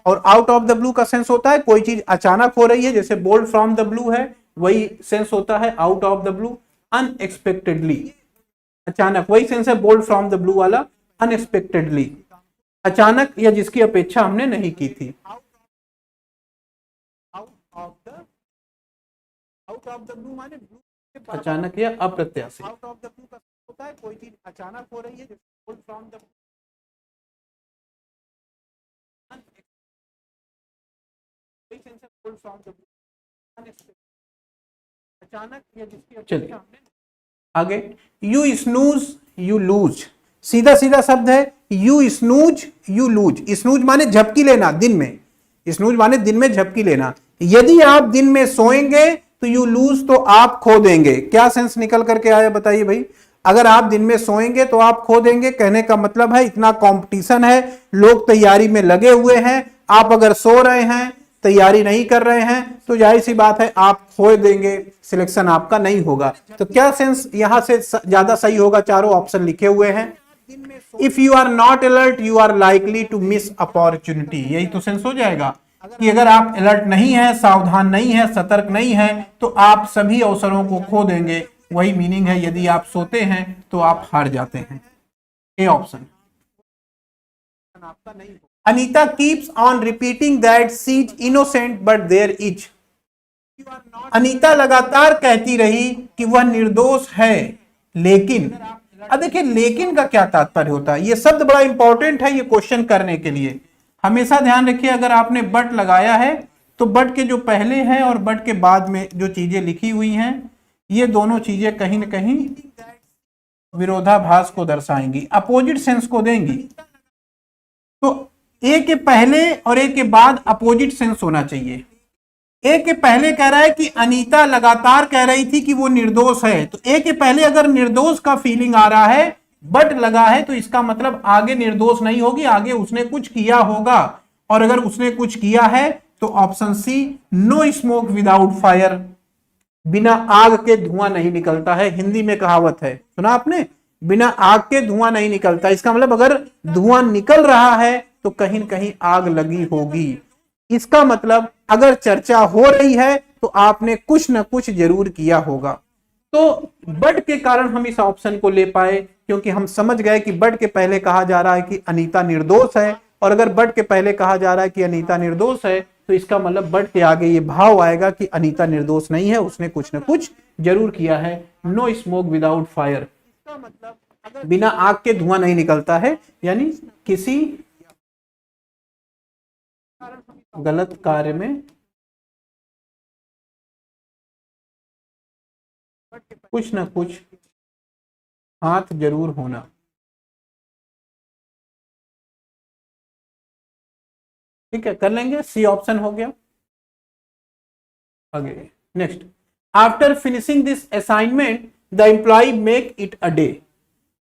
और आउट ऑफ द ब्लू का सेंस होता है कोई चीज अचानक हो रही है, जैसे बोल्ड फ्रॉम द ब्लू है, वही सेंस होता है out of the blue. Unexpectedly, अचानक, वही सेंस है बोल्ड फ्रॉम द ब्लू वाला, अनएक्सपेक्टेडली, अचानक या जिसकी अपेक्षा हमने नहीं की थी। आउट ऑफ द ब्लू माने अचानक या अप्रत्याशित। आउट ऑफ द ब्लू का होता है कोई चीज अचानक हो रही है, जैसे बोल्ड फ्रॉम द अचानक या जिसकी। चलिए आगे, यू स्नूज यू लूज, सीधा सीधा शब्द है, you snooze you lose. Snooze माने झपकी लेना, दिन में, स्नूज माने दिन में झपकी लेना। यदि आप दिन में सोएंगे तो यू लूज, तो आप खो देंगे। क्या सेंस निकल करके आया बताइए भाई? अगर आप दिन में सोएंगे तो आप खो देंगे, कहने का मतलब है इतना कंपटीशन है, लोग तैयारी में लगे हुए हैं, आप अगर सो रहे हैं, तैयारी नहीं कर रहे हैं, तो जाहिर सी बात है आप खो देंगे, सिलेक्शन आपका नहीं होगा। तो क्या सेंस यहां से ज्यादा सही होगा? चारों ऑप्शन लिखे हुए हैं। If you are not alert you are likely to miss opportunity, यही तो सेंस हो जाएगा कि अगर आप अलर्ट नहीं है, सावधान नहीं है, सतर्क नहीं है, तो आप सभी अवसरों को खो देंगे। वही मीनिंग है, यदि आप सोते हैं तो आप हार जाते हैं। ए ऑप्शन आपका नहीं होगा। Anita keeps on repeating that she is innocent but there is. अनीता लगातार कहती रही कि वह निर्दोष है, लेकिन, अब देखिए लेकिन का क्या तात्पर्य होता है, ये शब्द बड़ा इंपॉर्टेंट है ये क्वेश्चन करने के लिए। हमेशा ध्यान रखिए, अगर आपने बट लगाया है तो बट के जो पहले है और बट के बाद में जो चीजें लिखी हुई हैं, ये दोनों चीजें कहीं ना कहीं विरोधाभास को दर्शाएंगी, अपोजिट सेंस को देंगी। तो ए के पहले और ए के बाद अपोजिट सेंस होना चाहिए। ए के पहले कह रहा है कि अनीता लगातार कह रही थी कि वो निर्दोष है, तो ए के पहले अगर निर्दोष का फीलिंग आ रहा है, बट लगा है, तो इसका मतलब आगे निर्दोष नहीं होगी, आगे उसने कुछ किया होगा। और अगर उसने कुछ किया है तो option C, no smoke without fire, बिना आग के धुआं नहीं निकलता है। हिंदी में कहावत है, सुना आपने, बिना आग के धुआं नहीं निकलता। इसका मतलब अगर धुआं निकल रहा है तो कहीं न कहीं आग लगी होगी। इसका मतलब अगर चर्चा हो रही है तो आपने कुछ न कुछ जरूर किया होगा। तो बट के कारण हम इस ऑप्शन को ले पाए, क्योंकि हम समझ गए कि बट के पहले कहा जा रहा है कि अनीता निर्दोष है, और अगर बट के पहले कहा जा रहा है कि अनीता निर्दोष है तो इसका मतलब बट के आगे ये भाव आएगा कि अनीता निर्दोष नहीं है, उसने कुछ न कुछ जरूर किया है। नो स्मोक विदाउट फायर, इसका मतलब बिना आग के धुआं नहीं निकलता है, यानी किसी गलत कार्य में कुछ न कुछ हाथ जरूर होना। ठीक है, कर लेंगे, सी ऑप्शन हो गया। आगे next, after finishing this assignment the employ make it a day.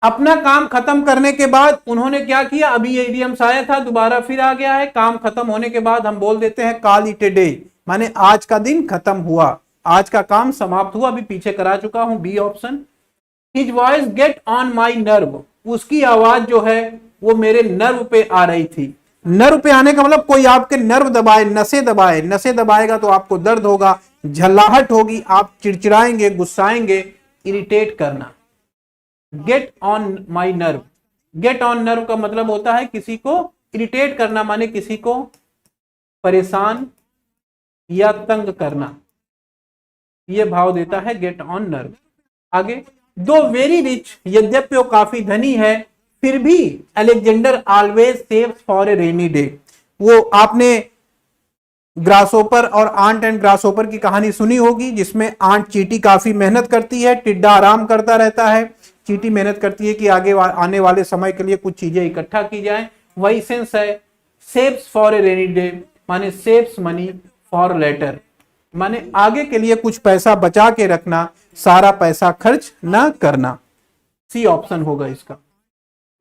अपना काम खत्म करने के बाद उन्होंने क्या किया, अभी ये इडियम्स आया था, दोबारा फिर आ गया है। काम खत्म होने के बाद हम बोल देते हैं कॉल इट ए डे, माने आज का दिन खत्म हुआ, आज का काम समाप्त हुआ। अभी पीछे करा चुका हूं, B option. His voice get on my nerve, उसकी आवाज जो है वो मेरे नर्व पे आ रही थी। नर्व पे आने का मतलब कोई आपके नर्व दबाए, नसें दबाए, नसें दबाएगा तो आपको दर्द होगा, झल्लाहट होगी, आप चिड़चिड़ाएंगे, गुस्साएंगे, इरिटेट करना। Gate on my nerve, get on nerve का मतलब होता है किसी को इरिटेट करना, माने किसी को परेशान या तंग करना, यह भाव देता है गेट ऑन नर्व। आगे, दो वेरी रिच, यद्यपि वो काफी धनी है, फिर भी Alexander always saves for a rainy day. वो आपने ग्रासोपर और आंट एंड ग्रासोपर की कहानी सुनी होगी, जिसमें आंट चींटी काफी मेहनत करती है, टिड्डा आराम करता रहता है। चींटी मेहनत करती है कि आगे आने वाले समय के लिए कुछ चीजें इकट्ठा की जाए, वही सेंस है। Saves for a rainy day माने सेव्स मनी फॉर लेटर, माने आगे के लिए कुछ पैसा बचा के रखना, सारा पैसा खर्च ना करना। सी ऑप्शन होगा इसका।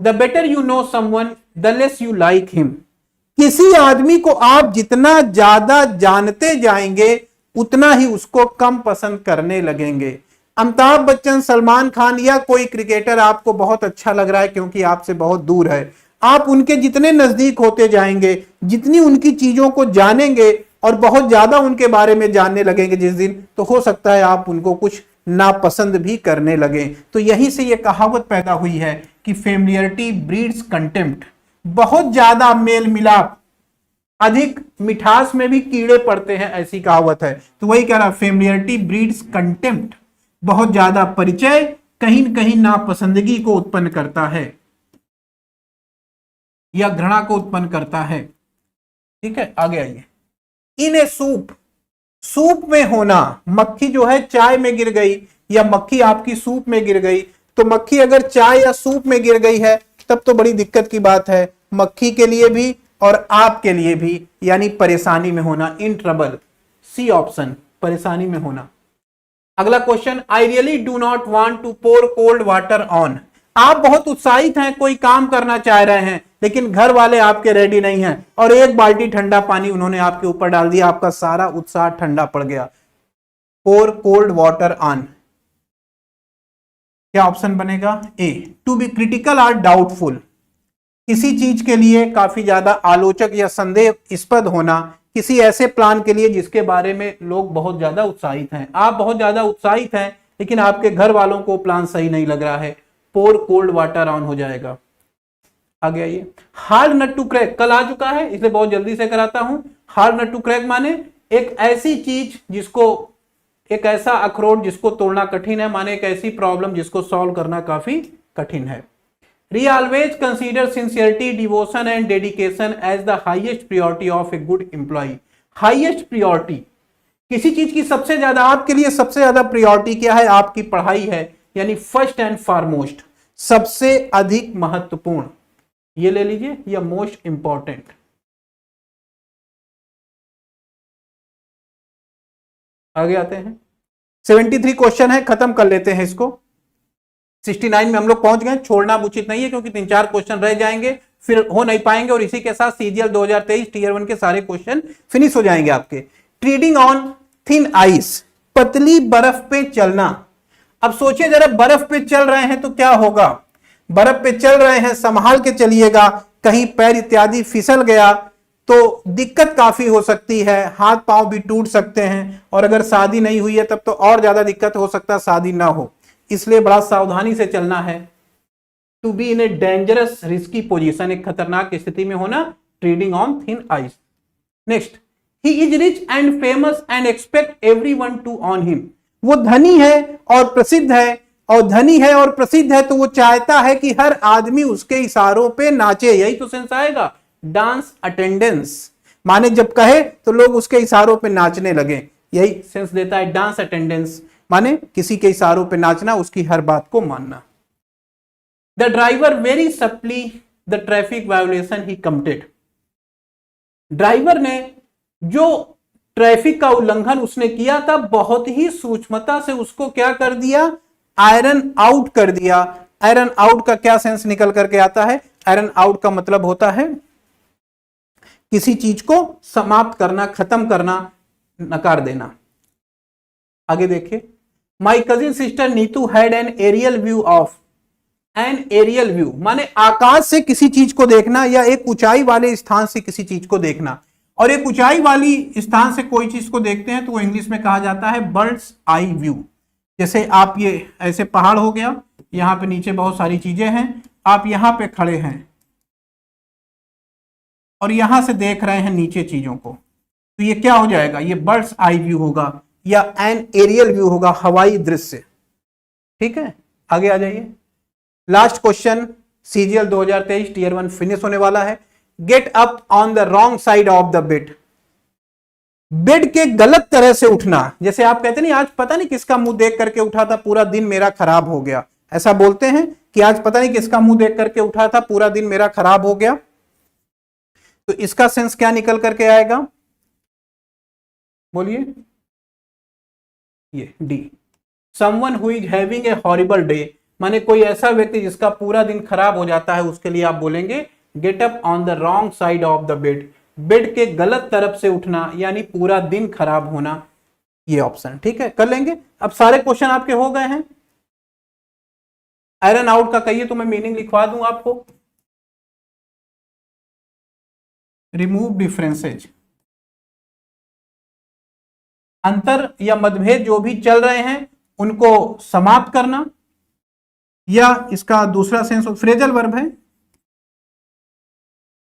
The better you know someone the less you like him, किसी आदमी को आप जितना ज्यादा जानते जाएंगे उतना ही उसको कम पसंद करने लगेंगे। अमिताभ बच्चन, सलमान खान या कोई क्रिकेटर आपको बहुत अच्छा लग रहा है क्योंकि आपसे बहुत दूर है, आप उनके जितने नजदीक होते जाएंगे, जितनी उनकी चीजों को जानेंगे और बहुत ज्यादा उनके बारे में जानने लगेंगे जिस दिन, तो हो सकता है आप उनको कुछ नापसंद भी करने लगे। तो यहीं से यह कहावत पैदा हुई है कि फेमिलियरिटी ब्रीड्स कंटेम्प्ट, बहुत ज्यादा मेल मिलाप, अधिक मिठास में भी कीड़े पड़ते हैं, ऐसी कहावत है। तो वही कह रहा, फेमिलियरिटी ब्रीड्स कंटेम्प्ट, बहुत ज्यादा परिचय कहीं न कहीं नापसंदगी को उत्पन्न करता है या घृणा को उत्पन्न करता है। ठीक है, आगे आइए। इन ए सूप, सूप में होना, मक्खी जो है चाय में गिर गई या मक्खी आपकी सूप में गिर गई, तो मक्खी अगर चाय या सूप में गिर गई है तब तो बड़ी दिक्कत की बात है, मक्खी के लिए भी और आपके लिए भी, यानी परेशानी में होना, इन ट्रबल। सी ऑप्शन, परेशानी में होना। अगला question, I really do not want to pour cold water on, आप बहुत उत्साहित हैं, कोई काम करना चाह रहे हैं लेकिन घर वाले आपके रेडी नहीं हैं और एक बाल्टी ठंडा पानी उन्होंने आपके ऊपर डाल दिया, आपका सारा उत्साह ठंडा पड़ गया। पोर कोल्ड वाटर ऑन, क्या ऑप्शन बनेगा? ए, टू बी क्रिटिकल और डाउटफुल, किसी चीज के लिए काफी ज्यादा आलोचक या संदेहास्पद होना, किसी ऐसे प्लान के लिए जिसके बारे में लोग बहुत ज्यादा उत्साहित हैं। आप बहुत ज्यादा उत्साहित हैं लेकिन आपके घर वालों को प्लान सही नहीं लग रहा है, पोर कोल्ड वाटर ऑन हो जाएगा। आगे आइए, हार्ड नट टू क्रैक कल आ चुका है, इसलिए बहुत जल्दी से कराता हूं। हार्ड नट टू क्रैक माने एक ऐसी चीज जिसको, एक ऐसा अखरोट जिसको तोड़ना कठिन है, माने एक ऐसी प्रॉब्लम जिसको सॉल्व करना काफी कठिन है। We always consider sincerity, devotion and dedication as the highest priority of a good employee. Highest priority, किसी चीज की सबसे ज्यादा, आपके लिए सबसे ज्यादा priority क्या है? आपकी पढ़ाई है, यानी फर्स्ट एंड फॉरमोस्ट, सबसे अधिक महत्वपूर्ण, ये ले लीजिए, या मोस्ट इंपॉर्टेंट। आगे आते हैं, 73 क्वेश्चन है, खत्म कर लेते हैं इसको। 69 में हम लोग पहुंच गए, छोड़ना उचित नहीं है क्योंकि 3-4 क्वेश्चन रह जाएंगे, फिर हो नहीं पाएंगे, और इसी के साथ सीजीएल 2023 टीयर 1 के सारे क्वेश्चन फिनिश हो जाएंगे आपके। ट्रेडिंग ऑन थिन आइस, पतली बर्फ पे चलना। अब सोचिए जरा, बर्फ पे चल रहे हैं तो क्या होगा? बर्फ पे चल रहे हैं, संभाल के चलिएगा, कहीं पैर इत्यादि फिसल गया तो दिक्कत काफी हो सकती है, हाथ पांव भी टूट सकते हैं, और अगर शादी नहीं हुई है तब तो और ज्यादा दिक्कत हो सकता है, शादी ना हो, इसलिए बड़ा सावधानी से चलना है। To be in a dangerous risky position, एक खतरनाक स्थिति में होना, treading on thin ice. Next, he is rich and famous and expect everyone to on him. वो धनी है और प्रसिद्ध है, और धनी है और प्रसिद्ध है तो वो चाहता है कि हर आदमी उसके इशारों पे नाचे, यही तो सेंस आएगा। डांस अटेंडेंस माने जब कहे तो लोग उसके इशारों पे नाचने लगे, यही सेंस देता है डांस अटेंडेंस, माने किसी के इशारों पे नाचना, उसकी हर बात को मानना। The driver very supply the traffic violation he committed. Driver ने जो ट्रैफिक का उल्लंघन उसने किया था, बहुत ही सूक्ष्मता से उसको क्या कर दिया? आयरन आउट कर दिया। आयरन आउट का क्या सेंस निकल करके आता है? आयरन आउट का मतलब होता है किसी चीज को समाप्त करना, खत्म करना, नकार देना। आगे देखिए, my cousin sister Neetu had an aerial view of, an aerial view माने आकाश से किसी चीज को देखना, या एक ऊंचाई वाले स्थान से किसी चीज को देखना। और एक ऊंचाई वाली स्थान से कोई चीज को देखते हैं तो वो इंग्लिश में कहा जाता है बर्ड्स आई व्यू। जैसे आप ये ऐसे पहाड़ हो गया, यहां पे नीचे बहुत सारी चीजें हैं, आप यहां पे खड़े हैं और यहां से देख रहे हैं नीचे चीजों को, तो ये क्या हो जाएगा? ये बर्ड्स आई व्यू होगा, या एन एरियल व्यू होगा, हवाई दृश्य। ठीक है, आगे आ जाइए। Last question, CGL 2023 tier 1 finish होने वाला है। Get up on the wrong side of the bed. Bed के गलत तरह से उठना, जैसे आप कहते नहीं आज पता नहीं किसका मुंह देख करके उठा था, पूरा दिन मेरा खराब हो गया, ऐसा बोलते हैं कि आज पता नहीं किसका मुंह देख करके उठा था, पूरा दिन मेरा खराब हो गया। तो इसका सेंस क्या निकल करके आएगा? बोलिए, ये D, someone who is having a horrible day, माने कोई ऐसा व्यक्ति जिसका पूरा दिन खराब हो जाता है, उसके लिए आप बोलेंगे gate up on the wrong side of the bed. Bed के गलत तरफ से उठना यानी पूरा दिन खराब होना, ये ऑप्शन। ठीक है, कर लेंगे। अब सारे क्वेश्चन आपके हो गए हैं। आयरन आउट का कहिए तो मैं मीनिंग लिखवा दूं आपको। रिमूव डिफरेंसेज, अंतर या मतभेद जो भी चल रहे हैं उनको समाप्त करना, या इसका दूसरा सेंस फ्रेजल वर्ब है।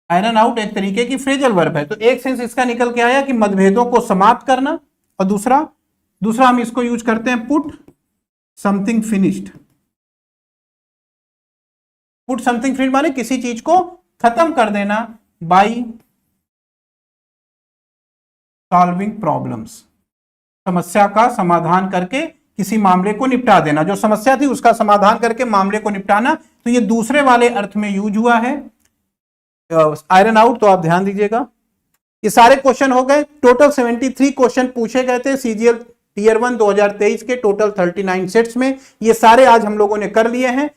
आयरन आउट एक तरीके की फ्रेजल वर्ब है, तो एक सेंस इसका निकल के आया कि मतभेदों को समाप्त करना, और दूसरा हम इसको यूज करते हैं put something finished. Put something finished माने किसी चीज को खत्म कर देना, बाय सॉल्विंग प्रॉब्लम्स, समस्या का समाधान करके किसी मामले को निपटा देना, जो समस्या थी उसका समाधान करके मामले को निपटाना, तो ये दूसरे वाले अर्थ में यूज हुआ है आयरन आउट। तो आप ध्यान दीजिएगा, ये सारे क्वेश्चन हो गए। टोटल 73 क्वेश्चन पूछे गए थे सीजीएल टीयर 1 2023 के टोटल 39 सेट्स में, ये सारे आज हम लोगों ने कर लिए हैं।